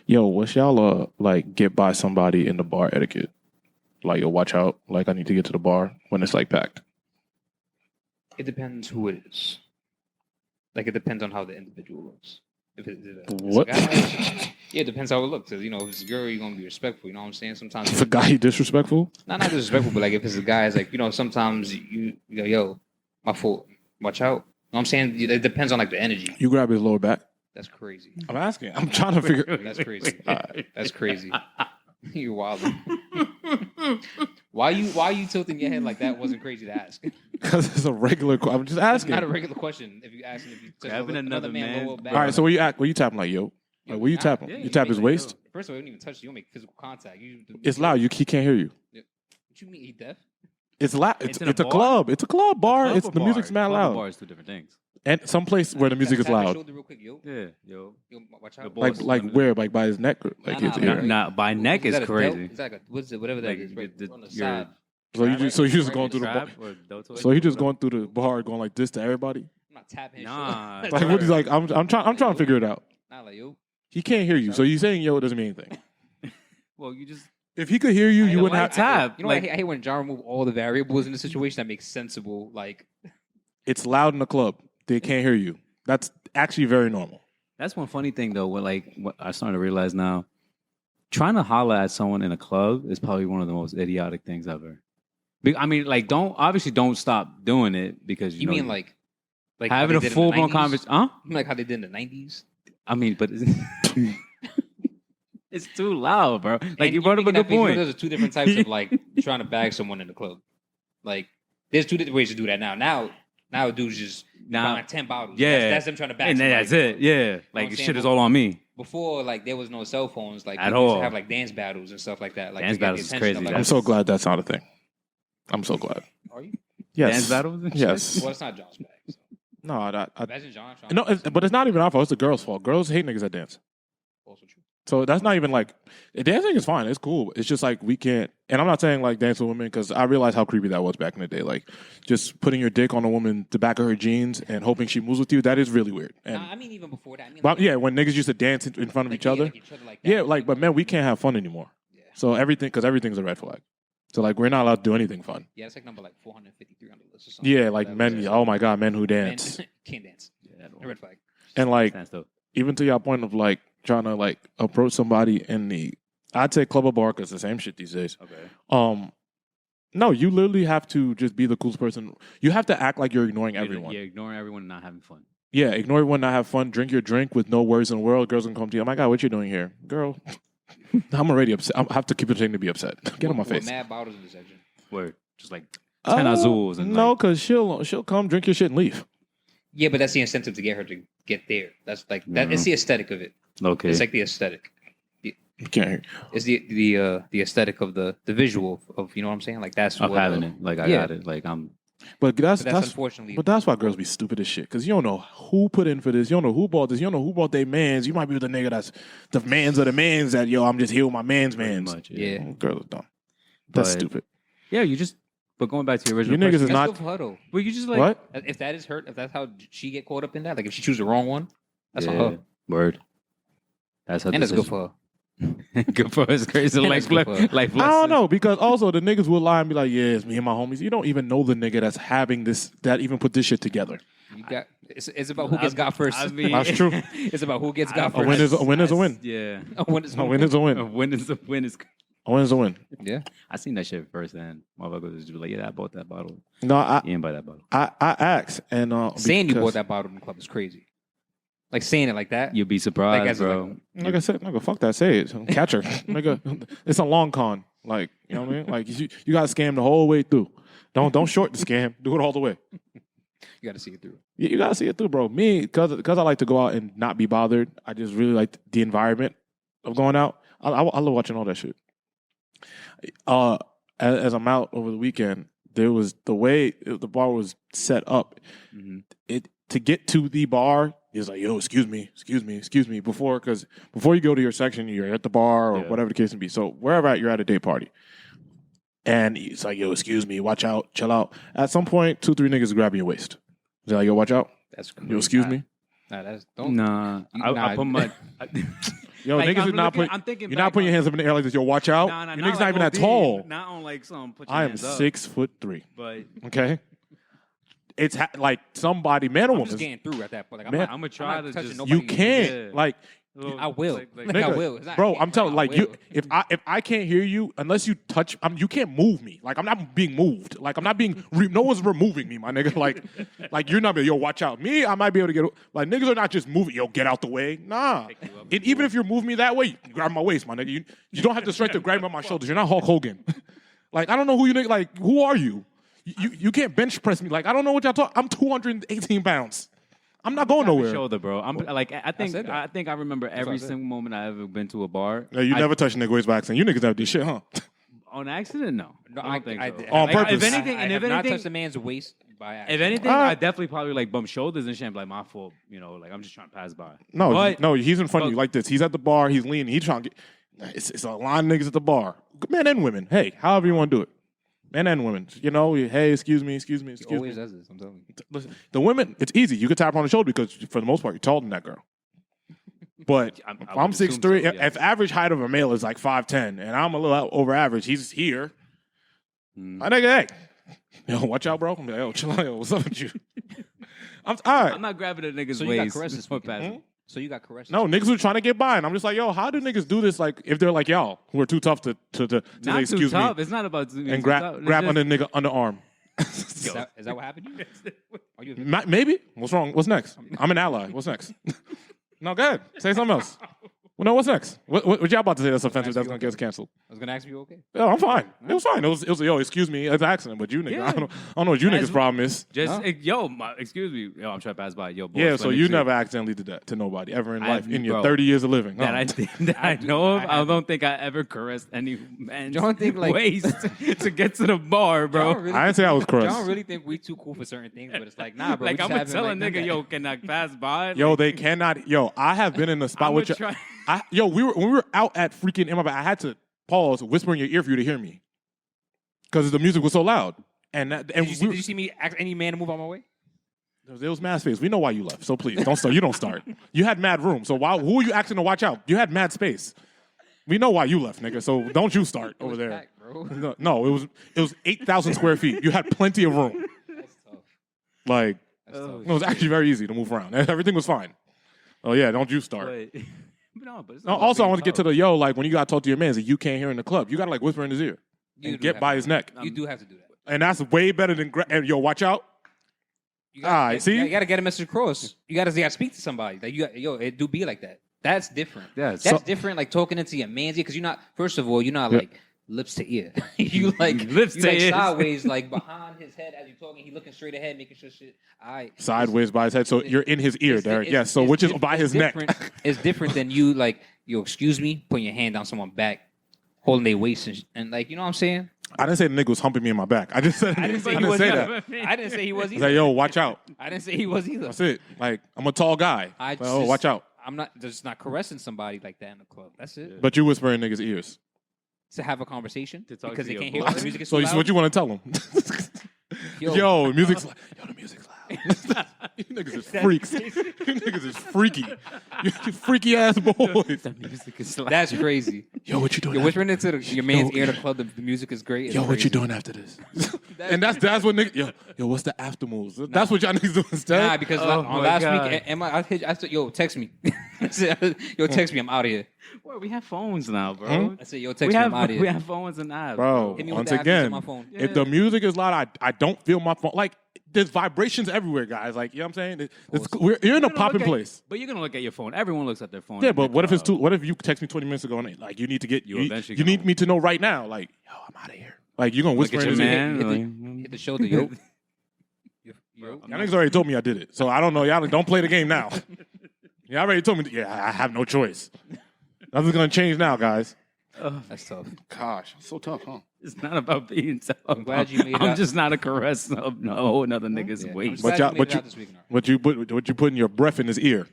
Yo, what's y'all like get by somebody in the bar etiquette? Like, yo, watch out. Like, I need to get to the bar when it's like packed. It depends who it is. Like, it depends on how the individual looks. If it's What? a guy, yeah, it depends how it looks. You know, if it's a girl, you're gonna be respectful. You know what I'm saying? Sometimes If a guy you disrespectful, not disrespectful, but like if it's a guy, it's like, you know, sometimes you go, yo, my fault. Watch out. You know what I'm saying? It depends on like the energy. you grab his lower back. That's crazy. I'm asking. I'm trying to figure. That's crazy. That's crazy. You're wild. Why you tilting your head like that wasn't crazy to ask? Because it's a regular. I'm just It's asking. not a regular question. If you ask him if you touch Grabbing another man lower man's- back. All right. So where you tapping like yo? Like, where you tapping? yeah, you you tap make his like, waist. First of all, you don't even touch. You don't make physical contact. It's loud. He can't hear you. What you mean? He deaf? It's loud. It's in a a bar? club. It's a club bar. Club It's or the bar? music's mad Club or loud. bar is two different things. And some place where the music is Tap his loud. shoulder real quick, yo. Yeah, yo. Yo, watch out. The Like boss- like where? Like by his neck? Or like Nah, his nah, ear? like- Nah, by neck is that a crazy. delt? Is that like a, what's it? Whatever that Like, is, right the- on the your- side. So you just going through the bar. Trap or deltoid? So he just going through the bar going like this to everybody. I'm not tapping his Nah. shoulder. Like what he's like. I'm trying to figure it out. Nah, like yo. He can't hear you. So you saying yo doesn't mean anything. Well, you just If he could hear you, you wouldn't have to. tap. You know, Like- I hate when John remove all the variables in the situation that makes sensible. Like, It's loud in the club. They can't hear you. That's actually very normal. That's one funny thing though. What I'm starting to realize now, trying to holler at someone in a club is probably one of the most idiotic things ever. I mean, like, don't stop doing it because you know, mean like having how a they did in the full blown 90s? conversation? Huh? You mean like how they did in the 90s? I mean, but it's too loud, bro. Like And you brought up a making that good face, you know, point. There's two different types of like trying to bag someone in the club. Like, there's two different ways to do that now. Now dudes just Now- buying 10 bottles. Yeah. That's them trying to bag And then somebody. that's it. Yeah, like I'm the saying? shit is all on me. Before, like, there was no cell phones. Like, At we used all. to have like dance battles and stuff like that. Like, Dance to get the battles is attention crazy. of, like, I'm so glad that's not a thing. I'm so glad. Are you? Yes. Dance battles and shit? Yes. Well, it's not John's bag. So. No, Imagine John trying no, but it's not even our fault. It's the girls' fault. Girls hate niggas that dance. also true. So that's not even like dancing is fine. It's cool. It's just like we can't. And I'm not saying like dance with women because I realize how creepy that was back in the day. Like just putting your dick on a woman, the back of her jeans, and hoping she moves with you. That is really weird. And Nah, I mean, even before that. I mean, but yeah, when niggas used to dance in front of like, each other. like like that. Yeah, like but men, we can't have fun anymore. Yeah. So everything's a red flag. So like we're not allowed to do anything fun. Yeah, it's like number like 453 on the list or something. Yeah, like Whatever. men. Oh my god, men who Men dance. can't dance. Yeah, A red flag. And like Stand still. even to your point of like trying to like approach somebody in the, I'd say club or bar because it's the same shit these days. Okay. No, you literally have to just be the coolest person. You have to act like you're ignoring everyone. You're ignoring everyone and not having fun. Yeah, ignore everyone, not have fun, drink your drink with no worries in the world. Girls gonna come to you. Oh my god, what you doing here, girl? I'm already upset. I have to keep pretending to be upset. Get on my face. Mad bottles in the section. Word. Just like 10 azules and no, like, because she'll come, drink your shit, and leave. Yeah, but that's the incentive to get her to get there. That's like that. It's the aesthetic of it. okay. It's like the aesthetic. You can't hear. It's the aesthetic of the visual of, you know what I'm saying? Like that's of what, having it. Like I yeah. got it. Like I'm But that's But that's unfortunately. But that's why girls be stupid as shit. Because you don't know who put in for this. You don't know who bought this. You don't know who bought their mans. You might be with the nigga that's the mans of the mans that, yo, I'm just here with my mans. pretty much. yeah. Girls are dumb. That's But- stupid. Yeah, you just but going back to your original You niggas question, is That's not. good for her though. well, you just like What? If that is her, if that's how she get caught up in that, like if she chooses the wrong one, that's on Yeah. her. Word. That's her And that's good decision. for her. Good for us. Crazy. And Like, that's good for her. like I don't know, because also the niggas will lie and be like, yeah, it's me and my homies. You don't even know the nigga that's having this, that even put this shit together. You got. It's about who gets got first. I mean, That's true. It's about who gets got A win first. is a win is a win. Yeah. A win is A win is a A win. win is a win. Is A win is a win. Yeah. I seen that shit firsthand. Motherfuckers just be like, yeah, I bought that bottle. No, You didn't buy that bottle. I asked and Saying you because- bought that bottle in the club is crazy. Like saying it like that. You'd be Like, surprised, as a, bro. Like I said, nigga, fuck that. Say it. Catch her. Nigga, it's a long con. Like, you know what I mean? Like, you got to scam the whole way through. Don't short the scam. Do it all the way. You got to see it through. Yeah, you got to see it through, bro. Me, because I like to go out and not be bothered. I just really like the environment of going out. I love watching all that shit. As I'm out over the weekend, there was the way the bar was set up. Mhm. To get to the bar, he's like, yo, excuse me. Before you go to your section, you're at the bar or Yeah. whatever the case may be. So wherever you're at a day party. And he's like, yo, excuse me, watch out, chill out. At some point, 2-3 niggas grabbing your waist. He's like, yo, watch out. That's crazy. Yo, excuse me. Nah, that's don't. Nah, You- I nah. put my Yo, Like, niggas I'm is not looking- putting. I'm thinking You're back not putting your on- hands up in the air like this. Yo, watch out. Nah, Your niggas not even OD, that tall. Not on like some. Put your I am hands up. 6'3". But Okay. It's like somebody, man or I'm woman. just getting through at that point. Like, Man, I'm gonna try to touching just. nobody. You can't Yeah. like. I will. Like, Like, I Nigga, will. It's not- bro, I I'm telling I like you. will. If I can't hear you unless you touch, you can't move me. Like I'm not being moved. Like I'm not being. No one's removing me, my nigga. Like you're not. Yo, watch out. Me, I might be able to get. Like niggas are not just moving. Yo, get out the way. Nah. And even if you're moving me that way, you grab my waist, my nigga. You don't have the strength to grab me on my shoulders. You're not Hulk Hogan. Like I don't know who you nigga. Like who are you? You can't bench press me. Like I don't know what y'all talk. I'm 218 pounds. I'm not going nowhere. Shoulder, bro. I'm like I think said that. I think I remember every what I said. single moment I ever been to a bar. Yeah, you I- never touched a nigga waist by accident. You niggas never did shit, huh? on accident. No, No, I don't think so. On Like, purpose. If anything, I and have if not anything, touched a man's waist by accident. if anything, Ah. I definitely probably like bump shoulders and shit. And be like my fault, you know. Like I'm just trying to pass by. No, But- no, he's in front of but- you like this. He's at the bar. He's leaning. He's trying to get. It's a line of niggas at the bar. Men and women. Hey, however you want to do it. Men and women. You know, hey, excuse me. He always does this. I'm telling you. Listen, the women, it's easy. You can tap her on the shoulder because for the most part, you're taller than that girl. But I if would I'm assume 6'3", so, yeah. if average height of a male is like 5'10", and I'm a little over average, he's here. My nigga, hey, yo, watch out, bro. I'm like, yo, chill out, yo, what's up with you? I'm all right. I'm not grabbing a nigga's So you got waist. caressed this weekend? Passing. So you got caressed? No, niggas were trying to get by, and I'm just like, yo, how do niggas do this? Like, if they're like y'all, who are too tough to say, Not excuse too tough. me, It's not about and grab on the nigga underarm. Is that what happened to you? Are you? Maybe. What's wrong? What's next? I'm an ally. What's next? No, go ahead. Say something else. Well, no, what's next? What y'all about to say that's offensive that's going to get us canceled? I was gonna ask you, okay? Yo, I'm fine. It was fine. It was yo, excuse me, it's an accident, but you nigga, Yeah. I don't know what you As- niggas' problem is. Just excuse me. Yo, I'm trying to pass by. Yo, boss, Yeah, let so me you see. never accidentally did that to nobody ever in I- life in your bro, 30 years of living. that I know of. I I don't think I ever caressed any man's Don't think, like- waist to get to the bar, bro. I didn't say I was I crushed. don't really think we too cool for certain things, but it's like, nah, bro. Like we just I'm gonna haven't, tell a like, done nigga, that. yo, can I pass by? Yo, Like, they cannot. Yo, I have been in the spot I'ma with you. try- Yo, when we were out at freaking MLB, I had to pause, whisper in your ear for you to hear me, because the music was so loud. And Did you see me ask any man to move on my way? It was mad space. We know why you left, so please don't start. You don't start. You had mad room, so who are you asking to watch out? You had mad space. We know why you left, nigga. So don't you start over there. Packed, bro. No, it was 8,000 square feet. You had plenty of room. That's tough. Like That's tough. it was actually very easy to move around. Everything was fine. Oh yeah, don't you start. but, no, but it's No, not about also, I being want to get to tough. the yo. Like when you gotta talk to your man, that you can't hear in the club. You gotta like whisper in his ear You and do get have by to his do neck. that. You do have to do that. And that's way better than and yo. Watch out. You gotta, see? you gotta get a message across. You gotta speak to somebody. Like it do be like that. That's different. Yeah, That's so- different. Like talking into your man's ear, because you're not. First of all, you're not like lips to ear. you like Lips you to like ear. sideways, like behind his head as you're talking. He looking straight ahead, making sure shit. Sideways by his head, so you're in his ear, Derek. Yes. So it's which is diff- by it's his neck. different- It's different than you like. Yo, excuse me, putting your hand down someone's back, holding their waist, and like you know what I'm saying. I didn't say the nigga was humping me in my back. I just said I didn't say I he didn't was say either. that. I didn't say he was I was either. like, yo, watch out. I didn't say he was either. That's it. Like I'm a tall guy. I oh, just- watch out. I'm not just not caressing somebody like that in the club. That's it. But you whisper in niggas' ears. To have a conversation To talk because to they your can't hear boss. the music is So too loud. what you want to tell them? Yo, music's loud. Yo, the music's loud. You niggas is freaks. You niggas is freaky. You freaky ass boys. The music is loud. That's crazy. Yo, what you doing? You're whispering into your man's Yo. ear in the club. The music is great. It's Yo, what crazy. you doing after this? And that's what niggas. Yo, what's the after moves? That's what y'all niggas do instead. Nah, because Oh on my last God. week, I said, yo, text me. I said, yo, text me. I'm out of here. Well, we have phones now, bro. I said, yo, text me. I'm out of We here. have phones and apps, Bro, Hit me with once the apps again, on my phone. if the music is loud, I don't feel my phone. Like there's vibrations everywhere, guys. Like you know what I'm saying? You're in a popping place. But you're gonna look at your phone. Everyone looks at their phone. Yeah, in but the what if it's club. too? What if you text me 20 minutes ago and like you need to get You you eventually you gonna- need me to know right now? Like yo, I'm out of here. Like you gonna Look whisper at in your his ear. man? Hit the shoulder, yo. Y'all niggas already told me I did it, so I don't know. Y'all don't play the game now. Y'all already told me. Yeah, I have no choice. Nothing's gonna change now, guys. That's tough. Gosh, it's so tough, huh? It's not about being tough. I'm glad you made it I'm out. just not a caress of no another nigga's Yeah, I'm waist. glad y'all- you made but it you- out this week, Nard. What you put in your breath in his ear?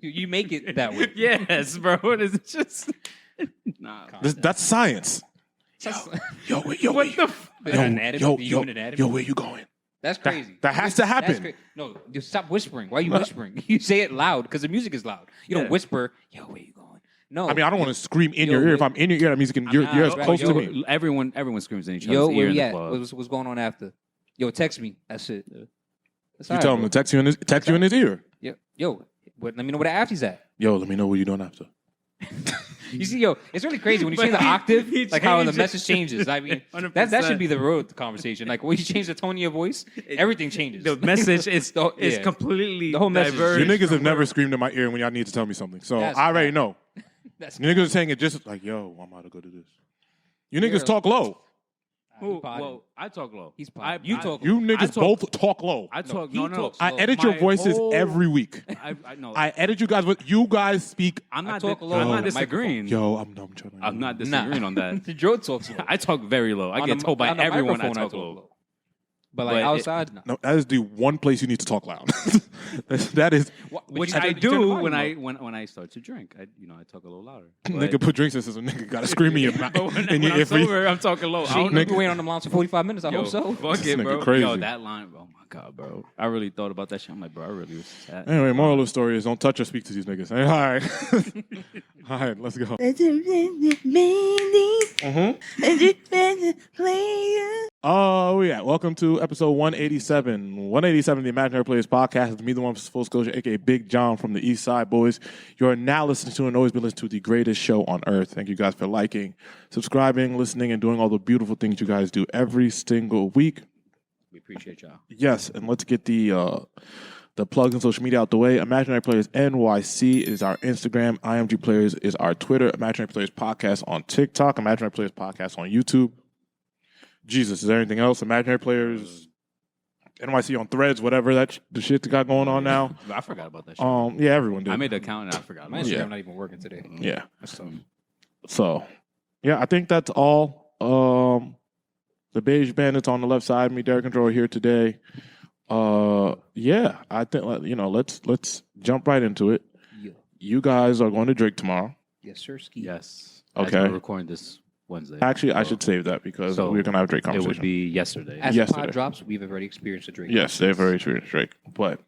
You make it that way. Yes, bro. It's just nah. That's science. Yo, wait, yo, What wait. the? F- The anatomy, the human anatomy. Yo, where you going? That's crazy. That has to That's happen. cra- No, just stop whispering. Why are you whispering? You say it loud because the music is loud. You don't Yeah. whisper, yo, where you going? No, I mean, I don't want to scream in Yo, your ear. If wait. I'm in your ear, that means you're as right, close yo, to me. Everyone screams in each Yo, other's ear where in we the at? club. What's going on after? Yo, text me. That's it. That's You all tell right, him to bro. text you in his ear. Yo, let me know where the after's at. Yo, let me know what you're doing after. You see, yo, it's really crazy when you But change the octave, he like how the changed it. message changes. I mean, that 100%. should be the road conversation. Like when you change the tone of your voice, everything changes. The message is Yeah. completely The whole message is diverged You niggas from have never where- screamed in my ear when y'all need to tell me something. So That's I already bad. know. That's You niggas are saying it just like, yo, I'm about to go to this. You niggas Yeah. talk low. Who- potting. well, I talk low. He's potting. You talk You I niggas talk- both talk low. I talk. he No, no. talks I low. edit your My voices whole- every week. I know. I edit you guys, but you guys speak. I'm I not. talk low I'm on not the disagreeing. Yo, I'm trying to. I'm not disagreeing on that. Joe talks low. I talk very low. I On get the- told by on the everyone I microphone, talk low. But like But outside, no. No, that is the one place you need to talk loud. that is, Which you I turn the do volume when up. when I start to drink. I talk a little louder. nigga put drinks in system. Nigga gotta scream in your mouth. But when, in your when I'm ear for you. sober, I'm talking low. I Shit, don't you know. been waiting on the line for 45 minutes. I Yo, hope so. fuck This it, nigga bro. crazy. Yo, that line, oh my god, bro. I really thought about that shit. I'm like, bro, I really was sad. Anyway, moral of the story is don't touch or speak to these niggas. All right. All right, let's go. Oh, yeah. Welcome to episode 187. 187 of the Imaginary Players podcast. It's me, the one from Full Disclosure, a.k.a. Big John from the East Side Boys. You're now listening to and always been listening to the greatest show on earth. Thank you guys for liking, subscribing, listening, and doing all the beautiful things you guys do every single week. We appreciate y'all. Yes, and let's get the plugs and social media out the way. Imaginary Players NYC is our Instagram. IMG Players is our Twitter. Imaginary Players Podcast on TikTok. Imaginary Players Podcast on YouTube. Jesus, is there anything else? Imaginary Players NYC on Threads, whatever the shit that got going on now. I forgot about that shit. Yeah, everyone did. I made the account and I forgot. My about it. Instagram not even working today. Yeah. So, So, yeah, I think that's all. The Beige Bandits on the left side, me, Derek Control, here today. Yeah, I think let's jump right into it. yeah. You guys are going to Drake tomorrow. Yes, sir. Ski. Yes. Okay. As we're recording this Wednesday. Actually, I So should save that because So, we're going to have a Drake It would conversation. be yesterday. As the Yesterday. pod drops, we've already experienced a Drake. Yes, they've already experienced Drake. But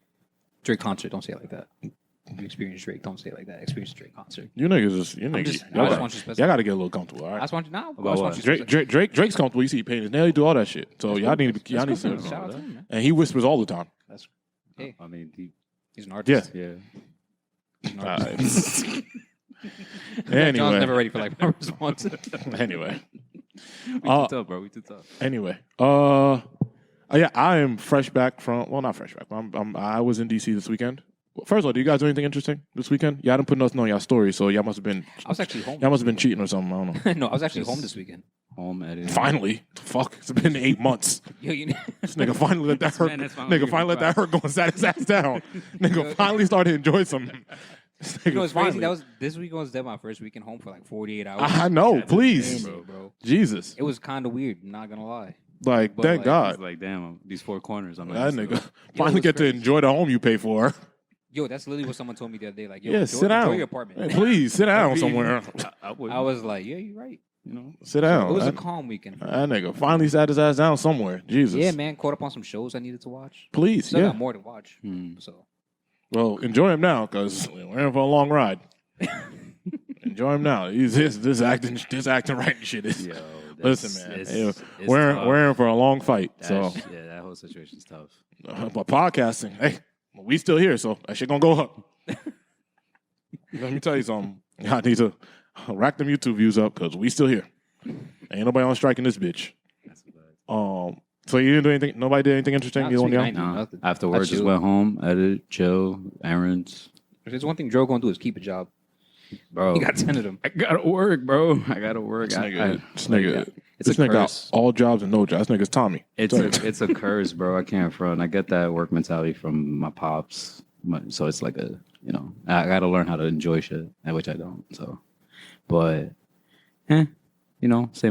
Drake concert. Don't say it like that. You experienced Drake. Don't say it like that. Experience Drake concert. you niggas just, you I'm niggas, just- I y'all just got want you to specify. y'all got to get a little comfortable, all I right? just want you now. About I just what? want you to Drake's comfortable. You see he paint his nail, he do all that shit. So y'all need to, y'all need That's good to, for him. Shout out to him, man. and he whispers all the time. That's hey, I mean, he's an artist. yeah. He's an All artist. right. John's Anyway. never ready for like my response. Anyway. We too tough, bro. We too tough. Anyway, yeah, I am fresh back from. Well, not fresh back. But I was in DC this weekend. Well, first of all, do you guys do anything interesting this weekend? Y'all didn't put nothing on y'all story, so y'all must have been. I was actually home. Y'all must have been cheating or something. I don't know. No, I was actually home this weekend. Home editing. Finally, fuck, it's been 8 months. Yo, you know, This nigga finally let that hurt. man that's finally Nigga finally let that hurt go and sat his ass down. Nigga finally started to enjoy some. This you nigga know what's crazy? finally- That was this weekend was my first weekend home for like 48 hours. I know. Please, bro. Jesus, It was kind of weird. I'm not gonna lie. like But, thank like, God It's like, damn, these four corners. I'm that like, nigga finally it's get to crazy. enjoy the home you pay for. Yo, that's literally what someone told me the other day. Like, yo, Yeah, enjoy, sit down. enjoy your apartment. Hey, please sit down somewhere. I would. I was like, yeah, you're right. you know, Sit down. It was a That, calm weekend. that nigga finally sat his ass down somewhere. Jesus. Yeah, man. Caught up on some shows I needed to watch. Please, Still yeah. got more to watch. Hmm. So Well, enjoy him now because we're in for a long ride. Enjoy him now. He's this acting right and shit is. yo, Listen, man. it's We're tough. in for a long fight. That So, sh- yeah, that whole situation's tough. but podcasting, hey, we still here, so that shit gonna go up. Let me tell you something. I need to rack them YouTube views up because we still here. Ain't nobody on strike in this bitch. That's bad. So you didn't do anything? Nobody did anything interesting? Nah, Either one of sweet, y'all? I ain't do No, nothing. afterwards, I just chilled. went home, edited, chill, errands. If there's one thing Joe gonna do is keep a job. Bro, He got 10 of them. I gotta work, bro. I gotta work. This I- nigga, It's this a nigga got curse. all jobs and no jobs. This nigga's Tommy. It's a curse, bro. I can't front. I get that work mentality from my pops, so it's like a I gotta learn how to enjoy shit, which I don't. So, but, same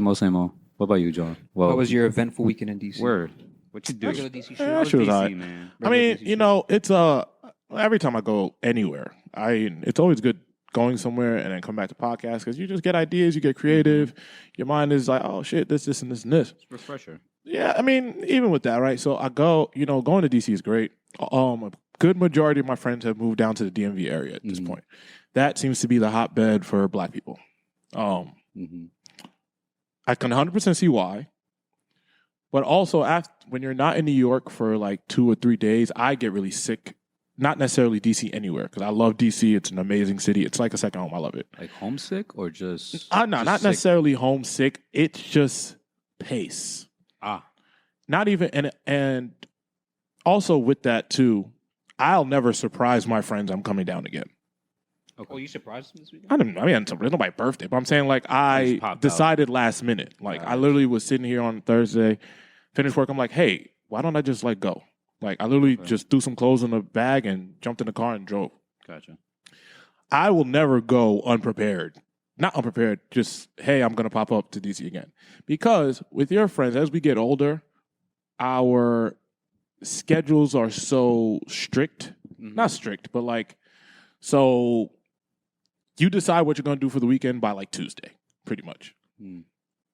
old, same old. What about you, John? Well, What was your eventful weekend in DC? word? What you do? Regular DC shit. Yeah, she was DC, alright. man. I mean, Regular DC you know, it's every time I go anywhere, it's always good going somewhere and then come back to podcast because you just get ideas, you get creative. Your mind is like, oh shit, this, and this, and this. It's a refresher. Yeah, I mean, even with that, right? So I go, going to DC is great. A good majority of my friends have moved down to the DMV area at this point. that seems to be the hotbed for Black people. Mm-hmm. I can 100% see why. But also, when you're not in New York for like 2 or 3 days, I get really sick. Not necessarily DC anywhere, because I love DC. It's an amazing city. It's like a second home. I love it. Like homesick or just? No, just not sick? necessarily homesick. It's just pace. Not even, and also with that too, I'll never surprise my friends I'm coming down again. Okay. Oh, you surprised them this weekend? I mean, it's nobody's birthday, but I'm saying like I decided last minute. Like I literally was sitting here on Thursday, finished work. I'm like, hey, why don't I just like go? Like I literally just threw some clothes in a bag and jumped in the car and drove. Gotcha. I will never go unprepared. Not unprepared, just, hey, I'm going to pop up to DC again. Because with your friends, as we get older, our schedules are so strict. Mm-hmm. Not strict, but like, so you decide what you're going to do for the weekend by like Tuesday, pretty much. Mm.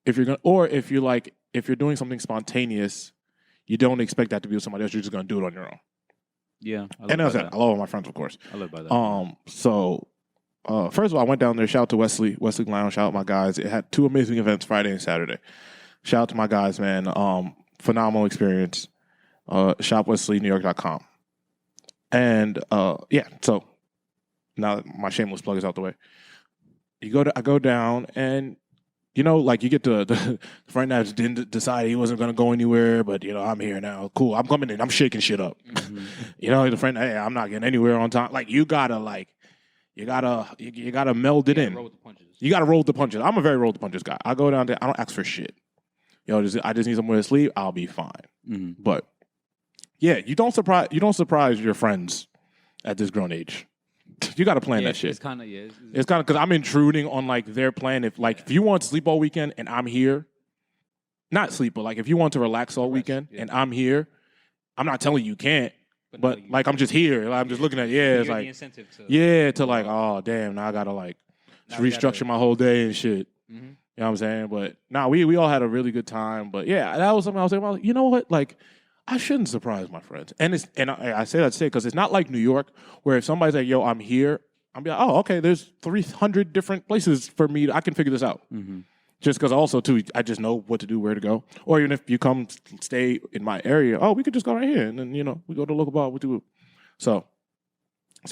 If you're doing something spontaneous, you don't expect that to be with somebody else. You're just going to do it on your own. Yeah. I love all my friends, of course. I live by that. First of all, I went down there. Shout out to Wesley Lounge. Shout out my guys. It had 2 amazing events, Friday and Saturday. Shout out to my guys, man. Phenomenal experience. ShopWesleyNewYork.com. And so now that my shameless plug is out the way. I go down and like you get the friend that didn't decide he wasn't going to go anywhere, but I'm here now. Cool. I'm coming in. I'm shaking shit up. Mm-hmm. The friend, hey, I'm not getting anywhere on time. Like you gotta meld it in. Roll with the punches. You gotta roll with the punches. I'm a very roll with the punches guy. I go down there. I don't ask for shit. I just need somewhere to sleep. I'll be fine. Mm-hmm. But yeah, you don't surprise your friends at this grown age. You got to plan that shit. It's kind of It's kind of because I'm intruding on like their plan. If you want to sleep all weekend and I'm here, not sleep, but like if you want to relax all weekend and I'm here, I'm not telling you can't. But like I'm just here. Like, I'm just looking at it's like the incentive to like, oh damn, now I gotta like restructure my whole day and shit. Mm-hmm. You know what I'm saying? But we all had a really good time. But yeah, that was something I was thinking about. You know what? Like I shouldn't surprise my friends. And I say that because it's not like New York where if somebody's like, yo, I'm here, I'm be like, oh, okay, there's 300 different places for me. I can figure this out. Mm-hmm. Just because also, too, I just know what to do, where to go. Or even if you come stay in my area, we could just go right here. And then, we go to the local bar. We do. So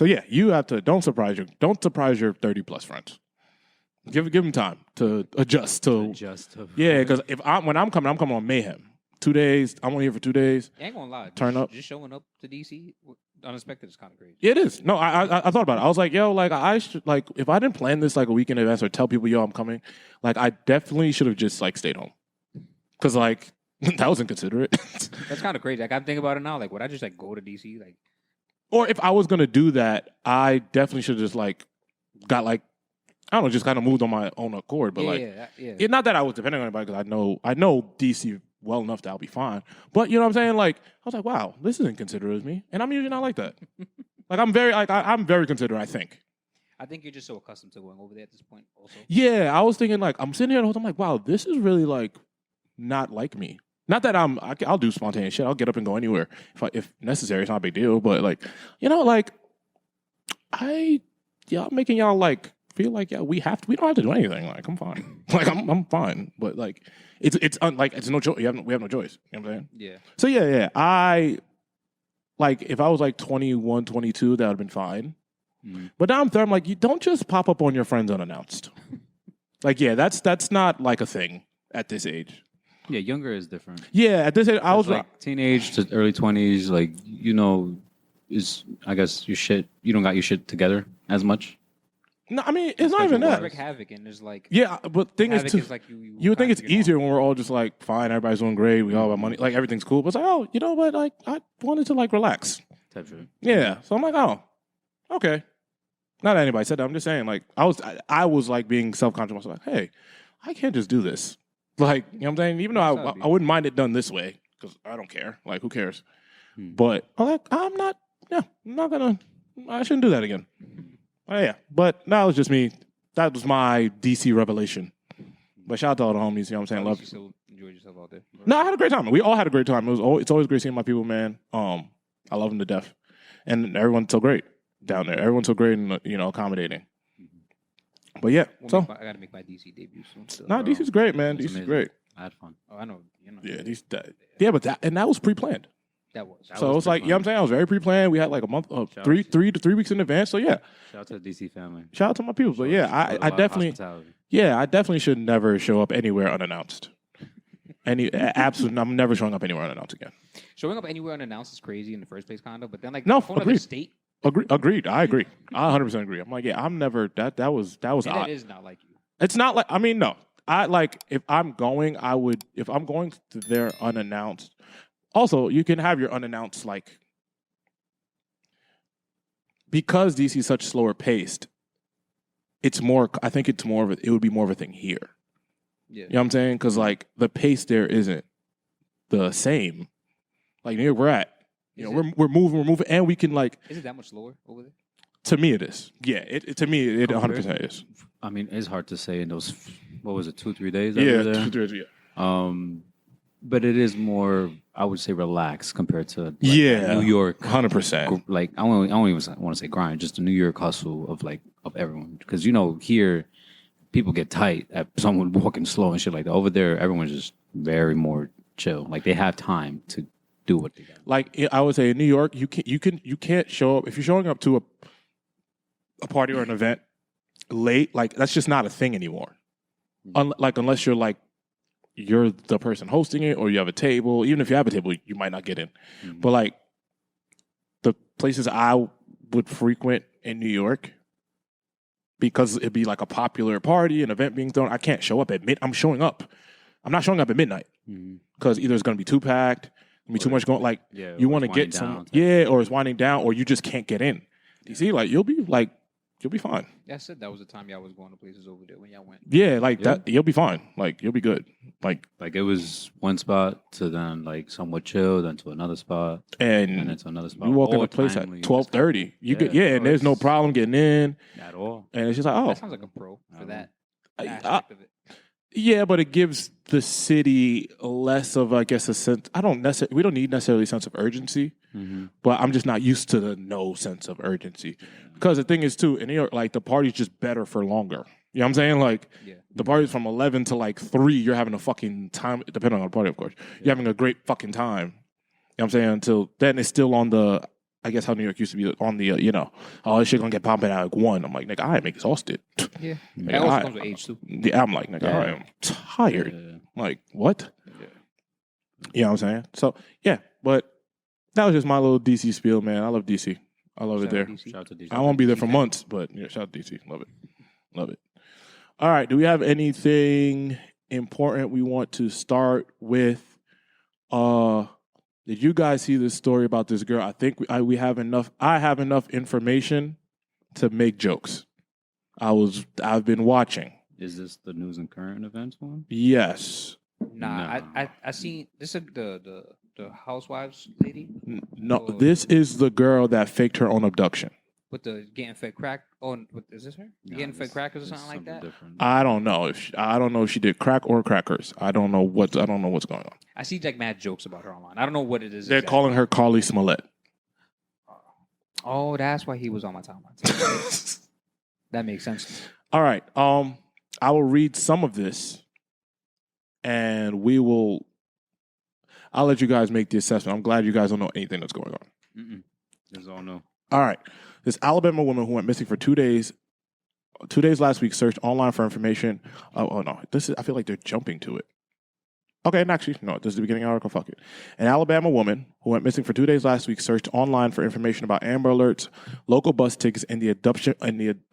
yeah, you have to, don't surprise your 30-plus friends. Give them time to adjust. Yeah, because when I'm coming on mayhem. 2 days. I'm only here for 2 days. I ain't gonna lie. Turn up. Just showing up to DC unexpected is kind of crazy. Yeah, it is. No, I thought about it. I was like, yo, like I should if I didn't plan this like a week in advance or tell people, yo, I'm coming, like I definitely should have just like stayed home. Cause like that was inconsiderate. That's kind of crazy. Like I'm thinking about it now. Like would I just like go to DC? Like, or if I was gonna do that, I definitely should have just like got like I don't know, just kind of moved on my own accord. But it's not that I was depending on anybody because I know DC well enough that I'll be fine. But you know what I'm saying? Like I was like, wow, this isn't considerate of me, and I'm usually not like that. Like I'm very considerate. I think you're just so accustomed to going over there at this point. Also, yeah, I was thinking like I'm sitting here the whole time like, wow, this is really like not like me. Not that I'll do spontaneous shit. I'll get up and go anywhere if necessary. It's not a big deal. But like like I'm making y'all like feel like we don't have to do anything. Like I'm fine. Like I'm fine. But like it's no choice. We have no choice. You know what I'm saying? Yeah. So yeah. I like if I was like 21, 22, that would have been fine. Mm-hmm. But now I'm 30. I'm like, you don't just pop up on your friends unannounced. Like that's not like a thing at this age. Yeah, younger is different. Yeah, at this age, I was like teenage to early 20s. Like is I guess your shit. You don't got your shit together as much. No, I mean it's not even that. Like Havoc and there's like but thing Havoc is too. Is like you would think it's easier when we're all just like fine, everybody's doing great, we all have money, like everything's cool. But it's like, oh, you know what? Like I wanted to like relax. Type shit. Yeah, so I'm like, oh, okay. Not that anybody said that. I'm just saying, like I was like being self-conscious. I was like, hey, I can't just do this. Like you know what I'm saying? Even though I wouldn't mind it done this way because I don't care. Like who cares? But I'm not. Yeah, I'm not gonna. I shouldn't do that again. Oh, yeah, but that was just me. That was my DC revelation. But shout out to all the homies. You know what I'm saying? Love you. Still enjoyed yourself out there? No, I had a great time. We all had a great time. It's always great seeing my people, man. I love them to death, and everyone's so great down there. Everyone's so great and accommodating. But yeah, so I gotta make my DC debut soon. So. nah, DC's great, man. It's DC's amazing. great. I had fun. Oh, I know. You know. Yeah, but that was pre-planned. That was. So it's like, I'm saying, I was very pre-planned. We had like a month, Shout 3 out. 3 weeks in advance. So yeah, Shout out to the DC family. shout out to my people. But yeah, I definitely, I definitely should never show up anywhere unannounced. Absolutely, I'm never showing up anywhere unannounced again. Showing up anywhere unannounced is crazy in the first place, kind of. But then, like, No, going to agreed. the state, Agreed. I agree. I 100% agree. I'm like, yeah, I'm never. That was and odd. that is not like you. It's not like, I mean, no. I like, if I'm going, if I'm going to there unannounced. Also, you can have your unannounced, like, because DC is such slower paced. It's more. I think it's more of it would be more of a thing here. Yeah. You know what I'm saying? Because like the pace there isn't the same. Like near we're at. You know, we're moving, and we can like. Is it that much slower over there? To me, it is. Yeah, to me, it 100% is. I mean, it's hard to say in those. What was it? 2-3 days? Yeah, over there? 2 days. Yeah. But it is more, I would say, relaxed compared to New York. 100%. Like I don't even want to say grind, just the New York hustle of everyone. Because here, people get tight at someone walking slow and shit like that. Over there, everyone's just very more chill. Like they have time to do what they got. Like I would say in New York, you can't show up if you're showing up to a party or an event late. Like that's just not a thing anymore. Unless you're the person hosting it or you have a table. Even if you have a table, you might not get in. Mm-hmm. But like the places I would frequent in New York, because it'd be like a popular party, an event being thrown, I can't show up at midnight. I'm showing up. I'm not showing up at midnight because either it's going to be too packed, be too much going. Like you want to get some, or it's winding down, or you just can't get in. You see, you'll be fine. Yeah, I said that was the time y'all was going to places over there when y'all went. Yeah, that you'll be fine. Like you'll be good. Like it was one spot to then somewhat chill, then to another spot, and then to another spot. You walk in a place at 12:30. You get and there's no problem getting in at all. And it's just like, that sounds like a pro for that aspect of it. Yeah, but it gives the city less of, I guess, a sense. We don't need necessarily a sense of urgency, but I'm just not used to the no sense of urgency. Because the thing is, too, in New York, the party's just better for longer. You know what I'm saying? The party's from 11 to 3, you're having a fucking time, depending on the party, of course. You're having a great fucking time. You know what I'm saying? Until then, it's still on the, I guess how New York used to be on the, this shit gonna get popping at 1. I'm like, nigga, I am exhausted. Yeah. Nigga, that also comes with age, too. Yeah, I'm like, nigga, I am tired. Yeah. Like, what? Yeah. You know what I'm saying? So, yeah, but that was just my little DC spiel, man. I love DC. I love it there. Shout out to DC. I won't be there for months, but shout out to DC. Love it. Love it. All right. Do we have anything important we want to start with? Did you guys see this story about this girl? I think we have enough. I have enough information to make jokes. I've been watching. Is this the news and current events one? Yes. Nah, no. I seen this is the housewives lady. No, this is the girl that faked her own abduction. With the getting fed crack. Oh, is this her? No, getting fed crackers or something like that? Different. I don't know if she did crack or crackers. I don't know what's going on. I see mad jokes about her online. I don't know what it is. They're calling her Carlee Smollett. Oh, that's why he was on my timeline. That makes sense. All right. I will read some of this, and I'll let you guys make the assessment. I'm glad you guys don't know anything that's going on. Just all know. All right. This Alabama woman who went missing for 2 days. 2 days last week searched online for information. Oh no. I feel like they're jumping to it. Okay, and actually, no, this is the beginning of the article. Fuck it. An Alabama woman who went missing for 2 days last week searched online for information about Amber Alerts, local bus tickets, and the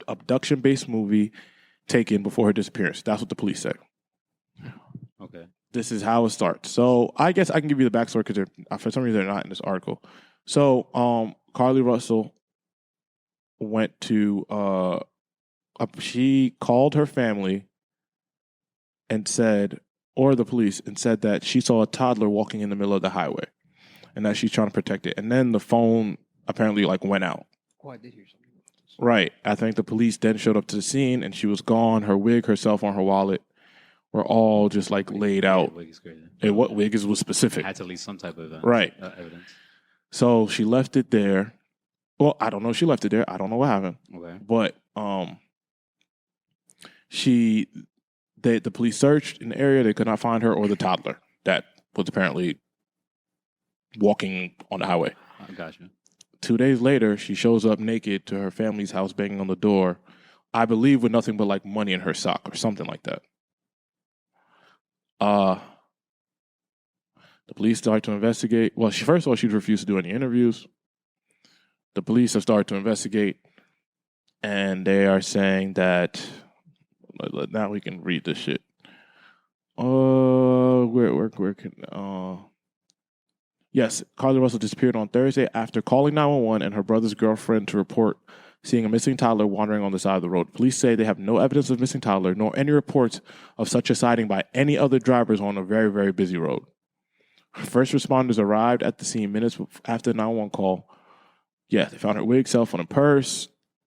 abduction-based movie taken before her disappearance. That's what the police say. Okay. This is how it starts. So I guess I can give you the backstory because for some reason they're not in this article. So Carlee Russell went to she called her family and said, or the police, and said that she saw a toddler walking in the middle of the highway and that she's trying to protect it. And then the phone apparently went out. Oh, I did hear something about this. Right. I think the police then showed up to the scene and she was gone. Her wig, her cell phone, her wallet were all just laid out. Wig is crazy. And what wig was specific. It had to leave some type of evidence. So she left it there. Well, I don't know if she left it there. I don't know what happened. Okay. But The police searched in the area. They could not find her or the toddler that was apparently walking on the highway. I got you. 2 days later, she shows up naked to her family's house, banging on the door, I believe with nothing but like money in her sock or something like that. The police started to investigate. Well, first of all, she refused to do any interviews. The police have started to investigate, and they are saying that now we can read this shit. Yes, Carlee Russell disappeared on Thursday after calling 911 and her brother's girlfriend to report seeing a missing toddler wandering on the side of the road. Police say they have no evidence of missing toddler, nor any reports of such a sighting by any other drivers on a very, very busy road. First responders arrived at the scene minutes after the 911 call. Yeah, they found her wig, cell phone, and purse.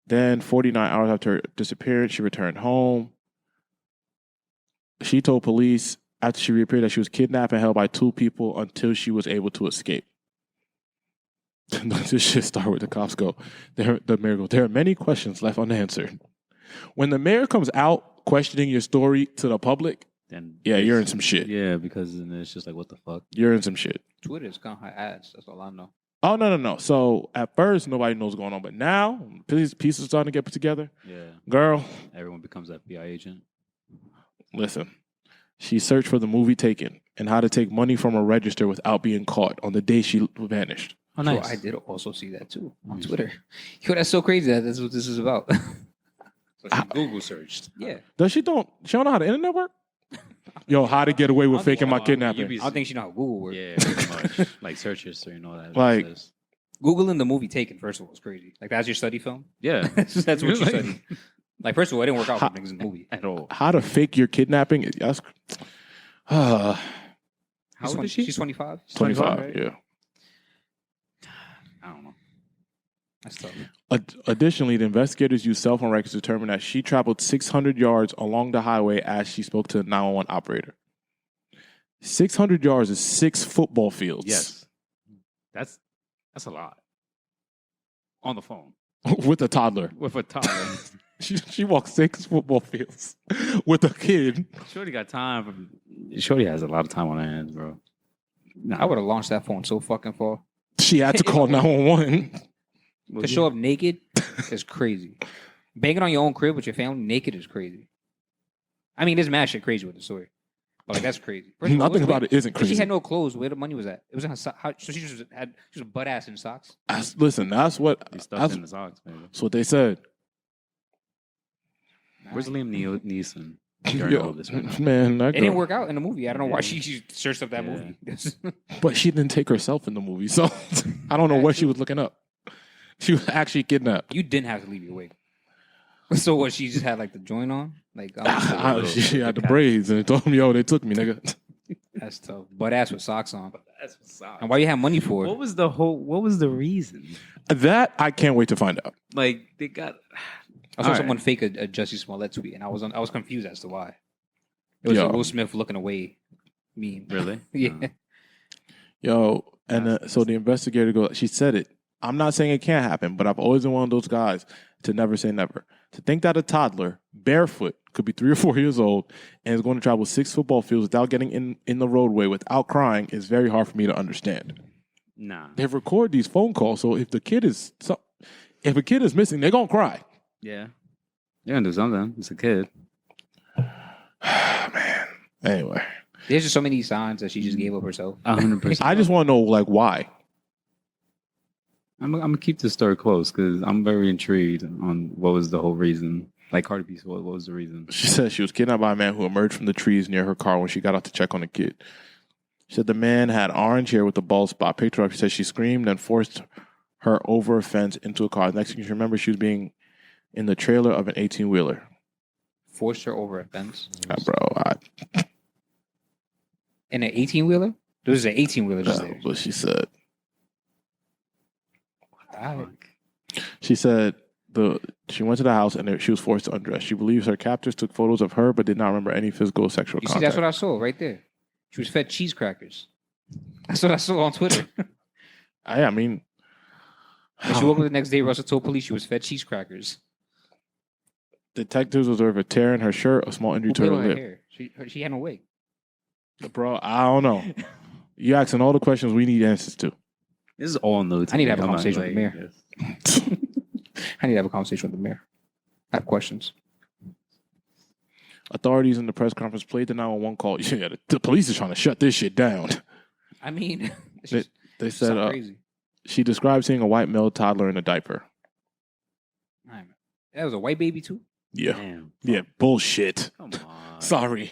Then, 49 hours after her disappearance, she returned home. She told police after she reappeared that she was kidnapped and held by 2 people until she was able to escape. This shit started with the cops go. The mayor goes, there are many questions left unanswered. When the mayor comes out questioning your story to the public, Then you're in some shit. Yeah, because then it's just like, what the fuck? You're in some shit. Twitter is kind of high ads. That's all I know. Oh, no. So at first, nobody knows what's going on. But now, pieces are starting to get put together. Yeah. Girl. Everyone becomes an FBI agent. Listen. She searched for the movie Taken and how to take money from a register without being caught on the day she vanished. Oh, nice. So I did also see that too on Twitter. Yo, that's so crazy. That's what this is about. So she Google searched. Yeah. She don't know how the internet work? Yo, how to get away with faking my kidnapping. I don't think she know how Google works. Yeah, pretty much. Like search history and all that. Like, Googling the movie Taken, first of all, is crazy. Like, that's your study film? yeah. That's what you study. Like, first of all, it didn't work out for niggas in the movie. At all. How to fake your kidnapping? That's How old is she? She's 25. 25, right? yeah. I don't know. That's tough. Additionally, the investigators used cell phone records to determine that she traveled 600 yards along the highway as she spoke to the 911 operator. 600 yards is 6 football fields. Yes. That's a lot. On the phone. With a toddler. With a toddler. She walked 6 football fields with a kid. Shorty got time. Shorty has a lot of time on her hands, bro. Nah, I would have launched that phone so fucking far. She had to call 911. To show up naked is crazy. Banging on your own crib with your family naked is crazy. I mean, there's mad shit crazy with the story. But like, that's crazy. Nothing about it isn't crazy. She had no clothes. Where the money was at? It was in her so she just was butt ass in socks. Listen, that's what in the socks, man. That's what they said. Where's Liam Neeson during all this? Man, that it girl. didn't work out in the movie. I don't know why she searched up that movie. But she didn't take herself in the movie, so I don't know what she was looking up. She was actually kidnapped. You didn't have to leave your wig. So what? She just had like the joint on, like she had the braids, and they told me, "Yo, they took me, nigga." That's tough. Butt ass with socks on. That's with socks. And why you have money for it? What was the reason? That I can't wait to find out. Like they got. I saw someone fake a Jussie Smollett tweet, and I was confused as to why. It was a Will Smith looking away meme. Really? Yeah. Yo, and so the investigator goes. She said it. I'm not saying it can't happen, but I've always been one of those guys to never say never. To think that a toddler, barefoot, could be 3 or 4 years old, and is going to travel 6 football fields without getting in the roadway without crying is very hard for me to understand. Nah. They record these phone calls, so if a kid is missing, they're gonna cry. Yeah. You're gonna do something. It's a kid. Man. Anyway. There's just so many signs that she just gave up herself. 100%. I just want to know, like, why. I'm gonna keep this story close because I'm very intrigued on what was the whole reason. Like Cardi B, what was the reason? She said she was kidnapped by a man who emerged from the trees near her car when she got out to check on the kid. She said the man had orange hair with a bald spot. Picked her up. She said she screamed and forced her over a fence into a car. The next thing she remembered, she was being in the trailer of an 18-wheeler. Forced her over a fence? In an 18-wheeler? There was an 18-wheeler just there. What she said. Right. She said she went to the house and she was forced to undress. She believes her captors took photos of her but did not remember any physical or sexual You contact. see, that's what I saw right there. She was fed cheese crackers. That's what I saw on Twitter. I mean... When she woke up the next day, Russell told police she was fed cheese crackers. Detectives observe a tear in her shirt, a small injury Who to played her with her lip. hair? She had no wig. Bro, I don't know. You asking all the questions we need answers to. This is all new. I need to have a I'm not conversation with the like- mayor. I need to have a conversation with the mayor. I have questions. Authorities in the press conference played the 911 call. Yeah, the police is trying to shut this shit down. I mean, it's They, just they it's so said crazy. she described seeing a white male toddler in a diaper. That was a white baby too. Yeah. Damn. Yeah, bullshit. Come on. Sorry.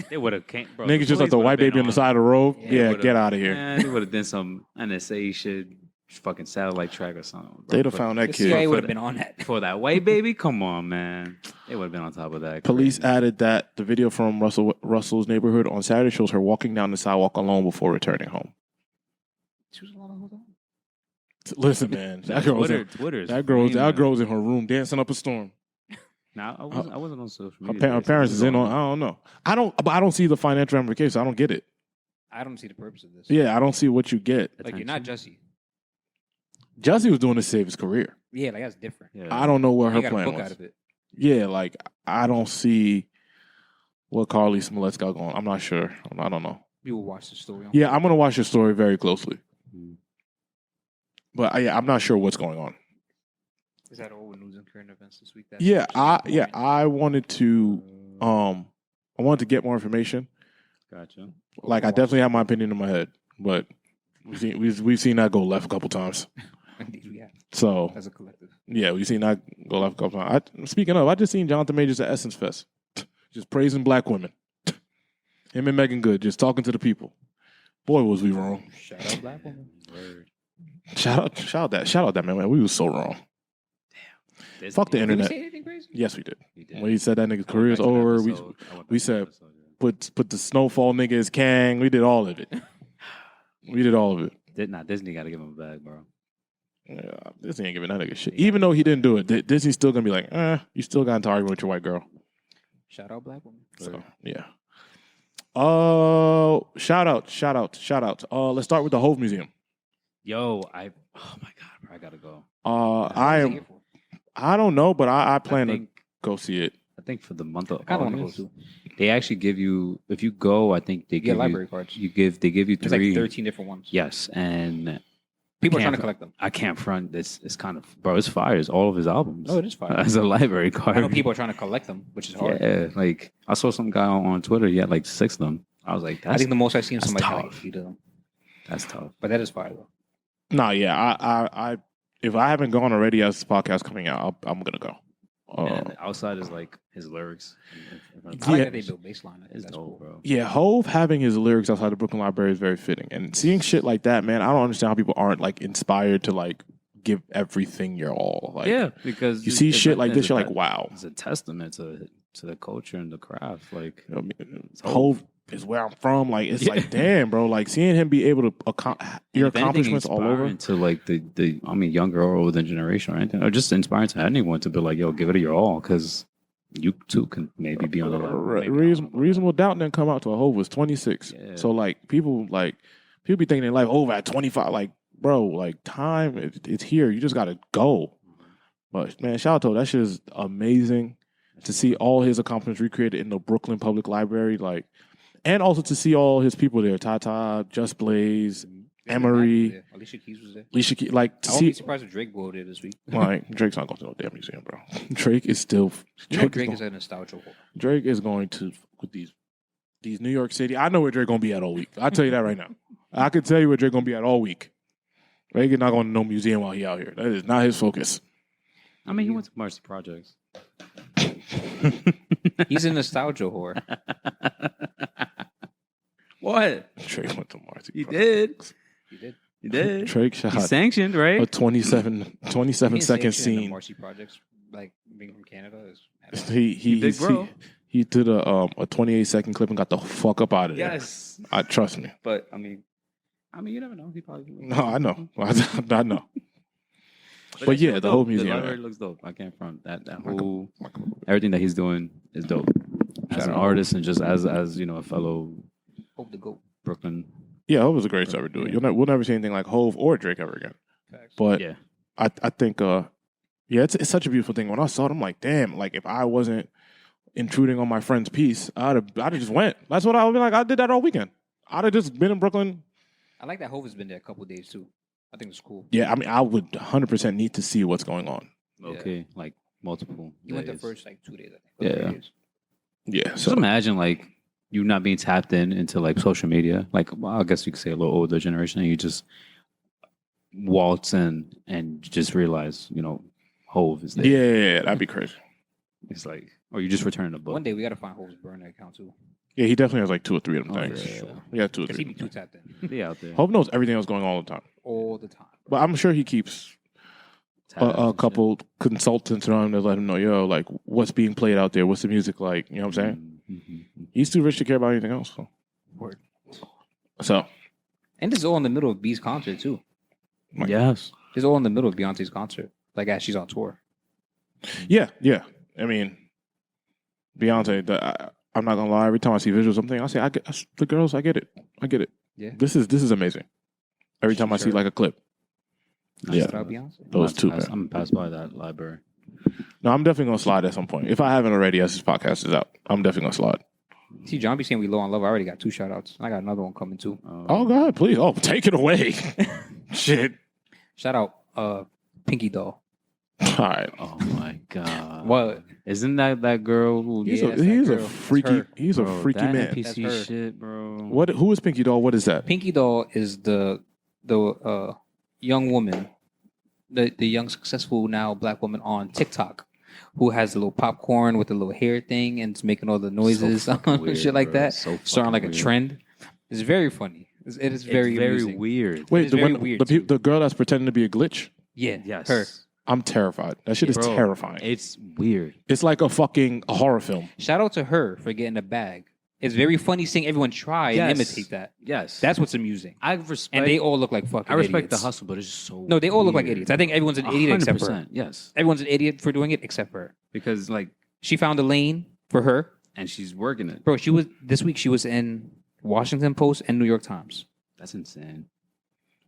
They would have came. Bro, Niggas just left the police white would've been baby on the side of the road. Yeah, Yeah, would've- get out of here. Man, they would have done some NSA shit, fucking satellite track or something. Bro. They'd have But found that The kid. CIA for would have the- been on that. for that white baby. Come on, man. They would have been on top of that. Police Crazy. added that the video from Russell's neighborhood on Saturday shows her walking down the sidewalk alone before returning home. She was alone the whole time. Listen, man, that girl was Twitter's that girl's flaming. in her room dancing up a storm. Nah, I wasn't on social Her, media. her parents is in on. I don't know. But I don't see the financial ramifications. I don't get it. I don't see the purpose of this. Yeah, I don't see what you get. Like, you're not Jesse. Jesse was doing this to save his career. Yeah, like, that's different. Yeah. I don't know what You her got a plan book was. out of it. Yeah, like I don't see what Carlee Smollett's got going. I'm not sure. I don't know. You will watch the story. Yeah, I'm gonna watch the story very closely, Mhm. but I'm not sure what's going on. Is that all with news and current events this week? Yeah, I wanted to get more information. Gotcha. Like I definitely have my opinion in my head, but we've seen that go left a couple times. Indeed, we have. So As a collective. yeah, we've seen that go left a couple times. Speaking of, I just seen Jonathan Majors at Essence Fest, just praising black women. Him and Megan Good just talking to the people. Boy, was we wrong. Shout out black woman. Word. Shout out that man. We was so wrong. Damn. Fuck the Did we internet. say anything crazy? Yes, we did. He did. When he said that nigga's I career is went back to the over, episode. I went back we to the said- episode, yeah. put the snowfall nigga as Kang. We did all of it. We did all of it. Disney got to give him a bag, bro. Yeah, Disney ain't giving that nigga shit. Even though he didn't do it, Disney's still gonna be like, you still got into argument with your white girl. Shout out black woman. So yeah. Shout out. Let's start with the Hove Museum. Yo, oh my god, bro, I gotta go. I don't know, but I plan I to go see it. think for the month of I kind of want to go August, too. they actually give you, if you go, I think they You give get library cards. they give you There's three. like 13 different ones. Yes, and People are Can't trying to go. collect them. I can't front this. It's kind of, bro. It's fire. It's all of his albums. Oh, it is fire. As a library card. I know people are trying to collect them, which is hard. Yeah, like I saw some guy on Twitter. He had like 6 of them. I was like, I that's think the most I've seen that's somebody have like tough. 8 of them. that's tough. But that is fire though. Nah, yeah. I if I haven't gone already as this podcast coming out, I'm gonna go. And outside is like his lyrics. I like Yeah. that they built baseline. I think It's that's dope, cool. bro. Yeah, Hove having his lyrics outside the Brooklyn Library is very fitting. And seeing shit like that, man, I don't understand how people aren't like inspired to like give everything your all. Like, Yeah, because you see shit like this, it's you're a- like, wow. It's a testament to the culture and the craft. Like, You know what I mean? Hove. Hove is where I'm from. Like, it's Yeah. like, damn, bro. Like seeing him be able to your if anything, accomplishments all over. inspiring to like the younger or older generation or anything, or just inspiring to anyone to be like, yo, give it your all, because you too can maybe be on the level. Maybe not. Reasonable Doubt didn't come out till Hove was 26. Yeah. So like people be thinking their life over at 25. Like, bro, like time it's here. You just gotta go. But man, shout out to him. That shit is amazing to see all his accomplishments recreated in the Brooklyn Public Library. Like, and also to see all his people there: Tata, Just Blaze, Emery, Yeah. Alicia Keys was there. Alicia Keys. Like to I won't be see. surprised if Drake go there this week. Like Drake's not going to no damn museum, bro. Drake is still. You know Drake Drake is a nostalgia whore. Drake is going to with these New York City. I know where Drake gonna be at all week. I'll tell you that right now. I can tell you where Drake gonna be at all week. Drake is not going to no museum while he out here. That is not his focus. I mean, he went to Marcy Projects. He's a nostalgia whore. What? Drake went to Marcy. He Project. did. He did. He did. Drake shot He sanctioned, right? a 27 second The scene. Marcy Projects, like being from Canada, is He big bro. he did a 28-second clip and got the fuck up out of there. Yes. I trust me. But I mean, you never know. He probably. No, I know. I know. But that yeah, shit the dope. whole museum, The library man. looks dope. I can't front that whole everything that he's doing is dope. As Shout an out. artist and just as a fellow hope to go. Brooklyn. Yeah, Hove was the greatest to ever do it. We'll never see anything like Hove or Drake ever again. Facts. But Yeah. I think Yeah, it's such a beautiful thing. When I saw it, I'm like, damn. Like if I wasn't intruding on my friend's peace, I'd have just went. That's what I would be like. I did that all weekend. I'd have just been in Brooklyn. I like that Hov has been there a couple of days too. I think it's cool. Yeah, I mean, I would 100% need to see what's going on. Okay, like multiple. You went the days. first like 2 days. I think. Yeah. 3 days. Yeah, Just so imagine like you not being tapped into like social media. Like well, I guess you could say a little older generation, and you just waltz in and just realize, Hove is there. yeah, that'd be crazy. It's like, or you just return the book. One day we gotta find Hov's burner account too. Yeah, he definitely has like 2 or 3 of them Oh, things. yeah, yeah. Yeah, 2 or Cause he 3. be too tapped in Be out there. Hope knows everything that's going on all the time. all the time. But I'm sure he keeps Tabs a and couple consultants around him to let him know, yo, like what's being played out there, what's the music like. You know what I'm shit. saying? Mm-hmm. He's too rich to care about anything else. Word. So And this is all in the middle of B's concert too. Like- Yes. It's all in the middle of Beyonce's concert. Like as she's on tour. yeah. I mean, Beyonce. I'm not gonna lie. Every time I see visuals, I'm thinking, I say, I get the girls. I get it. Yeah. This is amazing. Every time I see Sure. like a clip. Nice. Yeah. Shout out Beyonce. Those two, I'm man. gonna pass by that library. No, I'm definitely gonna slide at some point. If I haven't already, as this podcast is out, I'm definitely gonna slide. See, John be saying we low on love. I already got 2 shout outs. I got another one coming too. Oh, go ahead, please. Oh, take it away. Shit. Shout out Pinky Doll. All right. Oh my god. What? Isn't that girl who He's Yeah, a it's that he's a girl. That's freaky her. he's a Bro, freaky that man. That's her. NPC shit, bro. What? Who is Pinky Doll? What is that? Pinky Doll is the young woman, the young successful now black woman on TikTok who has a little popcorn with a little hair thing and it's making all the noises So fucking and weird, shit like bro. that. So Starting like fucking a weird. trend. It's very funny. It is very amusing. weird. Wait, is the very one weird, the, too. the girl that's pretending to be a glitch. Yeah, Yes. her. I'm terrified. That shit is Bro, terrifying. It's weird. It's like a fucking horror film. Shout out to her for getting a bag. It's very funny seeing everyone try and Yes. imitate that. Yes. That's what's amusing. I respect. And they all look like fucking I respect idiots. the hustle, but it's just so. No, they all look like weird. idiots. I think everyone's an idiot except for her. 100%, yes, Everyone's an idiot for doing it except for her. because like, She found a lane for her. and she's working it. Bro, this week she was in Washington Post and New York Times. That's insane.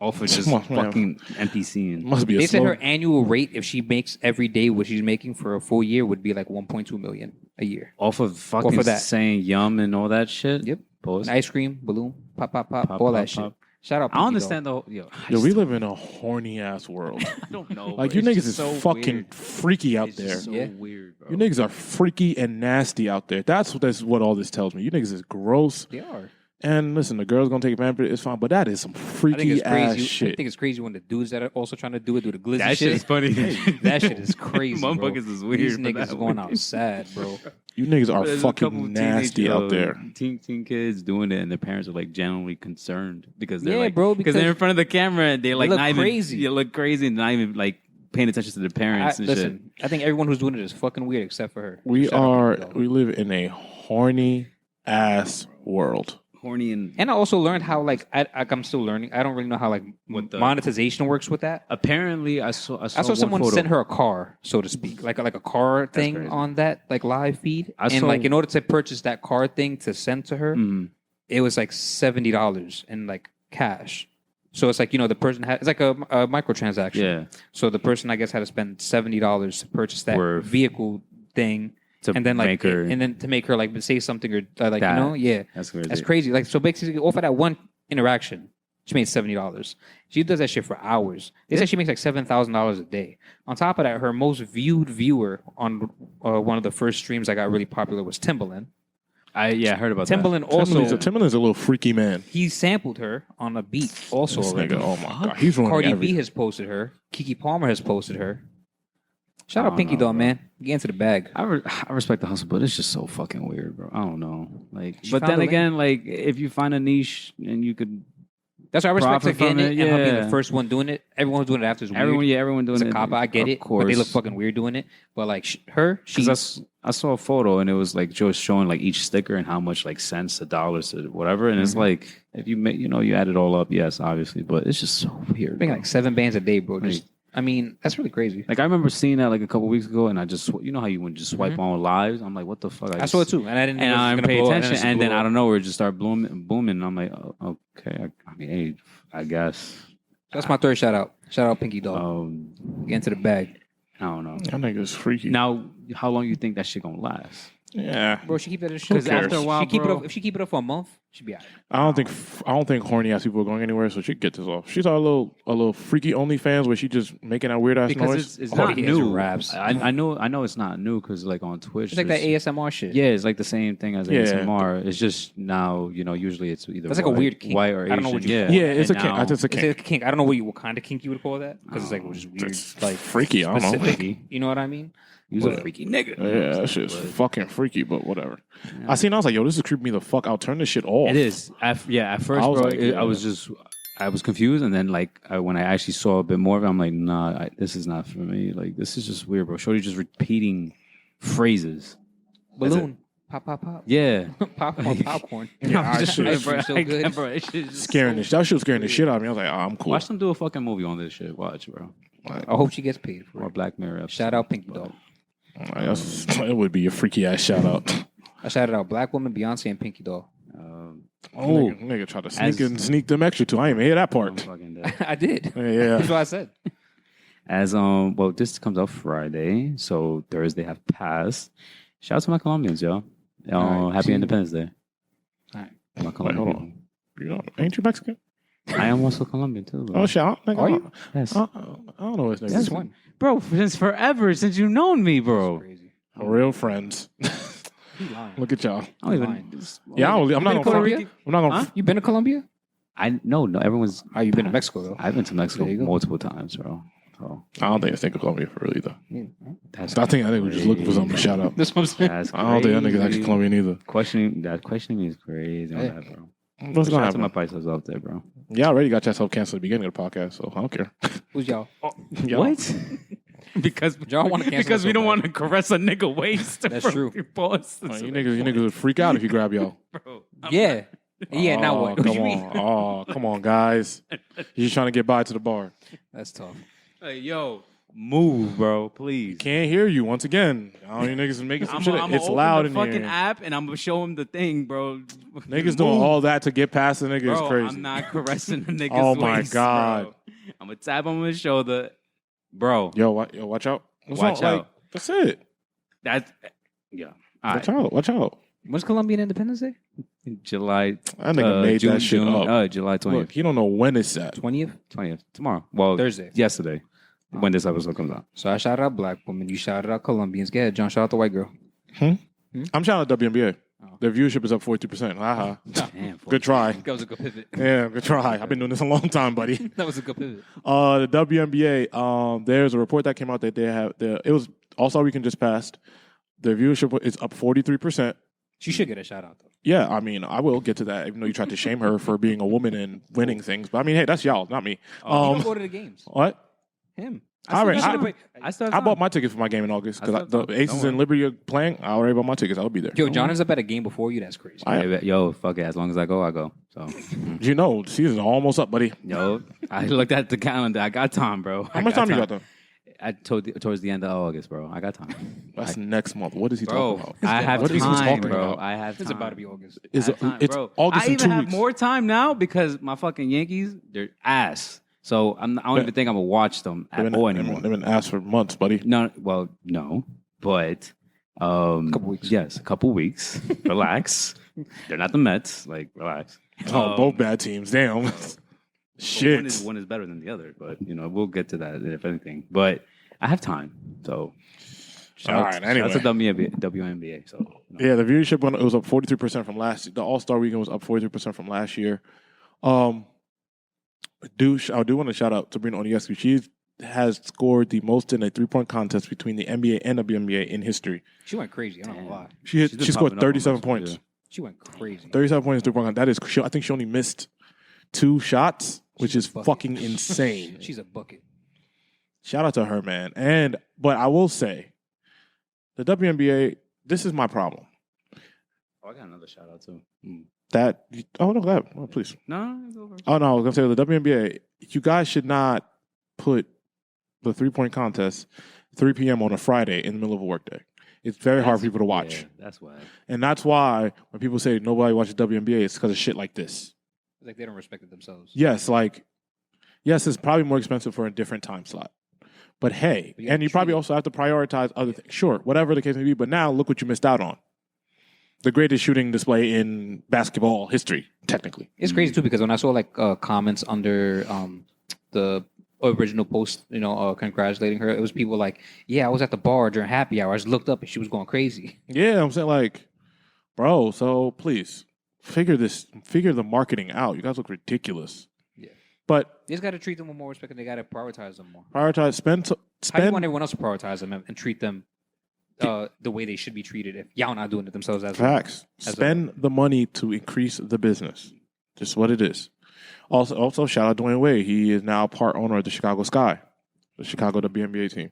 All for just Come on, man. fucking NPCing. Must be a They said slow. her annual rate, if she makes every day what she's making for a full year, would be like 1.2 million a year. Off of fucking that. saying yum and all that shit. Yep. Pause. An ice cream, balloon, pop, pop, pop, Pop, all pop, that shit. pop. Shout out. I don't understand the whole. Yo, we live in a horny ass world. I don't know. Like bro. you It's niggas just is so fucking weird. freaky out It's there. just so Yeah. weird, bro. You niggas are freaky and nasty out there. That's what all this tells me. You niggas is gross. They are. And listen, the girl's gonna take advantage of it. It's fine, but that is some I think freaky it's ass crazy. I shit. think it's crazy when the dudes that are also trying to do it do the glizzy That shit is funny. That shit is crazy, bro. Motherfuckers is weird. These for niggas that is going one. out sad, bro. You niggas are There's a couple fucking nasty teenage, out there. Teen kids doing it, and their parents are like genuinely concerned because they're Yeah, like, bro, because they're in because front of the camera and they're like look not crazy. even, you look crazy and not even like paying attention to their parents and shit. Listen, I think everyone who's doing it is fucking weird except for her. We Shout out are. Pinky Doll. We live in a horny ass world. Horny and And I also learned how I'm still learning. I don't really know how What the- monetization works with that. apparently I saw I saw one someone photo. send her a car, so to speak, like a car thing crazy. on that like live feed. I And saw- like in order to purchase that car thing to send to her, Mhm. it was like $70 in like cash. So it's like the person had it's like a microtransaction. Yeah, So the person I guess had to spend $70 to purchase that Worth. vehicle thing, to and then like make her. and then to make her like say something or like That. yeah. That's crazy. That's crazy. Like so, basically, off of that one interaction, she made $70. She does that shit for hours. They said she makes like $7,000 a day. On top of that, her most viewed viewer on one of the first streams that got really popular was Timbaland. I heard about Timbaland also Timbaland's a little freaky man. he sampled her on a beat. Also, This already. nigga, oh my god, he's ruining Cardi B everything. has posted her. Kiki Palmer has posted her. Shout I out don't Pinky know, Doll, bro. man. Get into the bag. I respect the hustle, but it's just so fucking weird, bro. I don't know. Like, She but found then a again, like, if you find a niche and you could, That's why I respect her Profit from getting it, it, and her being yeah. the first one doing it. Everyone who's doing it after is weird. everyone doing It's it. a cop. I get of it, course. but they look fucking weird doing it. But like she's Because I saw a photo and it was like just showing like each sticker and how much like cents to dollars to whatever, and it's Mm-hmm. like if you make you add it all up, yes, obviously, but it's just so weird. making bro. like 7 bands a day, bro. Just I mean, that's really crazy. Like I remember seeing that like a couple weeks ago, and I just how you would just swipe on lives. I'm like, what the fuck? I saw it too, and I didn't. And think it was I gonna didn't pay blow up, attention, it just and then blew out up. of nowhere it just started booming. And I'm like, oh, okay. I mean, hey, I guess. That's my third shout out. Shout out Pinky Doll. Um, Get into the bag. I don't know. That nigga's freaky. Now, how long you think that shit gonna last? Yeah, Bro, she keep that. Who Because cares? after a while, bro, If she keep it up for a month, she'll be out. I don't think horny ass people are going anywhere, so she could get this off. She's a little freaky OnlyFans where she just making that weird ass because noise. it's Oh, not he has new. raps. I know it's not new because like on Twitch, It's like that there's- ASMR shit. Yeah, it's like the same thing as Yeah. ASMR. It's just now, usually it's either That's like a white, weird kink. white or I Asian. don't know what you yeah, call it. Yeah, it's a And kink. now- It's a It's kink. a kink. I don't know what kind of kink you would call that because it's like just weird, It's like freaky. I don't know. specific. You know what I mean? You's a freaky nigga. Yeah, that shit's fucking freaky, but whatever. I seen. I was like, yo, this is creeping me the fuck out. Turn this shit off. It is. At first, I was bro, like, yeah. I was confused, and then like when I actually saw a bit more of it, I'm like, nah, this is not for me. Like this is just weird, bro. Shorty just repeating phrases. Balloon, pop, pop, pop, Yeah, popcorn, popcorn. Yeah, Our this shit ice is cream so good. bro, it's just Scaring this. That shit was scaring the shit out of me. I was like, oh, I'm cool. Watch them do a fucking movie on this shit. Watch, bro. I hope she gets paid for Or it. Black Mirror. episode. Shout out Pinky Dog. It would be a freaky ass shout out. I shouted out Black Woman, Beyonce, and Pinky Dog. Oh, nigga tried to sneak them extra too. I ain't even hear that I'm part. fucking dead. I did. Yeah. That's what I said. As well, this comes out Friday, so Thursday have passed. Shout out to my Colombians, yo. All right, Happy see. Independence Day. All right. My Wait, Colombian hold people. on. You know, ain't you Mexican? I am also Colombian too. Bro. Oh, shout. Nigga, Are you? Yes. I don't know his name. That's one. Bro, since forever, since you've known me, bro. Crazy. Real friends. You lying. Look at y'all. I don't even. Lying. Yeah, I'm not been to gonna. Colombia? I'm not gonna. Huh? You been to Colombia? No, everyone's. Oh, you been to Mexico though? I've been to Mexico There you go. multiple times, bro. So I don't think it's think of Colombia for real either. that's I think we're just looking for something to shout out. This one's That's I don't think that nigga's actually crazy. Colombian either. Questioning me is crazy on Hey. that, bro. What's Shout gonna out to my happen? prices up there, bro. Yeah, I already got yourself canceled at the beginning of the podcast, so I don't care. Who's y'all? Y'all- What? because Y'all wanna cancel because us we so don't bad. want to caress a nigga waist. That's from true. your boss. Oh, you niggas would freak out if you grab y'all. bro. Yeah. Yeah. Now Oh, what? What Come you mean? on. Oh, come on, guys. You're just trying to get by to the bar. That's tough. Hey, yo, move, bro, please. Can't hear you once again. All you niggas is making some I'm shit. gonna It's open loud the in fucking here. app and I'm gonna show him the thing, bro. Niggas doing all that to get past the nigga bro, is crazy. I'm not caressing the nigga's Oh my waist, God. bro. I'm gonna tap on his shoulder, bro. Yo, watch out. What's Watch wrong? Like, out. that's it. That's yeah. All Watch right. out. Watch out. When's Colombian Independence Day? July. That nigga made that shit up. July 20th. Look, he don't know when it's at. 20th? 20th. Tomorrow. Well, Thursday. Yesterday. When this episode comes out. So I shouted out Black Woman. You shouted out Colombians. Go ahead, John. Shout out the white girl. I'm shouting out WNBA. Oh. Their viewership is up 42%. Haha. Damn. Good try. That was a good pivot. Yeah, good try. I've been doing this a long time, buddy. That was a good pivot. The WNBA, there's a report that came out that they have it was All-Star Weekend just passed. Their viewership is up 43%. She should get a shout out though. Yeah, I mean, I will get to that, even though you tried to shame her for being a woman and winning things. But I mean, hey, that's y'all, not me. He don't go to the games. What? Him. All right, I still have I time. bought my ticket for my game in August because I still the have Aces time. and Liberty are playing. I already bought my tickets. I'll be there. Yo, John is up at a game before you. That's crazy. Yo, fuck it. As long as I go, I go. So, You know, the season's almost up, buddy. yo, I looked at the calendar. I got time, bro. How much time you got though? I towards the end of August, bro. I got time. That's next month. What is he Bro, talking about? I have What is he time, talking bro. about? I have time. It's about to be August. Is I have time, it's bro. August I in even 2 have weeks. more time now because my fucking Yankees, they're ass. So I don't even think I'm gonna watch them at all anymore. They've been asked for months, buddy. No, well, no, but Couple weeks. Yes, a couple weeks. Relax. They're not the Mets. Like, relax. Oh, both bad teams. Damn. Shit. One is better than the other, but we'll get to that if anything. But I have time, so. All right, anyway. Shout out to WNBA. So Yeah, the viewership it was up 43% from last. The All-Star Weekend was up 43% from last year. I do want to shout out Sabrina Ionescu. She has scored the most in a 3-point contest between the NBA and WNBA in history. She went crazy. I don't know why. She been scored popping up on 37 social points. media. She went crazy. 37 points in 3-point contest. That is, I think she only missed 2 shots, which She's is a bucket. fucking insane. She's a bucket. Shout out to her, man. But I will say, the WNBA, this is my problem. Oh, I got another shout out too. Please. No, it's over. Oh, no, I was going to say the WNBA, you guys should not put the 3-point contest 3 p.m. on a Friday in the middle of a workday. It's very hard for people to watch. Yeah, that's why. And that's why when people say nobody watches WNBA, it's because of shit like this. It's like they don't respect it themselves. Yes, it's probably more expensive for a different time slot. But hey, But you and you gotta probably treat it. also have to prioritize other things. Sure, whatever the case may be. But now look what you missed out on. The greatest shooting display in basketball history, technically. It's crazy too because when I saw like comments under the original post, congratulating her, it was people like, "Yeah, I was at the bar during happy hour. I just looked up and she was going crazy." Yeah, I'm saying like, bro. So please figure the marketing out. You guys look ridiculous. Yeah. But They just got to treat them with more respect and they got to prioritize them more. prioritize. How do you Spend. want everyone else to prioritize them and treat them the way they should be treated if y'all not doing it themselves as Facts. as a- Spend the money to increase the business. Just what it is. Also, shout out Dwayne Wade. He is now part owner of the Chicago Sky, the Chicago WNBA team.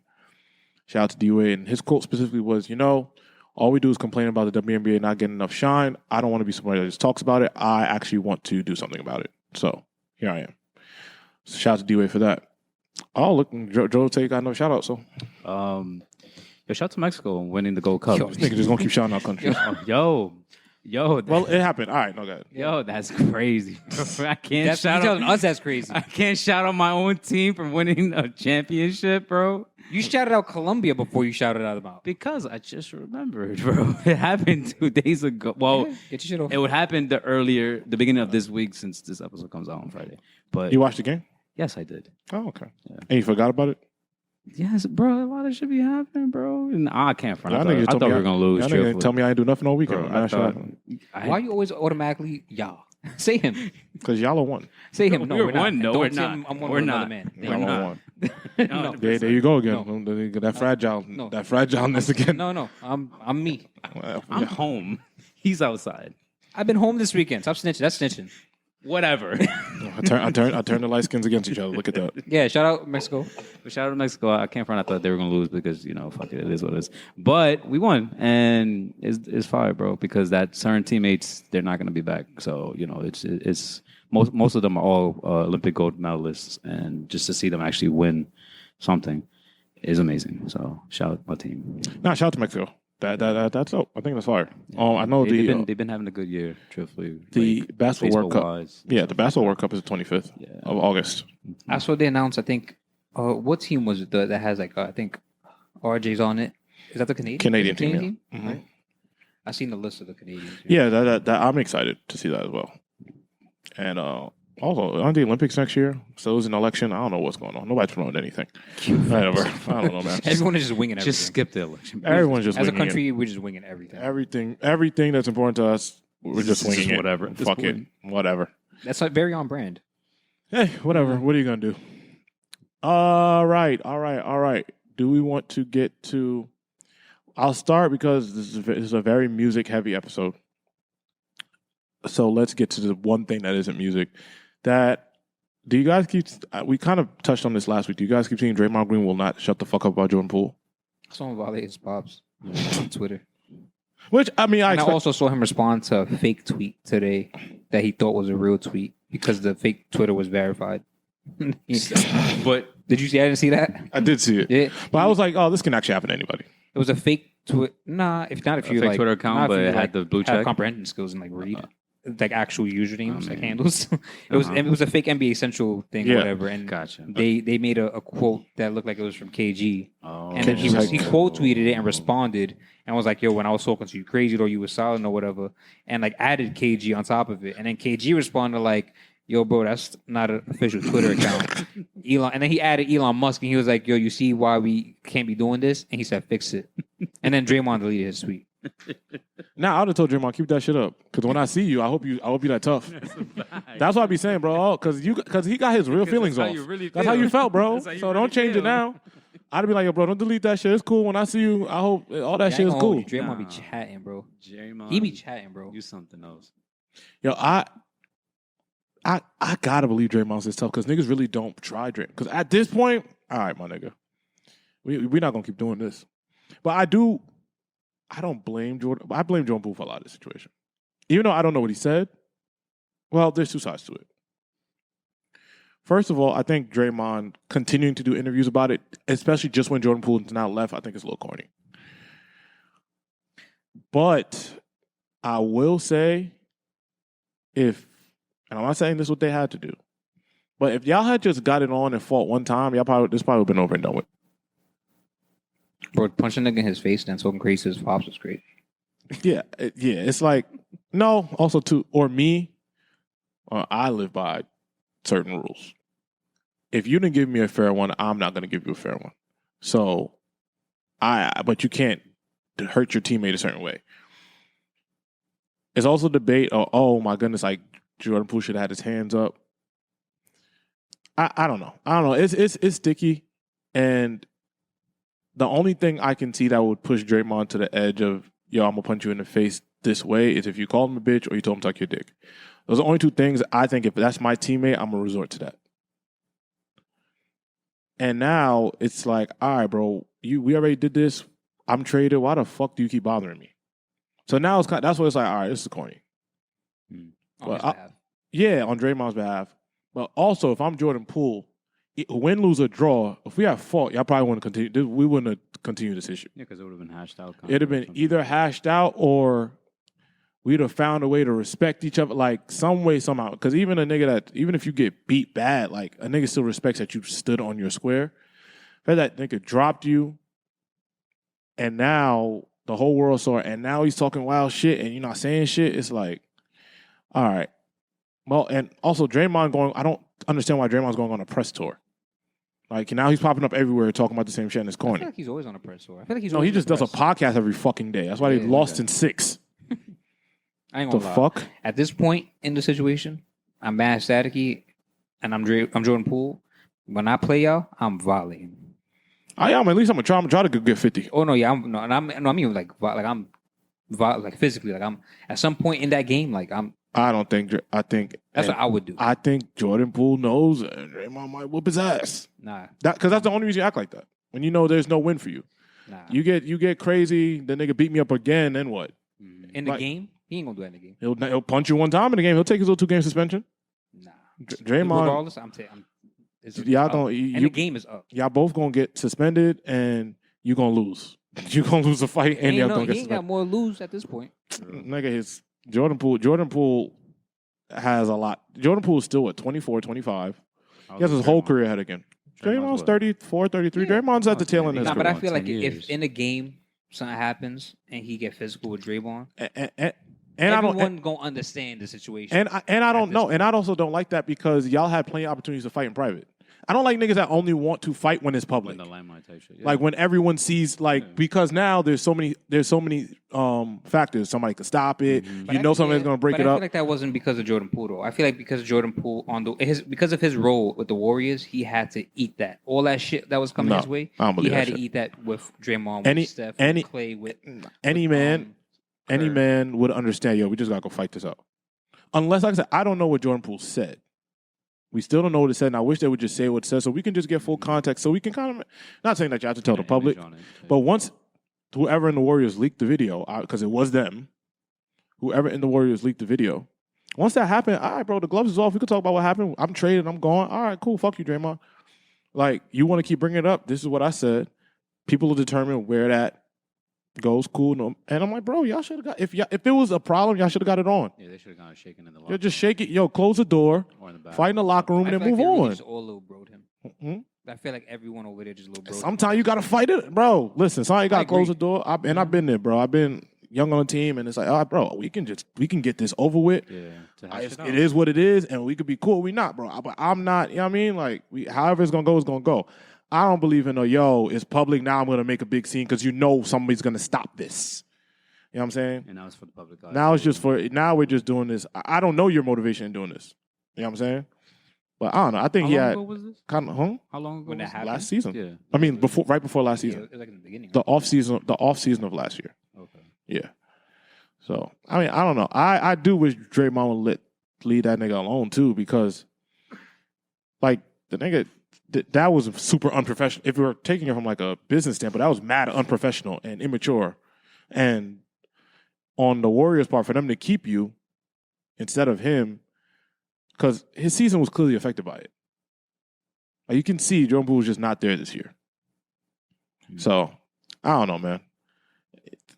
Shout out to D Wade. And his quote specifically was, all we do is complain about the WNBA not getting enough shine. I don't want to be somebody that just talks about it. I actually want to do something about it. So here I am. So shout out to D Wade for that. Oh, look, Joe Tate got no shout out. So Shout out to Mexico winning the Gold Cup. Yo, this nigga just gonna keep shouting out countries. Yo. Well, it happened. All right, no good. Yo, that's crazy. I can't That's shout you telling out. us that's crazy. I can't shout out my own team for winning a championship, bro. You shouted out Colombia before you shouted out them out. Because I just remembered, bro. It happened 2 days ago. Well, Get your shit off. it would happen the beginning of this week since this episode comes out on Friday. But You watched the game? yes, I did. Oh, okay. Yeah. And you forgot about it? Yes, bro. A lot of shit be happening, bro. And I can't front. Y'all I niggas thought told we me were gonna lose. Y'all niggas truthfully. tell me I ain't do nothing all weekend. Bro, I thought- Why you always automatically y'all? Say him. Because y'all are one. Say him. No, We're we're not. one. No, Don't we're say not. I'm one We're with another not. man. Y'all We're are not. one. No. There you go again. That fragile, No. that fragileness again. No. I'm me. Well, I'm yeah. home. He's outside. I've been home this weekend. Stop snitching. That's snitching. Whatever. I turn the light skins against each other. Look at that. Yeah. Shout out Mexico. But shout out to Mexico. I can't front. I thought they were gonna lose because fuck it, it is what it is. But we won, and it's fire, bro. Because that certain teammates, they're not gonna be back. So it's most of them are all Olympic gold medalists, and just to see them actually win something is amazing. So shout out my team. Nah, shout out to Mexico. That's dope. I think that's fire. I know They've been having a good year, truthfully. the like, basketball World Cup. baseball-wise. Yeah, the basketball World Cup is the 25th of August. I saw they announced. I think. What team was it that has like I think RJ's on it? Is that the Canadian Canadian team, Right? I seen the list of the Canadians. Yeah, that I'm excited to see that as well. And also on the Olympics next year, so it was an election. I don't know what's going on. Nobody's promoting anything. Whatever. I don't know, man. Everyone is just winging everything. Just skip the election. Everyone's just As a winging it. country, we're just winging everything. Everything that's important to us, we're just It's just winging it. whatever at this Fuck it. point. Whatever. That's like very on brand. Hey, whatever. What are you gonna do? All right. Do we want to get to? I'll start because this is a very music heavy episode. So let's get to the one thing that isn't music. Do you guys keep? We kind of touched on this last week. Do you guys keep seeing Draymond Green will not shut the fuck up about Jordan Poole? Someone violated his pops on Twitter. Which I mean, I also saw him respond to a fake tweet today that he thought was a real tweet because the fake Twitter was verified. But Did you see? I didn't see that. I did see it, Yeah, but I was like, oh, this can actually happen to anybody. it was a fake tweet. Nah, if not, if you fake like Twitter account, not if but you, it had the blue have check? comprehension skills and like read like actual usernames, like man. handles. It was a fake NBA Central thing, Yeah. or whatever. And gotcha. they made a quote that looked like it was from KG. Oh. And then he KG. quote tweeted it and responded and was like, "Yo, when I was talking to you, crazy or you was silent or whatever," and like added KG on top of it. And then KG responded like, "Yo, bro, that's not an official Twitter account." Elon, and then he added Elon Musk, and he was like, "Yo, you see why we can't be doing this?" And he said, "Fix it." And then Draymond deleted his tweet. Now I'd have told Draymond keep that shit up because when I see you, I hope you that tough. That's what I be saying, bro. Because he got his real feelings that's how off. you really That's how feel. you felt, bro. That's how you So really don't change feel. it now. I'd be like, yo, bro, don't delete that shit. It's cool. When I see you, I hope all that Yeah, shit I is ain't gonna cool. hold you. Draymond be Nah. chatting, bro. Draymond, He be chatting, bro. You something else. Yo, I gotta believe Draymond's this tough because niggas really don't try Draymond. Because at this point, all right, my nigga, we're not gonna keep doing this. But I don't blame Jordan. I blame Jordan Poole for a lot of this situation, even though I don't know what he said. Well, there's two sides to it. First of all, I think Draymond continuing to do interviews about it, especially just when Jordan Poole's now left, I think it's a little corny. But I will say, and I'm not saying this is what they had to do, but if y'all had just got it on and fought one time, this probably would have been over and done with. Bro, punching a nigga in his face and talking crazy to his pops was great. Yeah, it's like no. Also, or me, I live by certain rules. If you didn't give me a fair one, I'm not going to give you a fair one. So, but you can't hurt your teammate a certain way. It's also debate. Oh my goodness, like Jordan Poole should have had his hands up. I don't know. It's sticky, and the only thing I can see that would push Draymond to the edge of yo, I'm gonna punch you in the face this way is if you call him a bitch or you told him to suck your dick. Those are the only two things I think if that's my teammate, I'm gonna resort to that. And now it's like, all right, bro, we already did this. I'm traded. Why the fuck do you keep bothering me? So now that's what it's like. All right, this is corny. Yeah, on Draymond's behalf. But also, if I'm Jordan Poole, win, lose, or draw, if we have fault, y'all probably wouldn't continue. We wouldn't have continued this issue. Yeah, because it would have been hashed out. It'd have been either hashed out or we'd have found a way to respect each other, like some way, somehow. Because even even if you get beat bad, like a nigga still respects that you stood on your square. If that nigga dropped you, and now the whole world saw it, and now he's talking wild shit, and you're not saying shit, it's like, all right. Well, and also Draymond I don't understand why Draymond's going on a press tour. Like, now he's popping up everywhere talking about the same shit and it's corny. I feel like he's always on a press tour. I feel like he just does a podcast every fucking day. That's why they lost in 6. I ain't gonna lie. Fuck? At this point in the situation, I'm mad staticky, and I'm Jordan Poole. When I play y'all, I'm volleying. I am. At least I'm gonna try to get 50. Oh no, yeah, I mean like physically, like I'm at some point in that game, like I think that's what I would do. I think Jordan Poole knows Draymond might whoop his ass. Nah, because that's the only reason you act like that. When you know there's no win for you. Nah, you get crazy. The nigga beat me up again. Then what? In the game, he ain't gonna do that in the game. He'll punch you one time in the game. He'll take his little 2-game suspension. Nah, Draymond. Regardless, y'all don't. The game is up. Y'all both gonna get suspended, and you gonna lose. You gonna lose the fight, and y'all gonna get suspended. He ain't got more to lose at this point. Nigga, Jordan Poole has a lot. Jordan Poole is still at 24, 25. He has his whole career ahead again. Draymond's 34, 33. Yeah. Draymond's at the tail end of his career. But I feel like if in a game something happens and he get physical with Draymond, and everyone gonna understand the situation. And I don't know. And I also don't like that because y'all had plenty of opportunities to fight in private. I don't like niggas that only want to fight when it's public. When the limelight type shit. Yeah. Like when everyone sees, because now there's so many factors. Somebody could stop it. Mm-hmm. Somebody's gonna break it up. I feel like that wasn't because of Jordan Poole though. I feel like because of Jordan Poole because of his role with the Warriors, he had to eat that. All that shit that was coming his way, he had to eat that with Draymond, with Steph, with Clay, with any man would understand. Yo, we just gotta go fight this out. Unless, like I said, I don't know what Jordan Poole said. We still don't know what it said, and I wish they would just say what it says so we can just get full context. So we can kind of, not saying that you have to tell the public, but once whoever in the Warriors leaked the video, because it was them, whoever in the Warriors leaked the video, once that happened, all right, bro, the gloves is off. We can talk about what happened. I'm traded. I'm gone. All right, cool. Fuck you, Draymond. Like, you want to keep bringing it up. This is what I said. People will determine where that goes. Cool. No. And I'm like, bro, y'all should have got, if it was a problem, y'all should have got it on. Yeah, they should have gone shaking in the locker room. Yo, just shake it. Yo, close the door. Fight in the locker room and then move on. Just all little broed him. Mm-hmm. I feel like everyone over there just little broed. Sometimes you got to fight it. Bro, listen, sometimes you got to close the door. I've been there, bro. I've been young on the team, and it's like, all right, bro, we can get this over with. Yeah, it is what it is, and we could be cool. We not, bro. But I'm not, you know what I mean? Like, however it's going to go, it's going to go. I don't believe in it's public, now I'm going to make a big scene because somebody's going to stop this. You know what I'm saying? And now it's for the public. Now we're just doing this. I don't know your motivation in doing this. You know what I'm saying? But I don't know. I think How long ago was this? Kind of, How long ago? When that happened? Last season. Yeah. I mean, right before last season. It was like in the beginning. The off season of last year. Okay. Yeah. So I mean, I don't know. I do wish Draymond would leave that nigga alone too, because like the nigga that was super unprofessional. If we were taking it from like a business standpoint, that was mad unprofessional and immature. And on the Warriors' part, for them to keep you instead of him, because his season was clearly affected by it. Like you can see Jordan Poole was just not there this year. Mm-hmm. So, I don't know, man.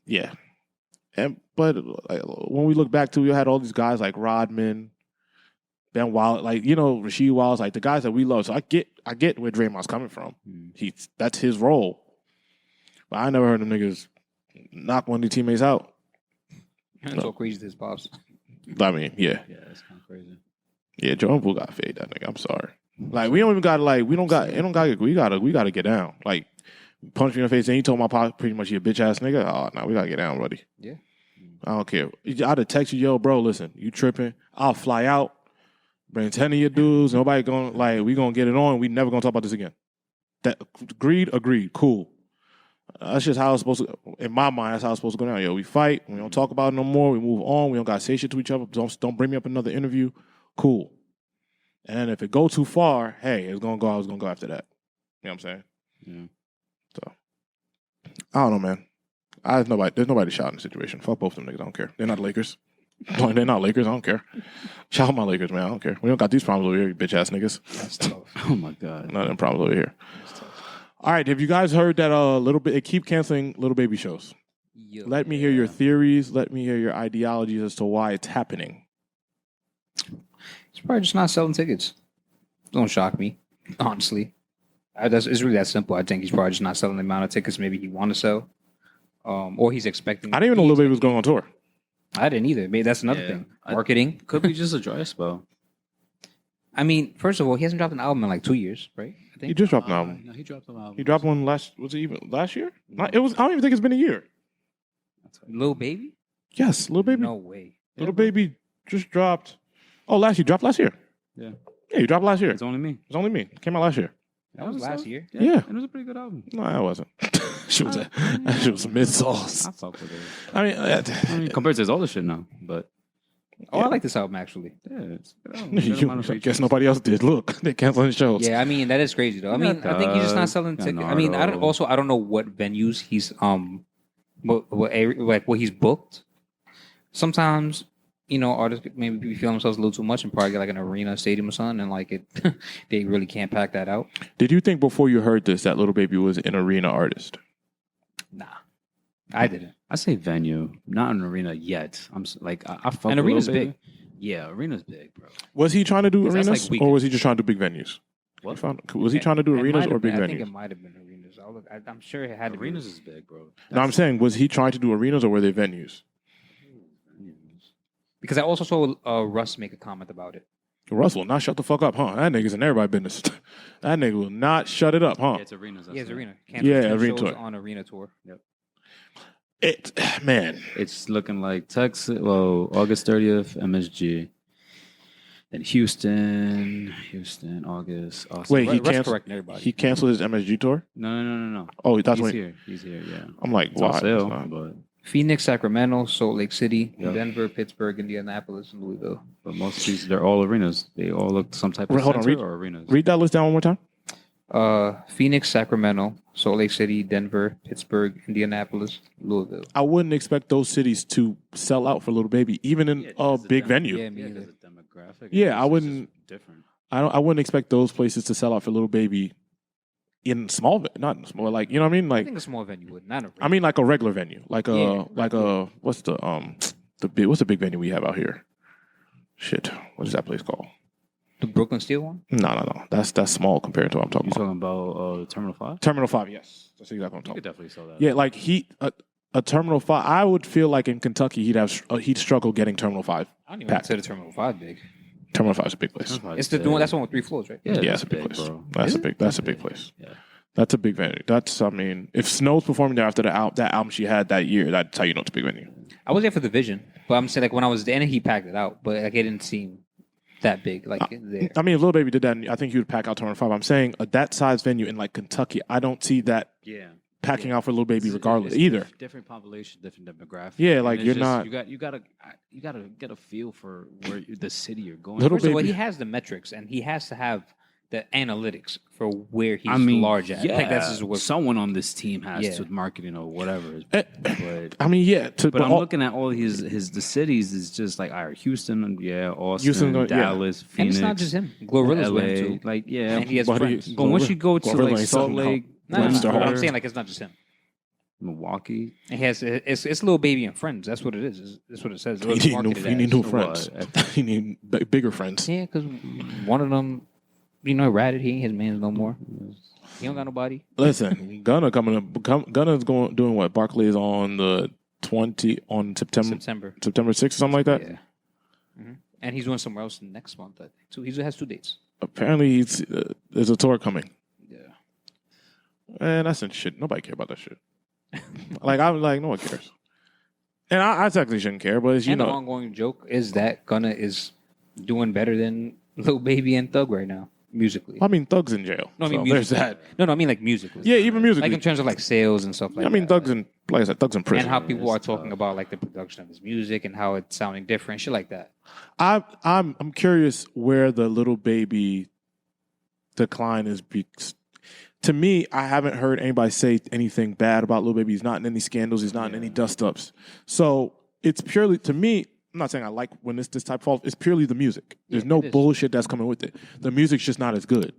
Yeah. But when we look back to, we had all these guys like Rodman, Ben Wallace, Rasheed Wallace, like the guys that we love. So I get where Draymond's coming from. Mm-hmm. That's his role. But I never heard them niggas knock one of their teammates out. That's so crazy to his pops. I mean, yeah. Yeah, that's kind of crazy. Yeah, Jordan Poole got fade that nigga. I'm sorry. Like, we don't even got like we gotta get down. Like, punch me in the face and you told my pop pretty much you a bitch ass nigga. Oh no, we gotta get down, buddy. Yeah. I don't care. I'd have texted you, yo, bro, listen, you tripping. I'll fly out, bring 10 of your dudes. Nobody gonna, like, we gonna get it on. We never gonna talk about this again. That agreed, Cool. That's just how it's supposed to, in my mind, that's how it's supposed to go down. Yo, we fight. We don't talk about it no more. We move on. We don't gotta say shit to each other. Don't bring me up another interview. Cool. And if it go too far, hey, it's gonna go, I was gonna go after that. You know what I'm saying? Yeah. So, I don't know, man. There's nobody shouting the situation. Fuck both of them niggas. I don't care. They're not Lakers. No, they're not Lakers. I don't care. Shout out my Lakers, man. I don't care. We don't got these problems over here, you bitch ass niggas. That's tough. Oh my god. None of them problems over here. All right, have you guys heard that little bit? It keep canceling Little Baby shows. Yo, Let me hear your theories. Let me hear your ideologies as to why it's happening. He's probably just not selling tickets. Don't shock me, honestly. It's really that simple. I think he's probably just not selling the amount of tickets maybe he want to sell, or he's expecting. I didn't even know Little Baby was going on tour. I didn't either. Maybe that's another thing. Marketing Could be just a dry spell. I mean, first of all, he hasn't dropped an album in like 2 years, right? I think He just dropped an album. No, he dropped an album. He dropped one last year? It was. I don't even think it's been a year. Lil Baby. Yes, Little Baby. No way. Little Baby just dropped. Oh, he dropped last year. Yeah. Yeah, he dropped last year. It's only me. It's only me. It came out last year. That was last year. Yeah. And it was a pretty good album. No, it wasn't. She was a mid sauce. I fuck with it. I mean, Compared to his older shit now, but Oh, I like this album actually. yeah, it's a good album. Good amount of I guess features. nobody else did. Look, they're canceling shows. Yeah, I mean that is crazy though. I mean, I think he's just not selling tickets. I mean, I don't know what venues he's what he's booked. Sometimes, artists maybe feel themselves a little too much and probably get like an arena, stadium or something, and like it, they really can't pack that out. Did you think before you heard this that Little Baby was an arena artist? Nah, I didn't. I say venue, not an arena yet. I fuck An with arena's Lil Baby. big. Yeah, arena's big, bro. Was he trying to do 'Cause that's arenas, like or was he just trying to do big venues? What? Was he trying to do It arenas might or have big been- I venues? think it might have been arenas. I'm sure it had to Arenas be. is big, bro. No, I'm saying, was he trying to do arenas or were they venues? Because I also saw Russ make a comment about it. Russell, not shut the fuck up, huh? That nigga's in everybody's business. That nigga will not shut it up, huh? Yeah, it's arenas. Yeah, it's arena. Yeah, Canceled arena shows tour. on arena tour. Yep. Man, It's looking like Texas. Well, August 30th, MSG. Then Houston, August. Austin. wait, he Russ canceled. correcting everybody. He canceled his MSG tour. No. Oh, that's He's when. here. He's here. Yeah. I'm like, It's on why? sale, It's not. but Phoenix, Sacramento, Salt Lake City, Yep. Denver, Pittsburgh, Indianapolis, and Louisville. most of these they're all arenas. They all look some type of Wait, hold on, center or arenas. Read that list down one more time. Phoenix, Sacramento, Salt Lake City, Denver, Pittsburgh, Indianapolis, Louisville. I wouldn't expect those cities to sell out for Little Baby, even in a big venue. Yeah, me Yeah, either. there's a demographic. Yeah, It's I just wouldn't- different. I wouldn't expect those places to sell out for Little Baby in small, not in small, like, you know what I mean? I Like, think a small venue would, not a I mean, like a regular venue, like Yeah, what's the big venue we have out here? Shit, what is that place called? the Brooklyn Steel one. No. That's small compared to what I'm talking You about. talking about Terminal 5? Terminal 5, yes, that's exactly what I'm You talking could about. definitely sell that. Yeah, like a Terminal 5. I would feel like in Kentucky he'd struggle getting Terminal 5. I don't even Packed. consider Terminal 5 big. Terminal 5 is a big place. Terminal 5 It's is the one. big. That's the one with 3 floors, right? Yeah, Yeah, that's it's a big big, place. bro. That's a big place. Yeah. That's a big venue. I mean, if Snow's performing there after that album she had that year, that's how you know it's a big venue. I was there for the Vision, but I'm saying like when I was there, and he packed it out, but like it didn't seem that big. Like there. I mean, if Lil Baby did that, I think he would pack out Terminal 5. I'm saying that size venue in like Kentucky, I don't see that Yeah. packing out for Lil Baby It's- regardless it's either. Different population, different demographic. Yeah, And like, it's you're just- not- You gotta get a feel for where the city you're going. Little First of all, Baby- he has the metrics, and he has to have the analytics for where he's I mean, large at. Yeah, Like that's just what. someone on this team has Yeah. to marketing or whatever. Eh, But I mean, yeah. But I'm looking at all the cities is just like, all right, Houston, Austin, Houston, yeah. Dallas, And Phoenix. it's not just him. Glorilla's with him LA, too. like yeah. And he has But friends. But once you go to Glorilla like ain't Salt selling Lake, No, Webster. I'm saying like it's not just him. Milwaukee, And he has it's Lil Baby and friends. That's what it is. That's what it says. he need new friends. What? He need bigger friends. Yeah, because one of them, ratted. He ain't his man's no more. He don't got nobody. Listen, Gunna's doing what? Barclays on the 20 on September 6th or something like that. Yeah. And he's doing somewhere else next month, I think. So he has 2 dates. Apparently, there's a tour coming. Yeah. And that's some shit. Nobody care about that shit. I'm like, no one cares. And I technically shouldn't care, but the ongoing joke is that Gunna is doing better than Lil Baby and Thug right now, musically. I mean, Thug's in jail. No, I mean so there's musically. that. No, I mean like musically. Yeah, even musically. Like in terms of like sales and stuff like that. I mean, Thug's in prison. And how people are talking about like the production of his music and how it's sounding different, shit like that. I'm curious where the Little Baby decline is. To me, I haven't heard anybody say anything bad about Lil Baby. He's not in any scandals. He's not in any dust-ups. So it's purely, to me, I'm not saying I like when this type falls. It's purely the music. There's no bullshit that's coming with it. The music's just not as good.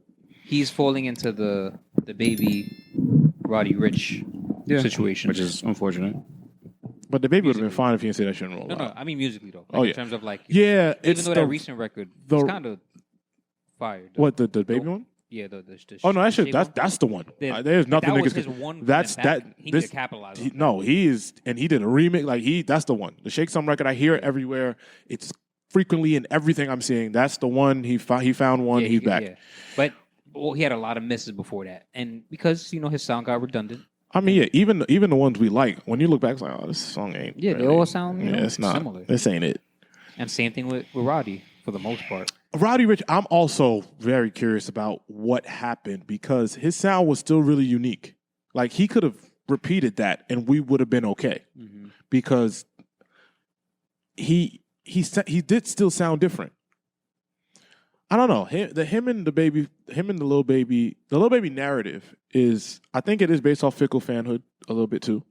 He's falling into the Baby Roddy Rich situation. Which is unfortunate. But the Baby would have been fine if he didn't say that shit in roll. No, I mean musically though. In terms of like... Yeah, even though that recent record was kind of fired. What, the Baby one? Yeah, the oh no, that's the one. There's nothing. That was his one. That's that. He needed to capitalize. He is, and he did a remix. That's the one. The Shake Some record. I hear it everywhere. It's frequently in everything I'm seeing. That's the one. He found one. He's back. Yeah. But he had a lot of misses before that, and because his sound got redundant. I mean, even the ones we like. When you look back, it's like, oh, this song ain't. Yeah, really, they all sound it's not similar. This ain't it. And same thing with Roddy for the most part. Roddy Ricch, I'm also very curious about what happened because his sound was still really unique. Like, he could have repeated that and we would have been okay because he did still sound different. I don't know. Him and the Lil Baby narrative is, I think it is based off fickle fanhood a little bit too.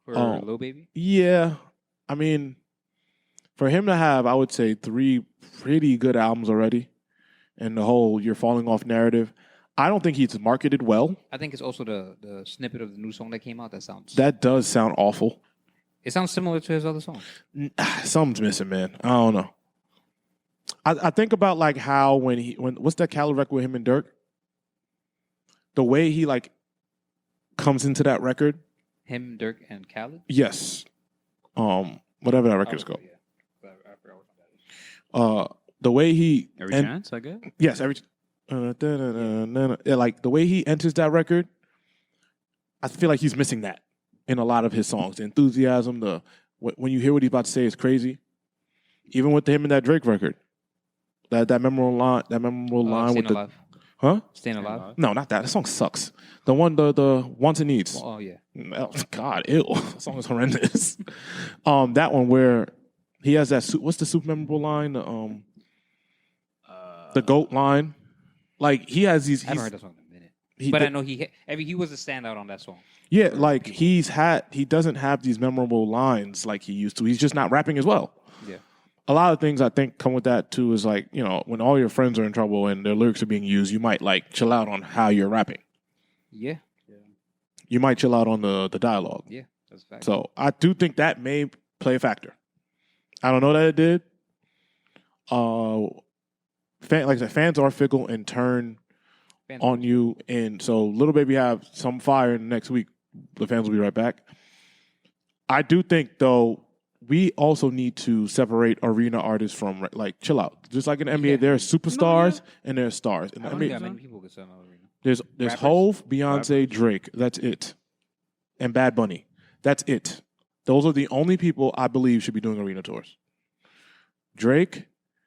For Lil Baby? Yeah. I mean, for him to have, I would say, 3 pretty good albums already, and the whole "you're falling off" narrative, I don't think he's marketed well. I think it's also the snippet of the new song that came out that does sound awful. It sounds similar to his other songs. Something's missing, man. I don't know. I think about like how when what's that Khaled record with him and Dirk? The way he like comes into that record. Him, Dirk, and Khaled. Yes. Whatever that record's called. Yeah. I forgot what that is. The way he Every chance, I guess. Yes, every yeah, like the way he enters that record, I feel like he's missing that in a lot of his songs. The enthusiasm, when you hear what he's about to say is crazy. Even with him and that Drake record, that memorable line with Alive. Staying Alive. No, not that. That song sucks. The one, the Wants and Needs. Oh yeah. Oh, God, ew. That song is horrendous. That one where he has that. What's the super memorable line? The GOAT line. Like he has these. I haven't heard that song in a minute. But I know he was a standout on that song. Yeah, like he doesn't have these memorable lines like he used to. He's just not rapping as well. Yeah. A lot of things I think come with that too is like, when all your friends are in trouble and their lyrics are being used, you might like chill out on how you're rapping. Yeah. You might chill out on the dialogue. Yeah, that's a fact. So I do think that may play a factor. I don't know that it did. Like I said, fans are fickle and turn on you. And so Little Baby have some fire in the next week. The fans will be right back. I do think, though, we also need to separate arena artists from, like, chill out. Just like in the NBA, there are superstars and there are stars. In the I don't NBA, think that many people could sell an arena. there's Hove, Beyonce, Drake. That's it. And Bad Bunny. That's it. Those are the only people I believe should be doing arena tours. Drake.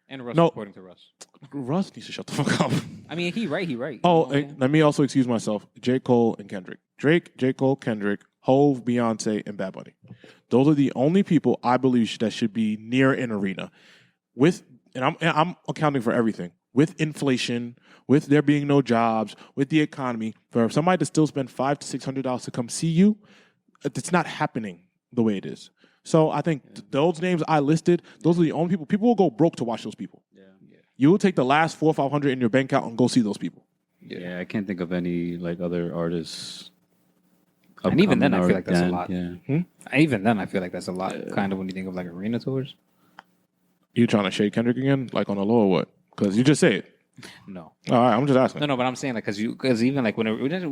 And Russ, according to Russ. Russ needs to shut the fuck up. I mean, he right. Oh, let me also excuse myself. J. Cole and Kendrick. Drake, J. Cole, Kendrick, Hove, Beyonce, and Bad Bunny. Those are the only people I believe that should be near an arena. And I'm accounting for everything. With inflation, with there being no jobs, with the economy, for somebody to still spend $500 to $600 to come see you, it's not happening the way it is. So I think those names I listed, those are the only people. People will go broke to watch those people. Yeah. You will take the last $400 or $500 in your bank account and go see those people. Yeah, I can't think of any like other artists. And even then, I feel like that's a lot. Yeah. Even then, I feel like that's a lot. Kind of when you think of like arena tours. You trying to shade Kendrick again, like on the low or what? Because you just say it. No. All right, I'm just asking. No, but I'm saying like because even like when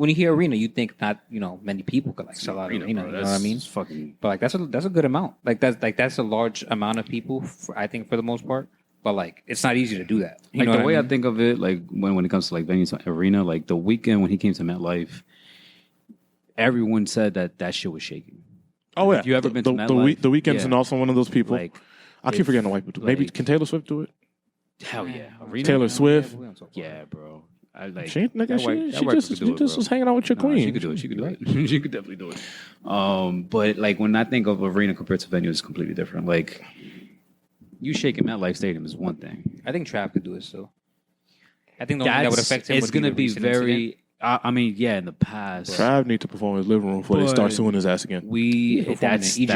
you hear arena, you think not many people could like sell out arena. You know what I mean? Fucking. But like that's a good amount. That's a large amount of people. I think for the most part. But like it's not easy to do that. You Like know the what way I I mean? think of it, like when it comes to like venues arena, like the weekend when he came to MetLife, everyone said that shit was shaking. Oh yeah, Have you ever been to the MetLife? weekend's Yeah. and also one of those people. Like I keep forgetting the white people. Maybe like- can Taylor Swift do it? hell yeah, arena. Taylor Swift. Yeah, bro. I like She ain't nigga. that white- that She white just could do she it, just bro. was hanging out with your Nah, queen. she could do it. She could do it. She could definitely do it. But like when I think of arena compared to venue, it's completely different. Like you shaking MetLife Stadium is one thing. I think Trav could do it still. I think the only thing that would affect him It's would going to the be recent very. incident. I mean, yeah, in the past, Trav need to perform in his living room before they start But- suing his ass again. He's performing in Egypt.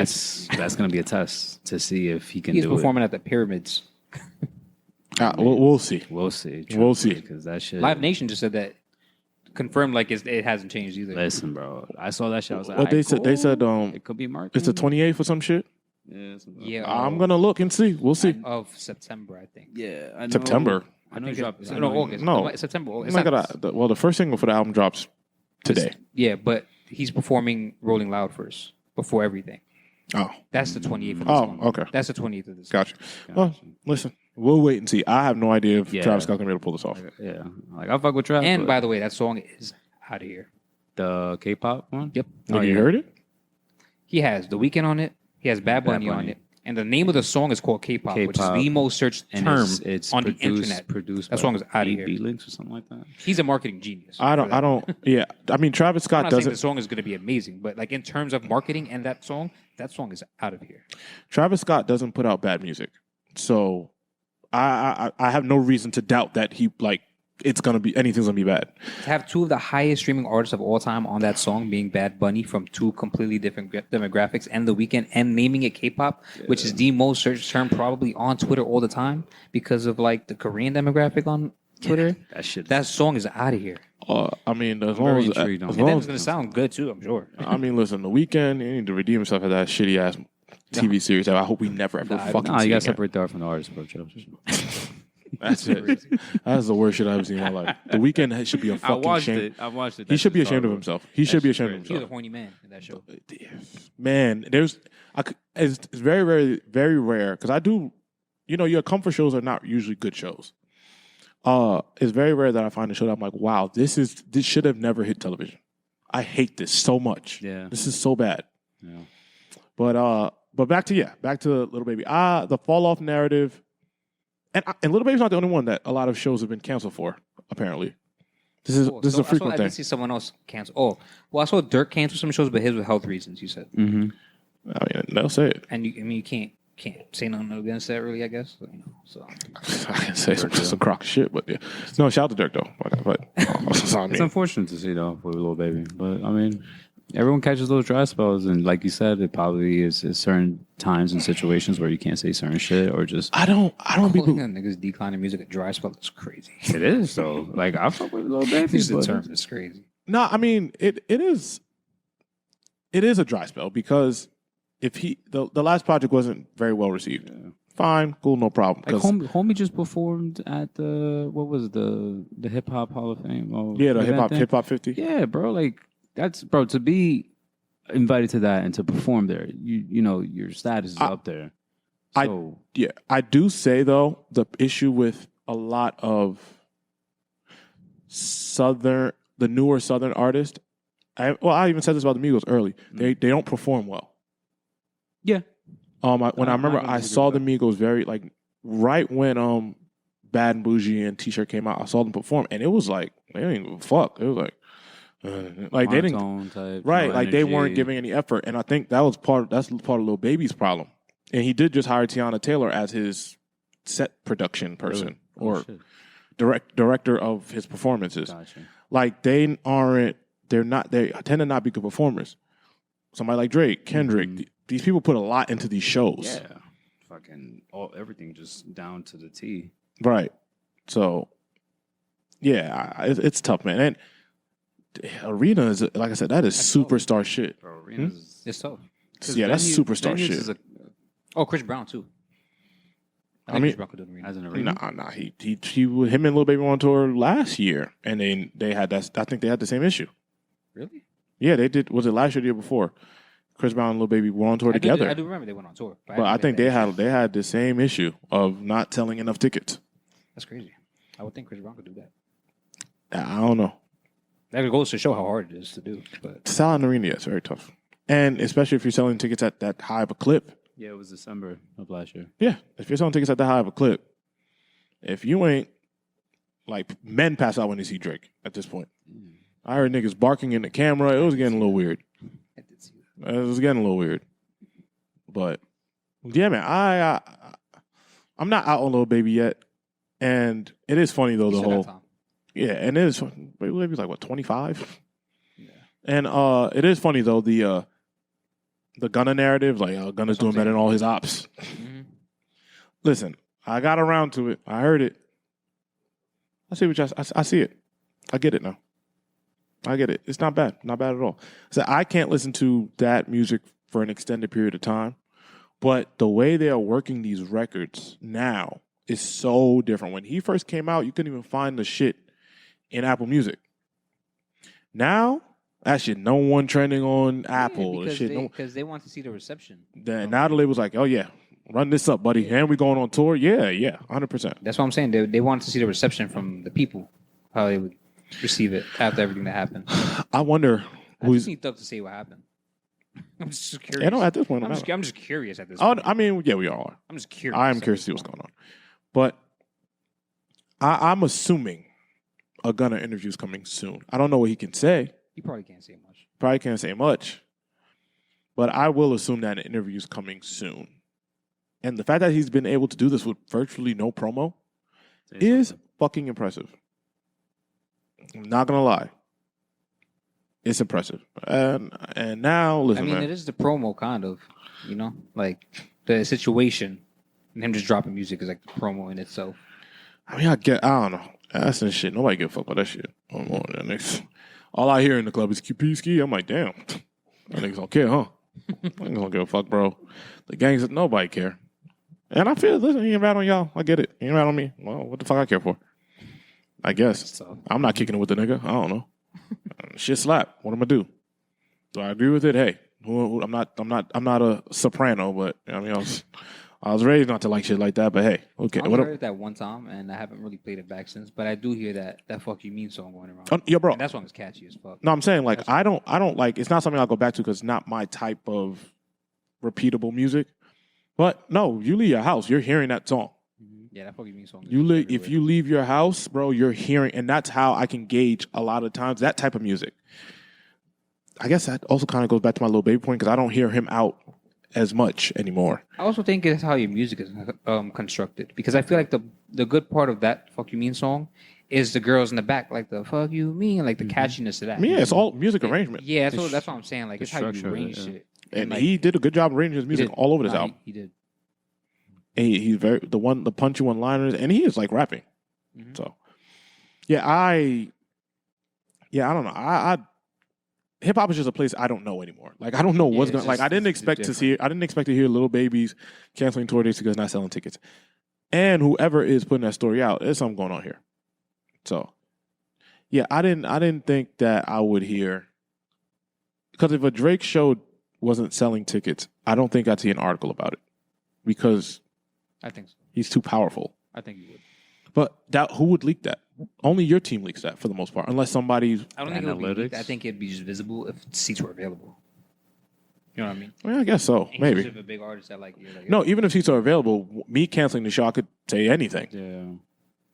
that's going to be a test to see if he can He's do it. performing at the pyramids. We'll see. We'll see. We'll see. Because that shit. Live Nation just said that confirmed like it hasn't changed either. Listen, bro. I saw that shit. I was like, Well, they "Alright, said cool. It could be marketing. it's the 28th or some shit. Yeah. Yeah, I'm gonna look and see. We'll see. of September, I think. Yeah. I know. September. I know think he dropped. it's- I no, know he- August. No. September. Oh It's my not- God. Well, the first single for the album drops today. Yeah, but he's performing Rolling Loud first before everything. Oh, That's the 28th of this oh, month. okay. That's the 28th of this. Gotcha. Well, listen, we'll wait and see. I have no idea if Yeah. Travis Scott's gonna be able to pull this off. Yeah. Like I fuck with Trap. And but by the way, that song is out of here. the K-pop one. Yep. Nigga, you heard it? He has The Weeknd on it. He has Bad Bunny on Bunny. it. And the name of the song is called K-pop, which is K-pop. the most searched And term it's on the produced, internet. Produced That by song is outta here. Beatlinks or something like that. He's a marketing genius. I don't. Yeah, I mean, Travis I'm Scott not saying the doesn't. song is going to be amazing, but like in terms of marketing and that song is out of here. Travis Scott doesn't put out bad music, so I have no reason to doubt that he like it's gonna be anything's gonna be bad. To have two of the highest streaming artists of all time on that song being Bad Bunny from two completely different demographics and The Weeknd and naming it K-pop, which is the most searched term probably on Twitter all the time because of like the Korean demographic on Twitter. That shit. That song is out of here. I mean, as very long as, intrigued on as it. And long then as it's going to sound good too, I'm sure. I mean, listen, The Weeknd, he need to redeem himself for that shitty ass TV series that I hope we never ever fucking Nah, see you gotta again. separate the art from the artist, bro. Chill. That's it. That's the worst shit I've ever seen in my life. The Weeknd should be a fucking shame. I watched it. He should be ashamed of himself. He should be ashamed of He was a himself. horny man in that show. Man, it's very, very, very rare because I do, your comfort shows are not usually good shows. It's very rare that I find a show that I'm like, wow, this should have never hit television. I hate this so much. Yeah. This is so bad. Yeah. But back to Little Baby. The fall off narrative, and Little Baby's not the only one that a lot of shows have been canceled for. Apparently, this is a frequent I thing. did see someone else cancel. Oh, well, I saw Dirk cancel some shows, but his was health reasons. You said, Mm-hmm. I mean, they'll say it. and you can't say nothing against that, really. I guess. So I can say some crock of shit, but yeah. No, shout out to Dirk though. But it's on It's me. unfortunate to see though with Little Baby, but I mean, everyone catches those dry spells, and like you said, it probably is certain times and situations where you can't say certain shit or just. I don't be. calling a niggas declining music a dry spell is crazy. It is though. Like I fuck with Little Baby, This is the but term. It's crazy. No, I mean it is a dry spell because if the last project wasn't very well received. Yeah. Fine, cool, no problem. Like 'Cause- homie just performed at the the Hip Hop Hall of Fame. yeah, the event thing. hip hop 50. Yeah, bro. Like that's bro to be invited to that and to perform there. You know your status is up there. So I do say though the issue with a lot of the newer Southern artists. I even said this about the Migos early. They don't perform well. yeah, When I I'm remember, not gonna I disagree saw with the Migos very like right when Bad and Bougie and T-shirt came out. I saw them perform, and it was like they didn't give a fuck. It was like they didn't monotone type, right, no like they weren't energy. giving any effort. And I think that's part of Lil Baby's problem. And he did just hire Tiana Taylor as his set production person Oh, or shit. director of his performances. Gotcha. Like they tend to not be good performers. Somebody like Drake, Kendrick, these people put a lot into these shows. Yeah, fucking everything just down to the T. Right. So, yeah, it's tough, man. And Arena is, like I said, that is superstar shit. Bro, arenas. It's tough. Yeah, that's superstar Venues shit. is Oh, Chris Brown too. I think Chris Brown could do an arena. As an arena? Nah. Him and Lil Baby were on tour last year, and they had that. I think they had the same issue. Really? Yeah, they did. Was it last year or the year before? Chris Brown and Lil Baby were on tour together. I do remember they went on tour. But I think they had the same issue of not selling enough tickets. That's crazy. I would think Chris Brown could do that. I don't know. That goes to show how hard it is to do. But To sell out an arena, it's very tough. And especially if you're selling tickets at that high of a clip. Yeah, it was December of last year. Yeah, if you're selling tickets at that high of a clip, if you ain't, like, men pass out when they see Drake at this point. I heard niggas barking in the camera. It was getting a little weird. I did see that. It was getting a little weird. But, yeah, man, I'm not out on Lil Baby yet. And it is funny, though, You the still got whole... time. Yeah, and it is... Lil Baby's like, what, 25? Yeah. And it is funny, though, the Gunna narrative, like, Gunna's doing better than all his ops. Mm-hmm. Listen, I got around to it. I heard it. I see I see it. I get it now. I get it. It's not bad. Not bad at all. So I can't listen to that music for an extended period of time, but the way they are working these records now is so different. When he first came out, you couldn't even find the shit in Apple Music. Now, that shit, no one trending on Apple. Because they want to see the reception. Now the label's like, oh yeah, run this up, buddy. And we going on tour? Yeah, 100%. That's what I'm saying. They want to see the reception from the people, how they would receive it after everything that happened. I wonder I just need Thug to say what happened. I'm just curious. I know at this point. I'm just curious at this Oh, point. I mean, yeah, we all are. I'm just curious. I am curious to see what's going on. But I'm assuming a Gunna interview is coming soon. I don't know what he can say. You probably can't say much. Probably can't say much. But I will assume that an interview is coming soon. And the fact that he's been able to do this with virtually no promo is fucking impressive. I'm not going to lie. It's impressive. And now, listen, I mean, man. it is the promo, kind of, you know? Like, the situation and him just dropping music is like the promo in itself. I mean, I don't know. That's some shit. Nobody give a fuck about that shit. All I hear in the club is QP ski. I'm like, damn. That niggas don't care, huh? Niggas don't give a fuck, bro. The gangs, nobody care. And I feel, listen, he ain't bad on y'all. I get it. He ain't bad on me. Well, what the fuck I care for? I guess. So, I'm not kicking it with the nigga. I don't know. Shit slap. What am I do? Do I agree with it? Hey, I'm not a soprano, but I mean, I was raised not to like shit like that. But hey, okay. I heard that one time, and I haven't really played it back since. But I do hear that "Fuck You Mean" song going around. Yo, bro. And that song is catchy as fuck. No, I'm saying like I don't like. It's not something I'll go back to because it's not my type of repeatable music. But no, you leave your house, you're hearing that song. Yeah, that "Fuck You Mean" song. If you leave your house, bro, you're hearing, and that's how I can gauge a lot of times that type of music. I guess that also kind of goes back to my Lil Baby point because I don't hear him out as much anymore. I also think it's how your music is constructed, because I feel like the good part of that "Fuck You Mean" song is the girls in the back, like the "Fuck You Mean," like the catchiness of that. I mean, yeah, it's all music arrangement. Yeah, that's what I'm saying. Like, it's how you structure, arrange yeah. shit. And like, he did a good job arranging his music all over this album. He did. And he's very the punchy one-liners, and he is like rapping. Mhm. So, I don't know. Hip hop is just a place I don't know anymore. Like I don't know what's going. Like I didn't expect to hear Lil Baby's canceling tour dates because not selling tickets, and whoever is putting that story out, there's something going on here. So, yeah, I didn't think that I would hear, because if a Drake show wasn't selling tickets, I don't think I'd see an article about it because I think so. he's too powerful. I think you would. But who would leak that? Only your team leaks that for the most part, unless somebody's. I don't think it would be leaked. Analytics? I think it'd be just visible if seats were available. You know what I mean? Well, I guess so. Especially Maybe. if a big artist that like you're like, No, even if seats are available, me canceling the show, I could say anything. Yeah.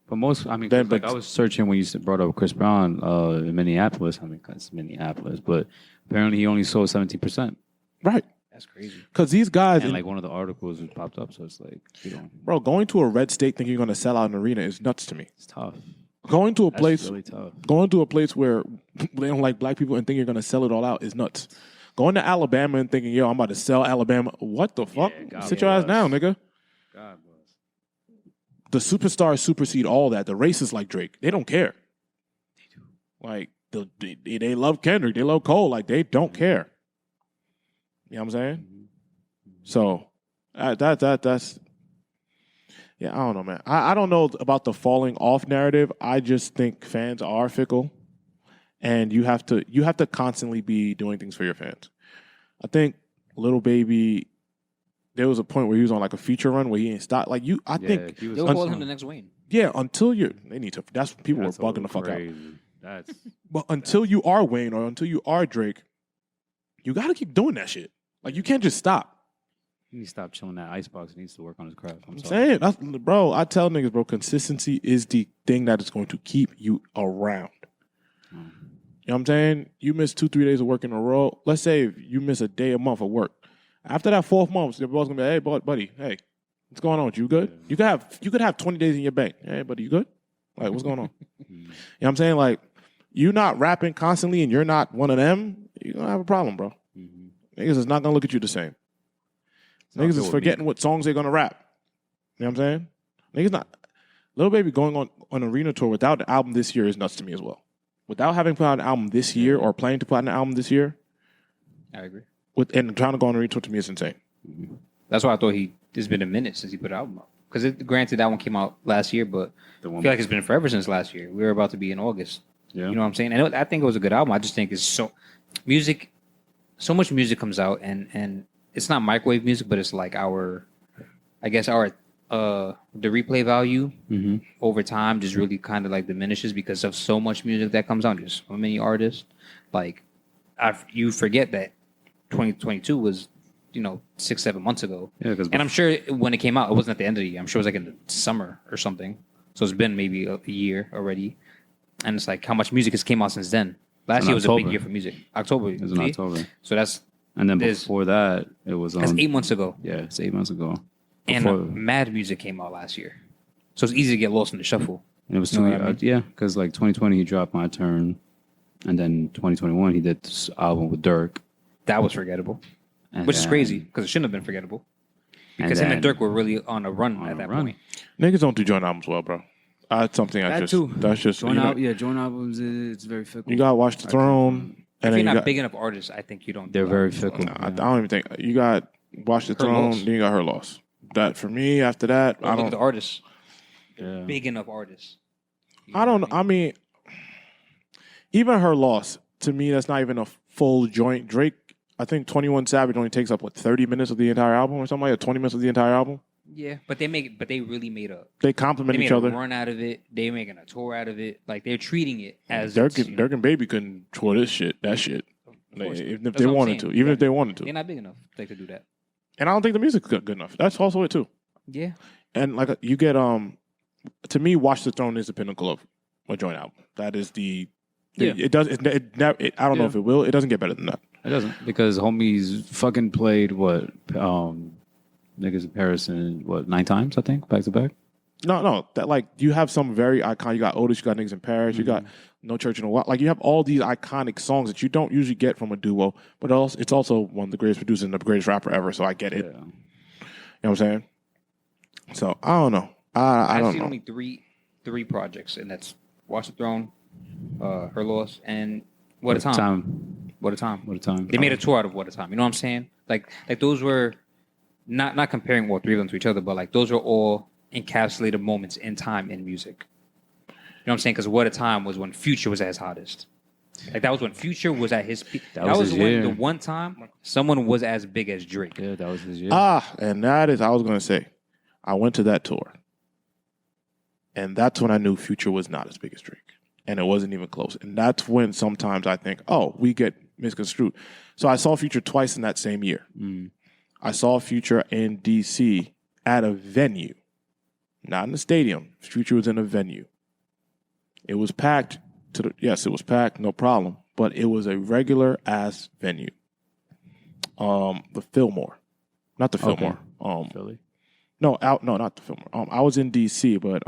But most, I mean, Then- 'cause, like, but- I was searching when you brought up Chris Brown in Minneapolis. I mean, 'cause it's Minneapolis, but apparently he only sold 17%. Right. that's crazy. Because these guys, And like one of the articles was popped up, so it's like, you know, bro, going to a red state thinking you're going to sell out an arena is nuts to me. it's tough. Going to a That's place, really tough. going to a place where they don't like black people and think you're going to sell it all out is nuts. Going to Alabama and thinking, yo, I'm about to sell Alabama. What the fuck? Yeah, God Sit your ass bless. down, nigga. God bless. The superstars supersede all that. The racists like Drake, they don't care. They do. Like they love Kendrick, they love Cole. Like they don't care. You know what I'm saying? So that's Yeah, I don't know, man. I don't know about the falling off narrative. I just think fans are fickle, and you have to constantly be doing things for your fans. I think Little Baby, there was a point where he was on like a feature run where he ain't stopped. Like I think he was They'll call him the next Wayne. yeah, until they need to. That's people were bugging the fuck out. That's But until you are Wayne or until you are Drake, you got to keep doing that shit. Like you can't just stop. he needs to stop chilling that icebox. He needs to work on his craft. I'm Saying, bro, I tell niggas, bro, consistency is the thing that is going to keep you around. You know what I'm saying? You miss 2-3 days of work in a row. Let's say you miss a day a month of work. After that 4th month, your boss gonna be, hey, buddy, hey, what's going on? You good? Yeah. You could have 20 days in your bank. Hey, buddy, you good? Like, what's going on? You know what I'm saying? Like, you not rapping constantly and you're not one of them, you're gonna have a problem, bro. Niggas is not gonna look at you the same. Niggas is forgetting what songs they're gonna rap. You know what I'm saying? Niggas not. Lil Baby going on an arena tour without an album this year is nuts to me as well. Without having put out an album this year or planning to put out an album this year, I agree. And trying to go on a arena tour to me is insane. That's why I thought it's been a minute since he put an album out. Because granted, that one came out last year, but I feel like it's been forever since last year. We were about to be in August. Yeah. You know what I'm saying? I think it was a good album. I just think it's so much music comes out, and it's not microwave music, but it's like the replay value over time just really kind of like diminishes because of so much music that comes out. There's so many artists. Like you forget that 2022 was 6-7 months ago. Yeah, and I'm sure when it came out, it wasn't at the end of the year. I'm sure it was like in the summer or something. So it's been maybe a year already. And it's like how much music has came out since then. Last year was a big year for music. October. It was in October. So that's... And then before that, it was... that's 8 months ago. Yeah, it's 8 months ago. And mad music came out last year. So it's easy to get lost in the shuffle. And it was 2 years. Yeah, because like 2020, he dropped My Turn. And then 2021, he did this album with Dirk. That was forgettable. Which is crazy, because it shouldn't have been forgettable. Because him and Dirk were really on a run at that point. Niggas don't do joint albums well, bro. That's something that's just... Joint albums, it's very fickle. You got Watch the Throne. If you're not big enough artists, I think you don't... They're very fickle. I don't even think... You got Watch the Throne, then you got Her Loss. That, for me, after that, I don't... Look at the artists. Yeah. Big enough artists. I don't know. I mean, even Her Loss, to me, that's not even a full joint. Drake, I think 21 Savage only takes up, 30 minutes of the entire album or something like that? 20 minutes of the entire album? Yeah, but they really made they complement each other. They made a run out of it. They're making a tour out of it. Like, they're treating it as... Dirk and Baby couldn't tour that shit. Even if they wanted to. Even if they wanted to. They're not big enough to do that. And I don't think the music's good enough. That's also it, too. Yeah. And, you get... to me, Watch the Throne is the pinnacle of a joint album. That is the... Yeah. It does... I don't know if it will. It doesn't get better than that. It doesn't. Because homies fucking played niggas in Paris 9 times, I think, back to back? No. That you have some very iconic. You got Otis, you got niggas in Paris, you got No Church in a While. You have all these iconic songs that you don't usually get from a duo, but it's also one of the greatest producers and the greatest rapper ever, so I get it. Yeah. You know what I'm saying? So, I don't know. I don't know. I've seen only three projects, and that's Watch the Throne, Her Loss, and What a Time. What a Time. They made a tour out of What a Time. You know what I'm saying? Like those were... Not comparing all three of them to each other, but those are all encapsulated moments in time in music. You know what I'm saying? Because What a Time was when Future was at his hottest. That was when Future was at his peak. That was when the one time someone was as big as Drake. Yeah, that was his year. And that is, I was going to say, I went to that tour. And that's when I knew Future was not as big as Drake. And it wasn't even close. And that's when sometimes I think, we get misconstrued. So I saw Future twice in that same year. I saw Future in D.C. at a venue. Not in the stadium. Future was in a venue. It was packed. Yes, it was packed, no problem. But it was a regular-ass venue. The Fillmore. Not the Fillmore. Philly? No, not the Fillmore. I was in D.C., but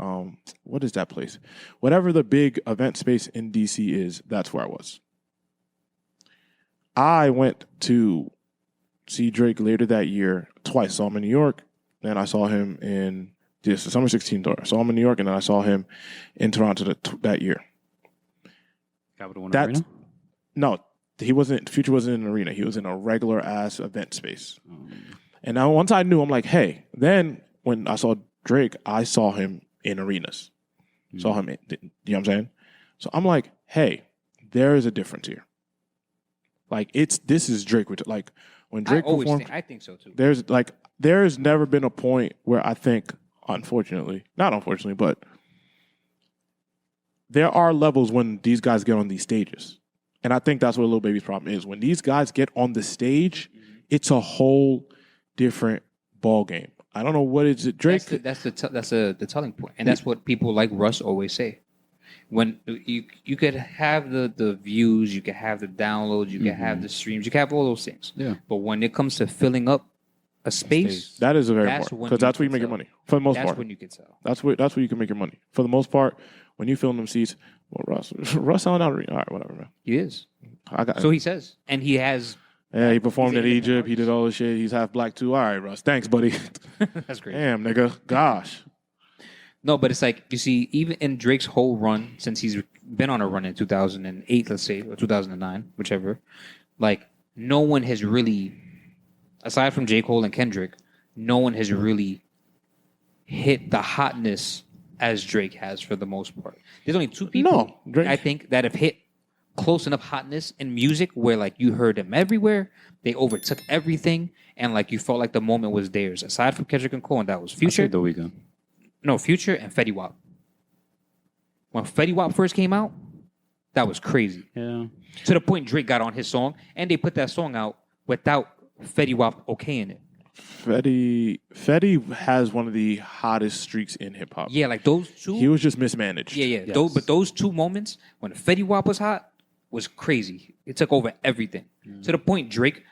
what is that place? Whatever the big event space in D.C. is, that's where I was. I went to see Drake later that year twice. Saw him in New York, then I saw him in the Summer 16 tour. I saw him in New York, and then I saw him in Toronto that year. Capital One Arena? No, Future wasn't in an arena. He was in a regular ass event space. And now once I knew, I'm like, hey. Then when I saw Drake, I saw him in arenas. Saw him, you know what I'm saying? So I'm like, hey, there is a difference here. Like, this is Drake. Like, when Drake performed, I think so too. There's never been a point where I think, not unfortunately, but there are levels when these guys get on these stages. And I think that's what Lil Baby's problem is. When these guys get on the stage, it's a whole different ball game. I don't know what is it. Drake. That's the telling point, and that's what people like Russ always say. When you could have the views, you could have the downloads, you could have the streams, you could have all those things. Yeah. But when it comes to filling up a space, that is a very important, because that's where you make your money for the most part. That's when you can sell. That's where you can make your money for the most part. When you fill in them seats, well, Russ selling out. All right, whatever, man. He is. So he says, and he has. Yeah, he performed in Egypt. He did all this shit. He's half black too. All right, Russ. Thanks, buddy. That's great. Damn, nigga. Gosh. No, but it's like, you see, even in Drake's whole run, since he's been on a run in 2008, let's say, or 2009, whichever, like, no one has really, aside from J. Cole and Kendrick, no one has really hit the hotness as Drake has for the most part. There's only two people, Drake. I think, that have hit close enough hotness in music where, like, you heard them everywhere, they overtook everything, and, like, you felt like the moment was theirs. Aside from Kendrick and Cole, and that was Future. The Weeknd. No, Future and Fetty Wap. When Fetty Wap first came out, that was crazy. Yeah. To the point Drake got on his song, and they put that song out without Fetty Wap okaying it. Fetty has one of the hottest streaks in hip hop. Yeah, like those two. He was just mismanaged. Yeah. Yes. But those 2 moments when Fetty Wap was hot was crazy. It took over everything. To the point Drake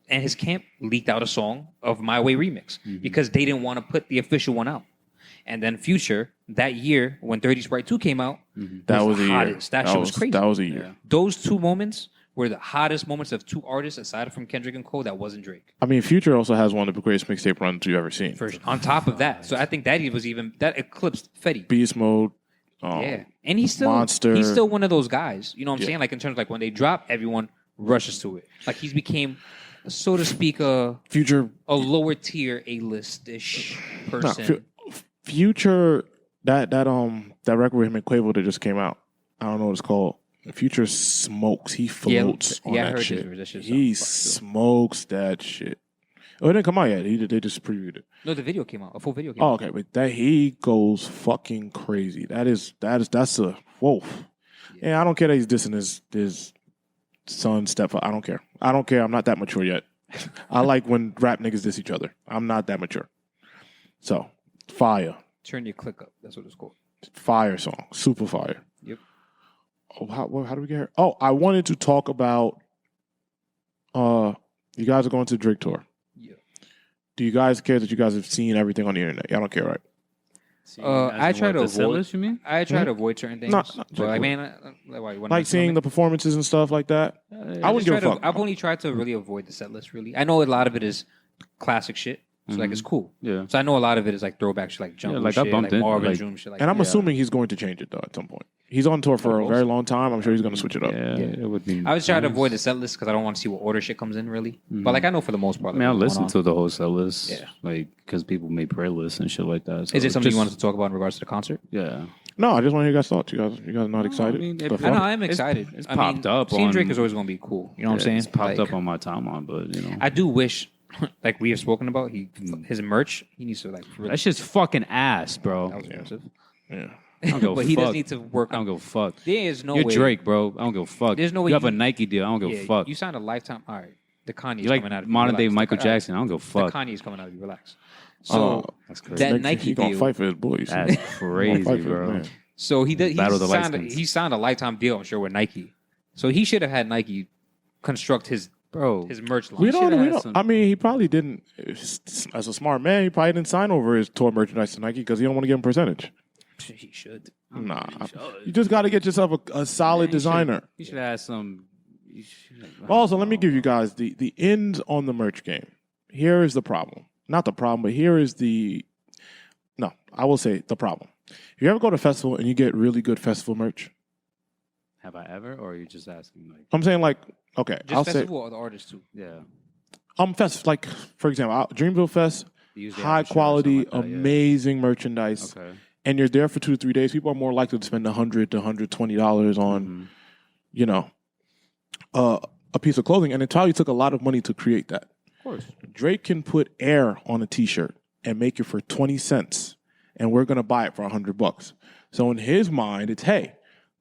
and his camp leaked out a song of My Way remix because they didn't want to put the official one out. And then Future, that year, when 30 Sprite 2 came out, That was the a hottest. year. That shit was crazy. That was a year. Yeah. Those 2 moments were the hottest moments of 2 artists, aside from Kendrick and Cole, that wasn't Drake. I mean, Future also has one of the greatest mixtape runs you've ever seen. On top of that. So I think that eclipsed Fetty. Beast Mode. Yeah. And he's still one of those guys. You know what I'm saying? Like, in terms of, like, when they drop, everyone rushes to it. Like, he's became, so to speak, Future. a lower tier A-list-ish person. Future, that record with him and Quavo that just came out. I don't know what it's called. Future smokes. He floats on I that heard shit. that shit He sounds smokes that shit. Oh, it didn't come out yet. They just previewed it. No, the video came out. A full video came out. Oh, okay, but he goes fucking crazy. That's a whoa. Yeah, I don't care that he's dissing his son, stepfather. I don't care. I'm not that mature yet. I like when rap niggas diss each other. I'm not that mature. So, fire. Turn your click up. That's what it's called. Fire song. Super fire. Yep. Oh, how do we get here? Oh, I wanted to talk about you guys are going to the Drake tour. Yeah. Do you guys care that you guys have seen everything on the internet? Y'all don't care, right? I try to avoid. You mean? I try to avoid certain things. Not but I mean, why, you Like seeing the performances and stuff like that. I wouldn't give a fuck. I've only tried to really avoid the set list. Really, I know a lot of it is classic shit. So like it's cool. Yeah. So I know a lot of it is like throwback shit, like Jump like, shit, I bumped like in, Marvin's like- Room shit. Like And I'm that. assuming he's going to change it though at some point. He's on tour for a very long time. I'm sure he's going to switch it up. Yeah, it would be. I was trying to avoid the set list because I don't want to see what order shit comes in really. But like I know for the most part. I mean, I like, listen to the whole set list. Yeah. Like, because people make playlists and shit like that. So Is it something you just- wanted to talk about in regards to the concert? Yeah. No, I just want to hear your guys' thoughts. You guys are not excited? I mean, But I know fuck. I'm excited. it's I popped up Seeing on- Drake is always going to be cool. You know what I'm saying? It's popped Like, up on my timeline, but I do wish, like we have spoken about, his merch. He needs to like. Really, that shit's fucking ass, bro. that was expensive. Yeah. I don't give a But he does fuck. need to work I don't on. give a fuck. There is no You're way. Drake, bro. I don't give a fuck. There's no way you have you- a Nike deal. I don't give a fuck. You signed a lifetime. All right, the Kanye. You like coming out of you. modern day Relax. Michael The- Jackson. I don't give a fuck. The Kanye is coming out of you. Relax. So That's crazy. that Nike He gonna deal. fight for his boys. That's He gonna crazy, fight for bro. his man. So he did. Battle of the Signed, Light-Skins. he signed a lifetime deal. I'm sure with Nike. So he should have had Nike construct his merch line. We should've don't. had some- I mean, he probably didn't. As a smart man, he probably didn't sign over his tour merchandise to Nike because he don't want to give him percentage. He should. Nah, you just got to get yourself a solid designer. You should have some. You should, Also, let me give you guys the ins on the merch game. Here is the problem. Not the problem, but here is the. No, I will say the problem. If you ever go to a festival and you get really good festival merch, Have I ever, or are you just asking? Like, I'm saying like, okay, Just I'll say festival or the artist too. yeah, fest like for example, Dreamville Fest. Usually high have a shirt or quality, something like that, yeah. amazing merchandise, Okay. and you're there for 2 to 3 days, people are more likely to spend $100 to $120 on, you know, a piece of clothing. And Italia took a lot of money to create that. Of course. Drake can put air on a T-shirt and make it for 20 cents, and we're gonna buy it for $100. So in his mind, it's hey,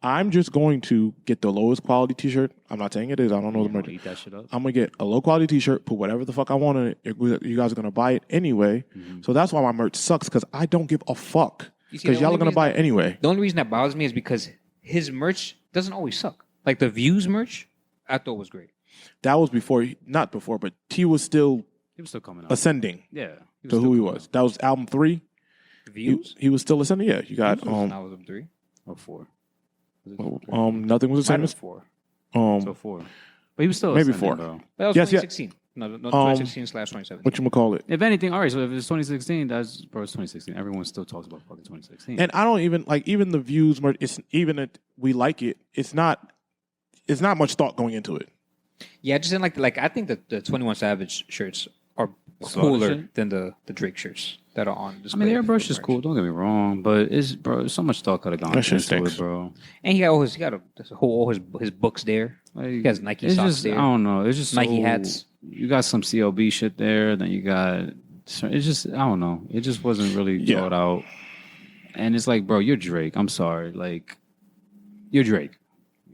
I'm just going to get the lowest quality T-shirt. I'm not saying it is. I don't know the merch. Eat that shit up. I'm gonna get a low quality T-shirt, put whatever the fuck I want in it. You guys are gonna buy it anyway. So that's why my merch sucks, because I don't give a fuck. You see, Because the y'all are only gonna reason buy it anyway. The only reason that bothers me is because his merch doesn't always suck. Like the Views merch, I thought was great. That was before, not before, but T was still He was still coming out. ascending Yeah. to who he was. That was album 3. Views? He was still ascending. Yeah, you got That was him 3. Or 4. nothing was the Might same have as been 4. So 4. But he was still Maybe ascending, 4. Bro. That was Yes, yeah. 2016. No, 2016/2017. whatchamacallit. If anything, all right. So if it's 2016, that's bro. It's 2016. Everyone still talks about fucking 2016. And I don't even like even the Views merch. It's even if we like it. It's not much thought going into it. Yeah, just in like I think that the 21 Savage shirts are Slaughter cooler shit? than the Drake shirts that are on I display. mean, the airbrush for is merch. cool. Don't get me wrong, but it's bro. So much thought could have gone That shit into stinks. it, bro. And he got all his books there. Like, He has Nike it's socks just, there. I don't know. It's just Nike so- hats. You got some CLB shit there. Then you got. It's just I don't know. It just wasn't really Yeah. thought out. And it's like, bro, you're Drake. I'm sorry. Like, you're Drake.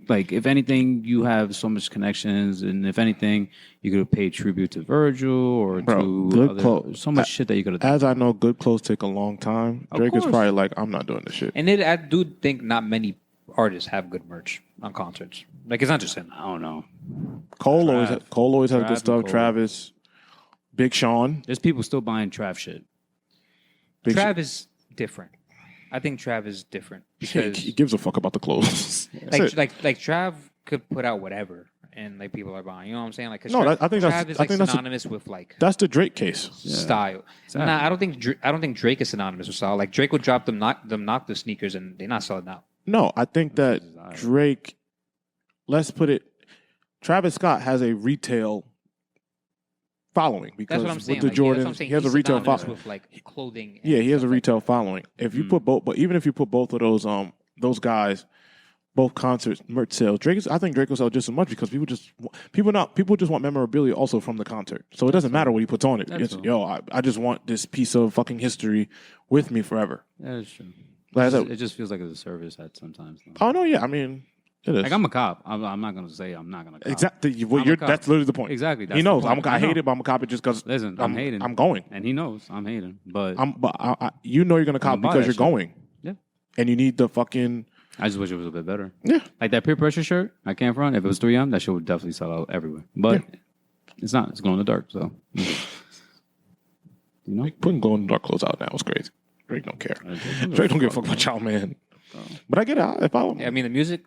Like, if anything, you have so much connections, and if anything, you could have paid tribute to Virgil or Bro, to good other, clothes. so much shit that you could have done. As I know, good clothes take a long time. Of Drake is course. probably like, I'm not doing this shit. And I do think not many artists have good merch on concerts. Like it's not just him. I don't know. Cole Trav. always has Trav good and stuff. Cole. Travis, Big Sean. There's people still buying Trav shit. Big Trav is different. I think Trav is different He because gives a fuck about the clothes. That's it. like Trav could put out whatever and like people are buying. You know what I'm saying? Like 'cause No, Trav, I think that's- Trav is I like think that's a- synonymous with like That's the Drake case. style. Exactly. Nah, I don't think Drake is synonymous with style. Like Drake would drop them knock the sneakers and they're not selling out. No, I think that Desire. Drake, let's put it, Travis Scott has a retail following because That's what I'm saying. with the Like, yeah, that's what I'm Jordans, saying. he has a He's retail synonymous following. with like clothing. and Yeah, he has a stuff like retail following. If you put both, but even if you put both of those guys, both concerts merch sales, I think Drake will sell just as much because people just want memorabilia also from the concert. So it doesn't matter what he puts on it. That's It's, true. I just want this piece of fucking history with me forever. Yeah, that's true. Like I said, It just feels like it's a service at sometimes. though. oh no, yeah, I mean, it is. Like I'm a cop. I'm not gonna say I'm not gonna cop. Exactly. Well, I'm a cop. that's literally the point. Exactly. That's He the knows. point. I I know. hate it, but I'm a cop it just because Listen, I'm hating. I'm going. And he knows I'm hating. But You know you're gonna cop gonna buy because that you're shit. going. Yeah. And you need the fucking I just wish it was a bit better. yeah. Like that peer pressure shirt, I can't front. If it was 3M, that shit would definitely sell out everywhere. But it's not. It's glow in the dark. So you know, Like putting glow in the dark clothes out now is crazy. Drake don't care. Drake don't give a fuck about y'all, man. But I get it. If I Yeah, I mean the music.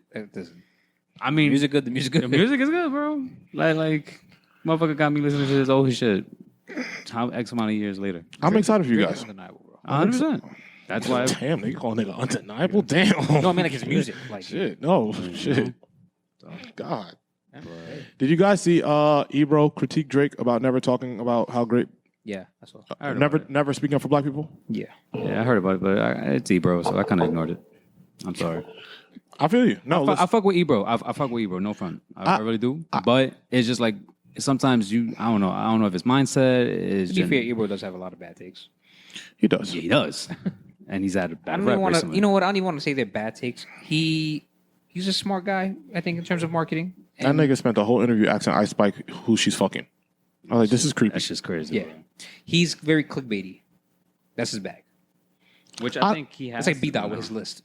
I mean, Music good. The music good. the music is good, bro. Like motherfucker got me listening to his old shit. How X amount of years later. I'm excited for you Drake guys. is undeniable, bro. 100%. That's why. Damn, they call nigga undeniable. Damn. No, I mean like his music. Like Shit. No. Shit. God. Did you guys see Ebro critique Drake about never talking about how great yeah, that's all. I heard about it. never speaking up for black people? Yeah. Yeah, I heard about it, but it's Ebro, so I kind of ignored it. I'm sorry. I feel you. No, I fuck with Ebro. I fuck with Ebro. No front. I really do. But it's just like sometimes I don't know. I don't know if it's mindset. It's To be fair, Ebro does have a lot of bad takes. he does. yeah, he does, and he's had a I bad don't rep even want to. recently. You know what? I don't even want to say they're bad takes. He's a smart guy. I think in terms of marketing. That And nigga spent the whole interview asking Ice Spike who she's fucking. I was like, this is creepy. That's just crazy. yeah, he's very clickbaity. That's his bag. Which I think he has. It's like to B do Dot with now. his list.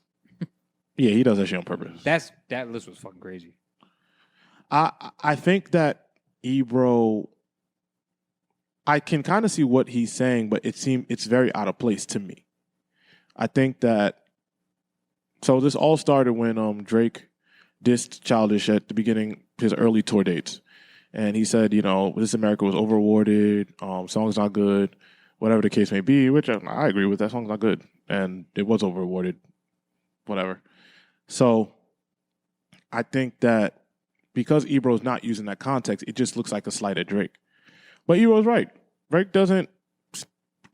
Yeah, he does that shit on purpose. That list was fucking crazy. I think that Ebro, I can kind of see what he's saying, but it's very out of place to me. I think that so this all started when Drake dissed Childish at the beginning, his early tour dates. And he said, This America was overawarded, song's not good, whatever the case may be, which I agree with. That song's not good. And it was overawarded, whatever. So I think that because Ebro's not using that context, it just looks like a slight at Drake. But Ebro's right. Drake doesn't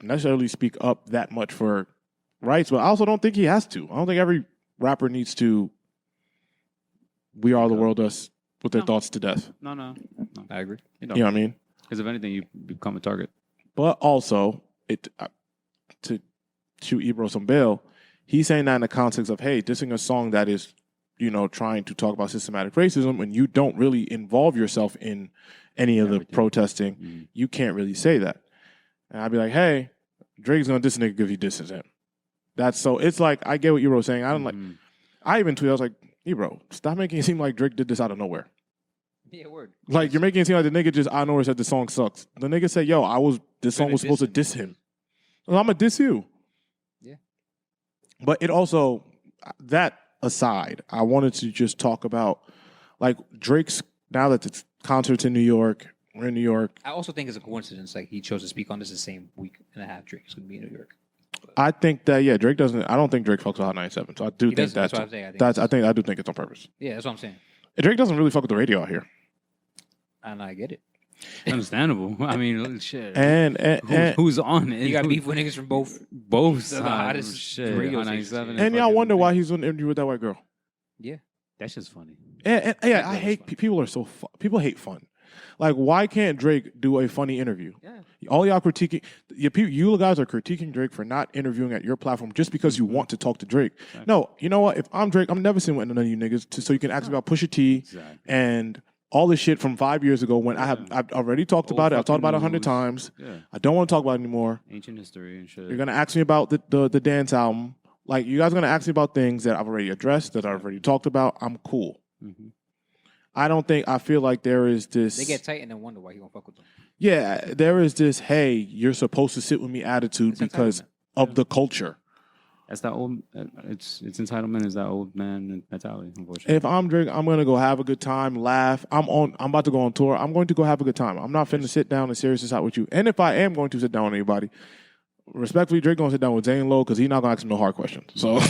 necessarily speak up that much for rights, but I also don't think he has to. I don't think every rapper needs to. We are the world us with their thoughts to death. No. I agree. You know what I mean? Because if anything, you become a target. But also, to shoot Ebro some bail, he's saying that in the context of, hey, dissing a song that is, trying to talk about systematic racism, and you don't really involve yourself in any of the protesting, you can't really say that. And I'd be like, hey, Drake's gonna diss a nigga if he disses him. It's like, I get what Ebro's saying. I don't like. I even tweeted, I was like, Ebro, stop making it seem like Drake did this out of nowhere. Yeah, word. Like, you're making it seem like the nigga just out of nowhere said the song sucks. The nigga said, yo, this song was supposed to diss him. Well, I'm gonna diss you. Yeah. But it also, that aside, I wanted to just talk about, like, Drake's, now that the concert's in New York, we're in New York. I also think it's a coincidence. Like, he chose to speak on this the same week and a half Drake is going to be in New York. I think that, Drake doesn't, I don't think Drake fucks with Hot 97. So I do think that's what I'm saying. I do think it's on purpose. Yeah, that's what I'm saying. And Drake doesn't really fuck with the radio out here. And I get it. Understandable. I mean, shit. And who's on it? You got beef with niggas from both sides. hottest Shit. radio Hot and y'all wonder why he's on an interview with that white girl. Yeah. That's just funny. And I hate people are so people hate fun. Like, why can't Drake do a funny interview? Yeah. All y'all critiquing, you guys are critiquing Drake for not interviewing at your platform just because you want to talk to Drake. Exactly. No, you know what? If I'm Drake, I'm never sitting with none of you niggas so you can ask me about Pusha T and all this shit from 5 years ago when I've already talked about it. I've talked about it 100 times. Yeah. I don't want to talk about it anymore. Ancient history and shit. You're going to ask me about the dance album. Like, you guys are going to ask me about things that I've already addressed, that I've already talked about. I'm cool. Mm-hmm. I feel like there is this... They get tight and then wonder why he won't fuck with them. Yeah, there is this, hey, you're supposed to sit with me attitude because of the culture. That's that old... It's entitlement is that old man mentality, unfortunately. If I'm Drake, I'm going to go have a good time, laugh. I'm about to go on tour. I'm going to go have a good time. I'm not finna sit down and serious this out with you. And if I am going to sit down with anybody, respectfully, Drake going to sit down with Zane Lowe because he's not going to ask him no hard questions. So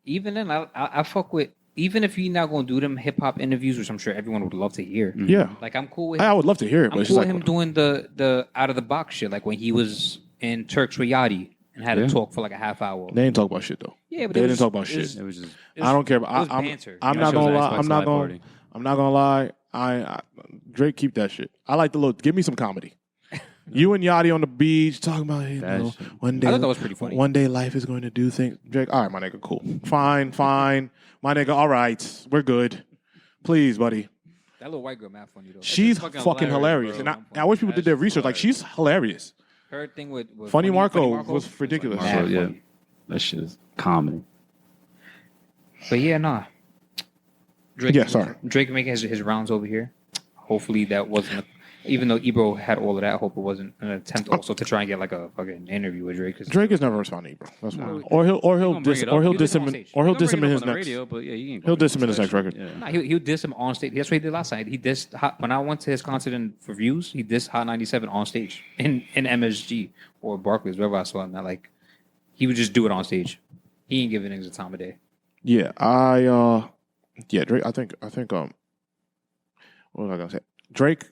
even then, I fuck with... Even if you're not going to do them hip-hop interviews, which I'm sure everyone would love to hear. Yeah. Like, I'm cool with... I would love to hear it. I'm cool with him doing the out-of-the-box shit. Like, when he was in Turks with Yachty and had a talk for like a half hour. They didn't talk about shit, though. Yeah, but they didn't talk about shit. It was just... I don't care. I'm not going to lie. I'm not going to lie. Drake, keep that shit. I like the look. Give me some comedy. You and Yachty on the beach talking about, one day. I thought that was pretty funny. One day life is going to do things. Drake, all right, my nigga, cool. Fine. My nigga, all right. We're good. Please, buddy. That little white girl, mad funny, though. She's fucking hilarious. And I wish people did their research. Like, she's hilarious. Her thing with Funny Marco was ridiculous. Yeah. That shit is comedy. But yeah, nah. Drake, sorry. Drake making his rounds over here. Hopefully that wasn't... Even though Ebro had all of that, I hope it wasn't an attempt also to try and get like a fucking interview with Drake. Drake is never responding to Ebro. That's fine. Or he'll diss him in his next. He'll diss him in his next record. Yeah. Nah, he'll diss him on stage. That's what he did last night. He dissed when I went to his concert for views. He dissed Hot 97 on stage in MSG or Barclays, wherever I saw him. That like he would just do it on stage. He ain't giving niggas a time of day. Yeah, Drake. I think. What was I gonna say? Drake.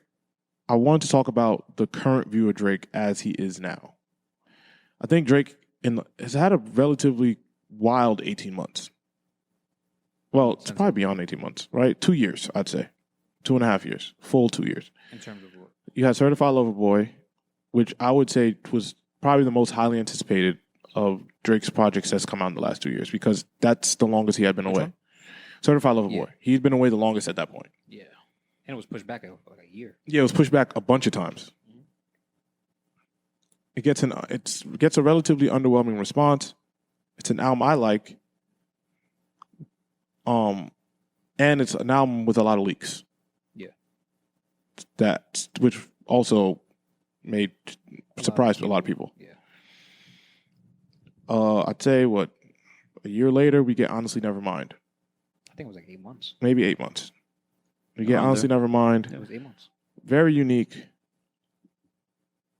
I wanted to talk about the current view of Drake as he is now. I think Drake has had a relatively wild 18 months. Well, it's probably beyond 18 months, right? 2 years, I'd say. 2.5 years. Full 2 years. In terms of what? You had Certified Lover Boy, which I would say was probably the most highly anticipated of Drake's projects that's come out in the last 2 years because that's the longest he had been away. Certified Lover Boy. He's been away the longest at that point. Yeah. And it was pushed back for like a year. Yeah, it was pushed back a bunch of times. Mm-hmm. It gets a relatively underwhelming response. It's an album I like. And it's an album with a lot of leaks. Yeah. Which also made surprised a lot of people. Yeah. I'd say a year later we get Honestly Nevermind. I think it was like 8 months. Maybe 8 months. We get Honestly Nevermind. It was 8 months. Very unique.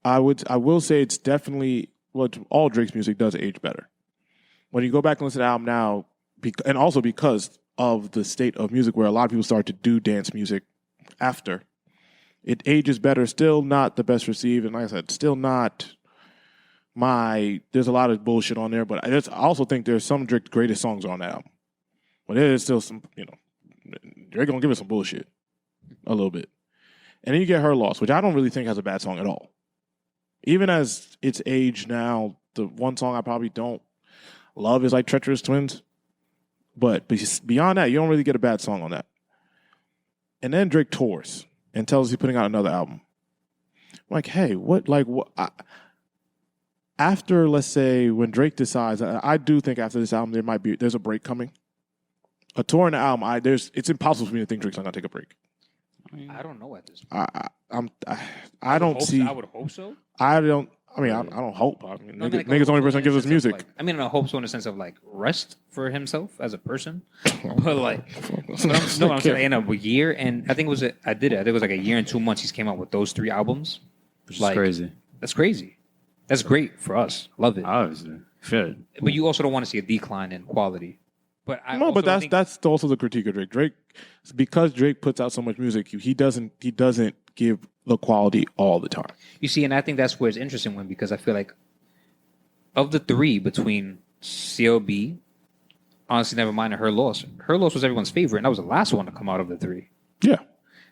I will say it's definitely what all Drake's music does age better. When you go back and listen to the album now, and also because of the state of music where a lot of people start to do dance music after, it ages better. Still not the best received, and like I said, still not there's a lot of bullshit on there, but I also think there's some Drake's greatest songs on that album. But there is still some, Drake gonna give us some bullshit a little bit. And then you get Her Loss, which I don't really think has a bad song at all. Even as it's aged now, the one song I probably don't love is like Treacherous Twins. But beyond that, you don't really get a bad song on that. And then Drake tours and tells us he's putting out another album. I'm like, hey, what? After, let's say, when Drake decides, I do think after this album there's a break coming. A tour and an album, it's impossible for me to think Drake's not gonna take a break. I don't know at this point. I don't see. I would hope so. I don't. I mean, I don't hope. I mean, niggas the only person that gives us music. I mean, I hope so in the sense of like rest for himself as a person. But like, I'm saying in a year, and I think it was I think it was like a year and 2 months. He's came out with those 3 albums, which is crazy. That's crazy. That's great for us. Love it. Obviously, sure. But you also don't want to see a decline in quality. But that's also the critique of Drake. Drake, because Drake puts out so much music, he doesn't give the quality all the time. You see, and I think that's where it's interesting because I feel like of the 3 between CLB, honestly, never mind, and Her Loss was everyone's favorite, and that was the last one to come out of the 3. Yeah.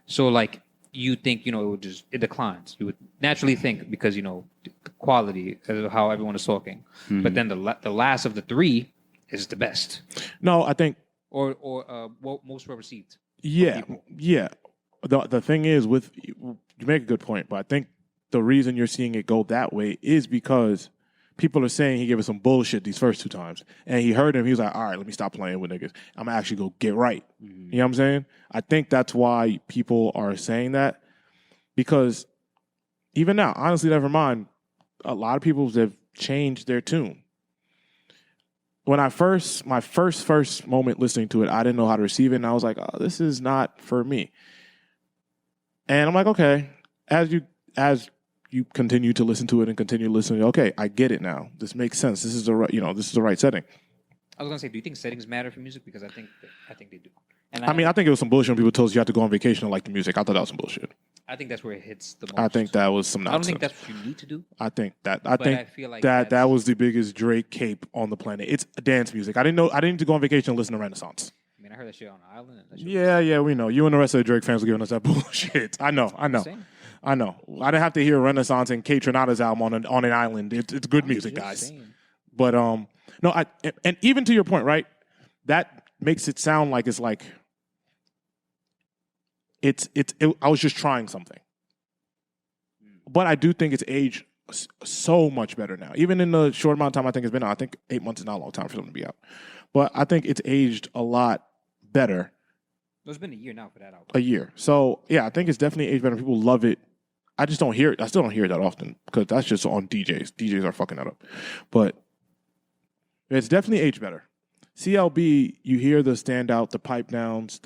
So like you think it declines. You would naturally think because the quality of how everyone is talking, but then the last of the 3 is the best. No, I think or most well received. Yeah. The thing is, you make a good point, but I think the reason you're seeing it go that way is because people are saying he gave us some bullshit these first 2 times, and he heard him. He was like, "All right, let me stop playing with niggas. I'm gonna actually go get right." You know what I'm saying? I think that's why people are saying that, because even now, honestly, never mind. A lot of people have changed their tune. When my first moment listening to it, I didn't know how to receive it, and I was like, "Oh, this is not for me." And I'm like, okay, as you continue to listen to it and continue listening, okay, I get it now. This makes sense. This is the right setting. I was gonna say, do you think settings matter for music? Because I think they do. And I think it was some bullshit when people told us you have to go on vacation and like the music. I thought that was some bullshit. I think that's where it hits the most. I think that was some nonsense. I don't think that's what you need to do. I think I feel like that was the biggest Drake cape on the planet. It's dance music. I didn't need to go on vacation and listen to Renaissance. I mean, I heard that shit on the island. Yeah, we know. You and the rest of the Drake fans were giving us that bullshit. I know. I didn't have to hear Renaissance and Kate Renata's album on an island. It's good music, guys. Saying. But no, and even to your point, right? That makes it sound like it's like I was just trying something. But I do think it's aged so much better now. Even in the short amount of time I think it's been out. I think 8 months is not a long time for them to be out. But I think it's aged a lot better. It's been a year now for that album. A year. So, yeah, I think it's definitely aged better. People love it. I just don't hear it. I still don't hear it that often because that's just on DJs. DJs are fucking that up. But it's definitely aged better. CLB, you hear the standout, the pipe downs,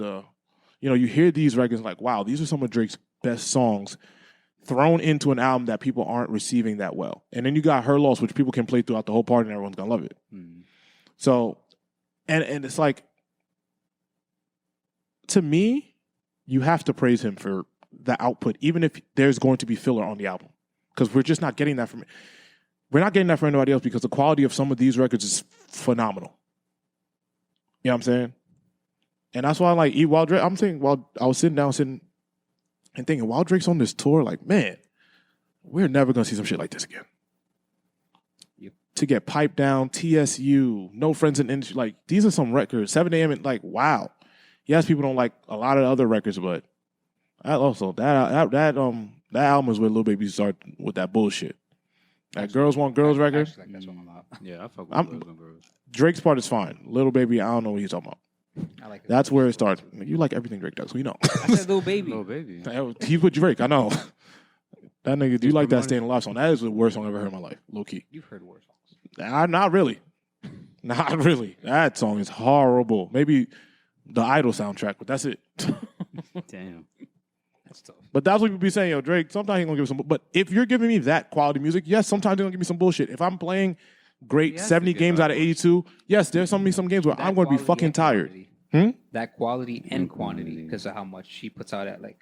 you hear these records like, wow, these are some of Drake's best songs thrown into an album that people aren't receiving that well. And then you got Her Loss, which people can play throughout the whole party and everyone's going to love it. So, and it's like, to me, you have to praise him for the output, even if there's going to be filler on the album. Because we're just not getting that from We're not getting that from anybody else because the quality of some of these records is phenomenal. You know what I'm saying? And that's why, like, while I was sitting and thinking, while Drake's on this tour, like, man, we're never going to see some shit like this again. Yep. To get Pipe Down, TSU, No Friends in Industry, like, these are some records. 7 a.m. and, like, wow. Yes, people don't like a lot of other records, but that album is where Lil Baby started with that bullshit. That Girls Want Girls record. I like that song a lot. Yeah, I fuck with Girls Want Girls. Drake's part is fine. Little Baby, I don't know what he's talking about. I like it. That's where it starts. You like everything Drake does. We know. I said Lil Baby. Lil Baby. He's with Drake. I know. That nigga, do you like that Staying Alive song? That is the worst song I've ever heard in my life. Low key. You've heard worse songs. Not really. Not really. That song is horrible. Maybe the Idol soundtrack, but that's it. Damn. That's tough. But that's what people be saying, yo, Drake, sometimes he's going to give some. But if you're giving me that quality music, yes, sometimes he's going to give me some bullshit. If I'm playing great 70 games out of 82, yes, there's some games where I'm going to be fucking tired. That quality and quantity because of how much he puts out at like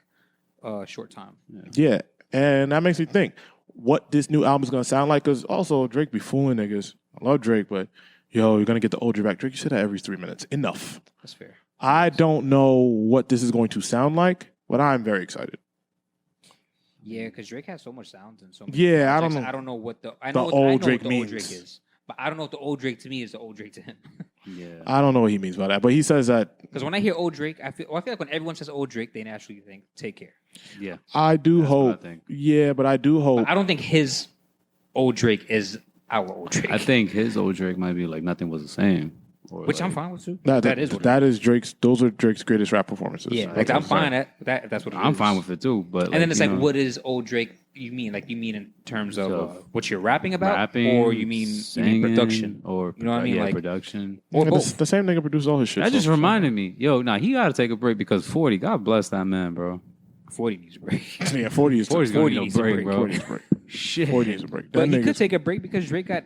short time. Yeah. And that makes me think, what this new album is gonna sound like. Because also Drake be fooling niggas. I love Drake, but yo, you're gonna get the old Drake back. Drake, you said that every 3 minutes. Enough. That's fair. I don't know what this is going to sound like, but I'm very excited. Yeah, because Drake has so much sounds and so many Yeah, I projects. don't know. I don't know what the I The know what, old I know Drake what the old means. Drake is, but I don't know what the old Drake to me is the old Drake to him. Yeah. I don't know what he means by that, but he says that. Because when I hear old Drake, I feel like when everyone says old Drake, they naturally think "Take Care." Yeah. I do That's what I hope. think. Yeah, but I do hope. But I don't think his old Drake is our old Drake. I think his old Drake might be like Nothing Was the Same. Or which I'm like- fine with too. that that is what that it is Drake's. Those are Drake's greatest rap performances. is. Yeah, That's like, I'm what saying. fine at that. If that's what it is. I'm fine with it too. But And then it's like, you know, what is old Drake? You mean in terms of So, what you're rapping about, rapping, or you mean singing, production? or You know what I mean? Yeah, Like- production. Or Yeah, both. the same nigga produced all his shit. That just so- reminded me, yo, nah, he got to take a break because 40. God bless that man, bro. 40 needs a break. Yeah, 40 is 40's 40 gonna need a needs a break, break. bro. 40 is a break. Shit. 40 is a break. But That he could nigga's- take a break because Drake got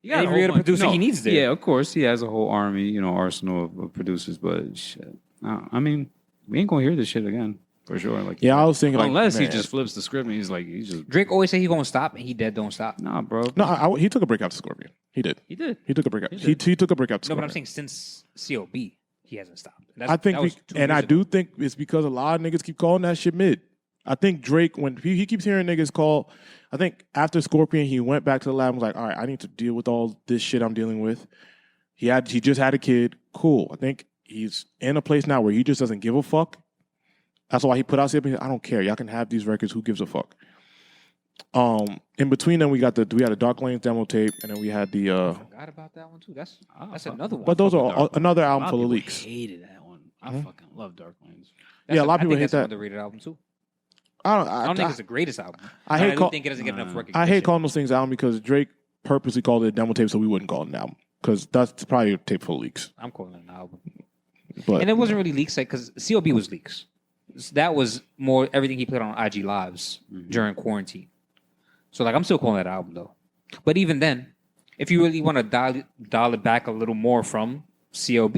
You got a every whole other bunch- producer he needs there. Yeah, of course, he has a whole army, arsenal of producers. But shit, I mean, we ain't gonna hear this shit again for sure. Like, Yeah, I was thinking like, unless he man. just flips the script and he's just Drake always say he gonna stop, and he dead don't stop. nah, bro. No, he took a break after Scorpion. He did. He did. He took a break out. He He did. took a break after No, but Scorpion. I'm saying since COB, he hasn't stopped. I think, that was 2 and I years do ago. think it's because a lot of niggas keep calling that shit mid. I think Drake, when he keeps hearing niggas call, I think after Scorpion, he went back to the lab and was like, all right, I need to deal with all this shit I'm dealing with. He just had a kid. Cool. I think he's in a place now where he just doesn't give a fuck. That's why he put out I don't care. Y'all can have these records. Who gives a fuck? In between them, we had a Dark Lanes demo tape, and then we had the. Forgot about that one too. That's fuck- another one. But those fuck are with Dark another A album lot full of people leaks. hated that one. I fucking love Dark Lanes. Yeah, a lot of people I think hate that's that. an underrated album too. I I don't think it's the greatest album. I But hate do call- think it doesn't get enough Nah. recognition. I hate calling those things album because Drake purposely called it a demo tape so we wouldn't call it an album because that's probably a tape full of leaks. I'm calling it an album. But And it wasn't really leaks, like because COB was leaks. That was more everything he played on IG lives during quarantine. So like I'm still calling that an album though. But even then, if you really want to dial it back a little more from COB,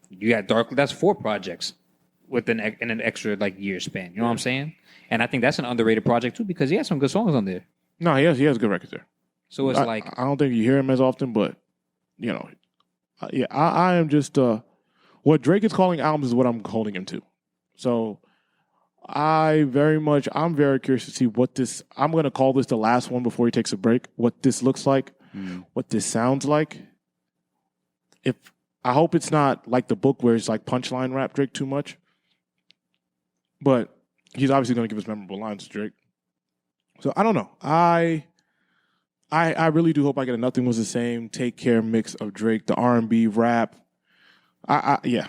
you got Dark. That's 4 projects within in an extra like year span. You know what I'm saying? And I think that's an underrated project too because he has some good songs on there. no, he has good records there. So it's I like don't think you hear him as often, but I am just what Drake is calling albums is what I'm holding him to. So I'm very curious to see what this. I'm going to call this the last one before he takes a break. What this looks like, what this sounds like. I hope it's not like the book where it's like punchline rap Drake too much. But he's obviously going to give us memorable lines to Drake. So I don't know. I really do hope I get a Nothing Was the Same, Take Care mix of Drake, the R&B rap. Yeah.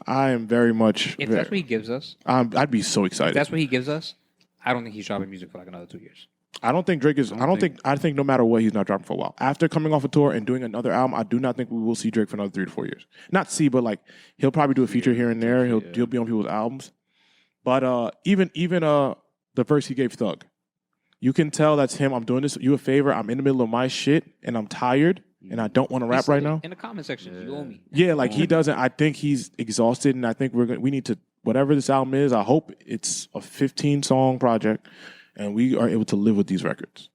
I am very much. if that's what he gives us, I'd be so if excited. that's what he gives us, I don't think he's dropping music for like another 2 years. I don't think Drake is. I think no matter what, he's not dropping for a while. After coming off a tour and doing another album, I do not think we will see Drake for another 3 to 4 years. Not see, but like he'll probably do a feature here and there. He'll be on people's albums. But even the verse he gave Thug, you can tell that's him. I'm doing this you a favor. I'm in the middle of my shit and I'm tired and I don't want to rap right now. In the comment section, you owe me. Yeah, like he doesn't. I think he's exhausted, and I think we need to whatever this album is. I hope it's a 15-song project, and we are able to live with these records.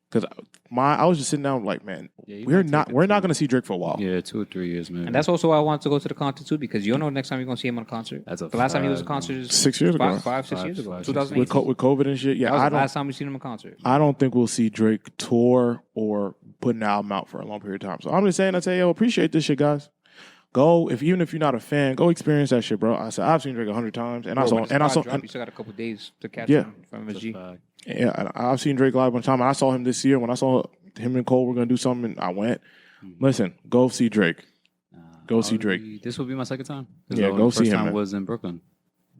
Because I was just sitting down like, man, you we're might take not it going to see Drake for a while. Yeah, 2 or 3 years, man. And that's also why I want to go to the concert too, because you don't know next time you're gonna see him on a concert. That's a the last time he was at fact, concert is 6 years ago. 6 years ago, 5, 6 2018. With COVID and shit. Yeah, That was I the last don't. time we seen him in concert. I don't think we'll see Drake tour or put an album out for a long period of time. So I'm just saying, I say, yo, appreciate this shit, guys. Go even if you're not a fan, go experience that shit, bro. I said I've seen Drake 100 times, and I saw, You still got a couple days to catch Yeah. him from MSG. yeah, and I've seen Drake live one time, and I saw him this year when I saw him and Cole were gonna do something. And I went. Listen, go see Drake. Go see Drake. This will be my second time. Yeah, go see First him, time man. was in Brooklyn,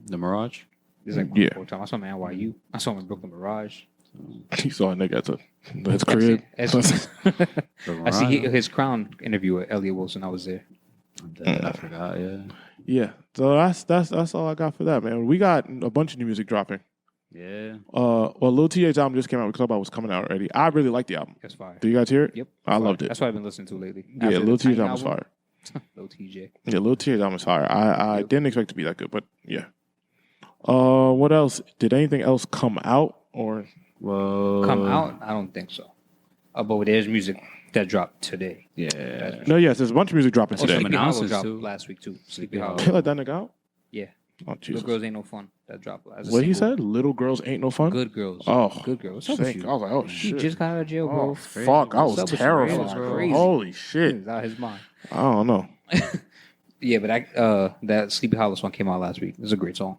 the Mirage. This is like Yeah. my fourth time. I saw him at NYU. I saw him in Brooklyn Mirage. He saw a nigga at his crib. The I see Mirage. his Crown interview with Elliot Wilson. I was there. I'm dead. I forgot. Yeah. Yeah, so that's all I got for that, man. We got a bunch of new music dropping. Yeah. Well, Lil TJ's album just came out. We talked about what's coming out already. I really like the album. That's fire. Do you guys hear it? Yep. I loved it. That's what I've been listening to lately. Yeah, After Lil the Tiny TJ's album was fire. Lil TJ. Yeah, Lil TJ's album was fire. I didn't expect it to be that good, but yeah. What else? Did anything else come out or Whoa. come out? I don't think so. But there's music that dropped today. Yeah. No, yes, there's a bunch of music dropping today. some Sleepy Hollow announcements, dropped too. last week too. Sleepy Sleepy Hollow. They let that nigga out? Yeah. Oh, Jesus. Good Girls Ain't No Fun. That dropped last. What he said? Little girls ain't no fun? Good Girls. Oh. Good Girls. What's up with Thank- you? I was like, oh, He shit. just got out of jail, bro. Oh, fuck. I was What's up with you? terrified, That was bro. crazy. Holy He shit. was out of his mind. I don't know. Yeah, but that Sleepy Hollow song came out last week. It's a great song.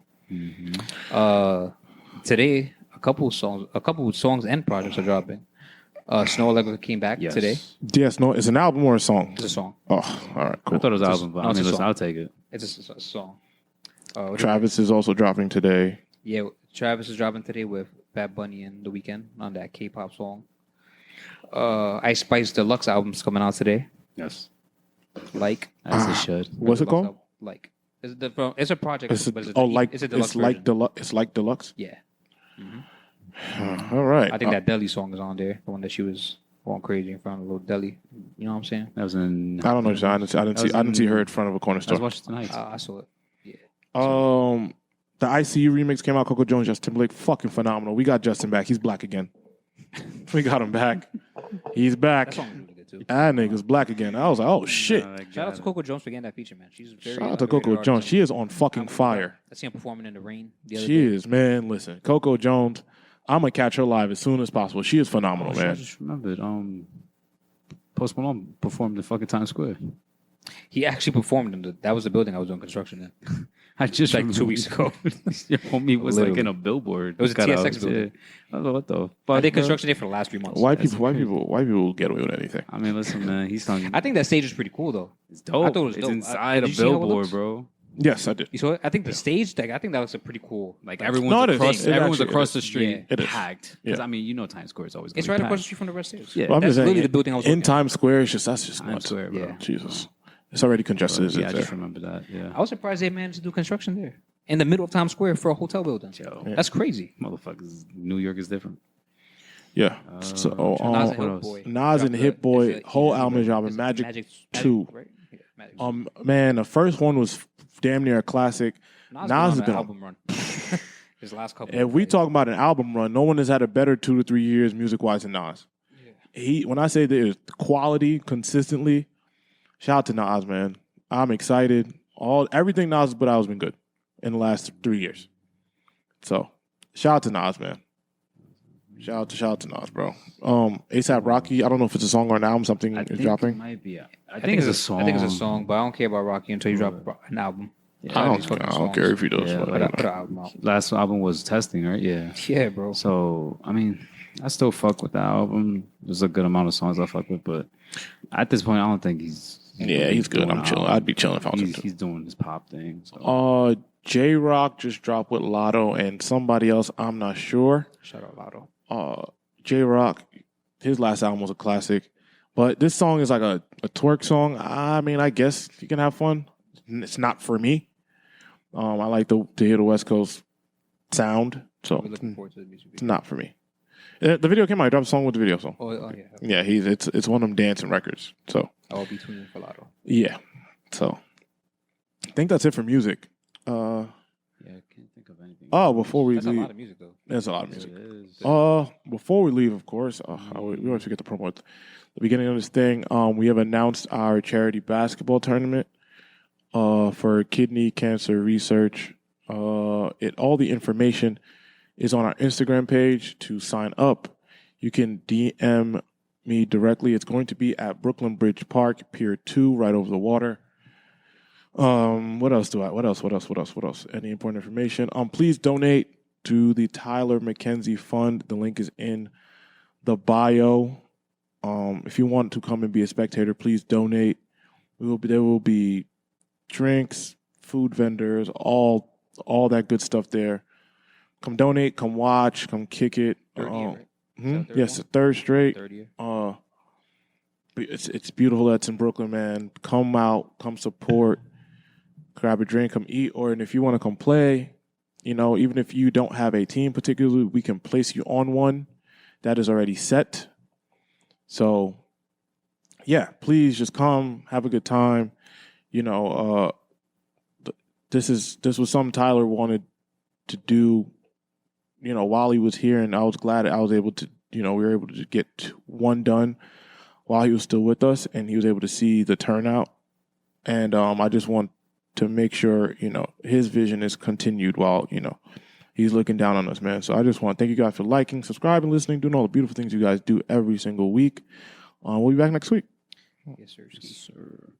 Today, a couple songs and projects are dropping. Snow Allegra came back Yes. today. Yes, no, it's an album or a song? It's a song. Oh, all right, I cool. thought it was an album, but no, I it's mean, a listen, song. I'll take it. It's a song. What Travis is also dropping today. Yeah, Travis is dropping today with Bad Bunny and The Weeknd on that K-pop song. Ice Spice Deluxe album's coming out today. Yes. Like, As it should. What's it Deluxe called? album. Like, it's a project. It's but like it's a deluxe it's like version. deluxe. It's like deluxe. Yeah, All right. I think that Deli song is on there. The one that she was going crazy in front of a little deli. You know what I'm saying? That was in. I don't know. I didn't see her in front of a corner I was store. watching tonight. I saw it. Yeah. The ICU remix came out. Coco Jones, Justin Timberlake, fucking phenomenal. We got Justin back. He's black again. We got him back. He's back. That song was really good too. That nigga's black again. I was like, oh shit. Shout out to Coco Jones for getting that feature, man. She's very. Shout out to underrated Coco artist. Jones. She is on fucking fire. I see him performing in the rain the other She day. is, man. Listen, Coco Jones. I'm gonna catch her live as soon as possible. She is phenomenal, I man. just remembered. Post Malone performed in fucking Times Square. He actually performed in that was the building I was doing construction in. I just Like 2 weeks ago. Your homie was like Literally. in a billboard. It was a cutout. TSX building. Yeah. I was like, what the I fuck? did bro? construction there for the last 3 months. White people will get away with anything. I mean, listen, man. He's talking. I think that stage is pretty cool though. It's dope. I thought it was it's dope. inside Did a you see how it billboard, looks? bro. Yes, I did. You saw it? I think the stage, I think that looks a pretty cool. Like That's- everyone's No, it is. across, It everyone's actually across is. the street, It is. packed. Because Yeah. I mean, you know, Times Square is always. It's gonna right be across the packed. street from the Red Stairs. Yeah, Well, I'm That's just saying, literally the building I was in working at. Times Square. It's just that's just Times nuts. Square, bro. Yeah. Jesus, it's already congested. Is Yeah, I it just there? remember that. Yeah, I was surprised they managed to do construction there in the middle of Times Square for a hotel building. Yo. That's crazy. motherfuckers. New York is different. Yeah. So, Nas and what Hit else? Boy. Nas and dropped Hit the- Boy it's a- whole it's a- album is dropping. it's Magic 2. right? Yeah, Magic. Man, the first one was damn near a classic. Nas Nas has been been on on. an album run. His last couple. If we talk about an album run, no one has had a better 2 to 3 years music wise than Nas. When I say there's quality consistently, shout out to Nas, man. I'm excited. Everything Nas has put out has been good in the last 3 years. So shout out to Nas, man. Shout out to Nas, bro. ASAP Rocky. I don't know if it's a song or an album. Something I is think dropping. It might be. I think it's a song. I think it's a song, but I don't care about Rocky until you drop an album. I these fucking don't care songs. if he does. Yeah, whatever. Put an album out. Last album was Testing, right? Yeah. Yeah, bro. So I mean, I still fuck with that album. There's a good amount of songs I fuck with, but at this point, I don't think he's. Yeah, he's good. doing I'm an chilling. album. I'd be chilling if I was him. He's doing his pop thing. So. J Rock just dropped with Lotto and somebody else. I'm not sure. Shout out Lotto. J Rock, his last album was a classic, but this song is like a twerk song. I mean, I guess you can have fun. It's not for me. I like to hear the West Coast sound, so We're looking forward to the music it's video. not for me. The video came out. He dropped a song with the video, so Oh yeah. yeah, it's one of them dancing records. So I'll be tuning in for Lotto. yeah, so I think that's it for music. Yeah, I can't think of anything. Before we That's a leave, lot of music though. there's a lot of music. It is. Before we leave, of course, we always forget to promote the beginning of this thing. We have announced our charity basketball tournament for kidney cancer research. All the information is on our Instagram page. To sign up, you can DM me directly. It's going to be at Brooklyn Bridge Park, Pier 2, right over the water. What else? Any important information? Please donate to the Tyler Mckenzie Fund. The link is in the bio. If you want to come and be a spectator, please donate. There will be drinks, food vendors, all that good stuff there. Come donate, come watch, come kick it. Third year, right? Is that the third Yes, one? third straight. Third year. It's beautiful that's in Brooklyn, man. Come out, come support, grab a drink, come eat, and if you want to come play, even if you don't have a team particularly, we can place you on one that is already set. So, yeah, please just come, have a good time. This was something Tyler wanted to do while he was here, and I was glad I was able to, we were able to get one done while he was still with us, and he was able to see the turnout. And I just want to make sure, his vision is continued while, he's looking down on us, man. So I just want to thank you guys for liking, subscribing, listening, doing all the beautiful things you guys do every single week. We'll be back next week. Yes, sir. Yes, sir.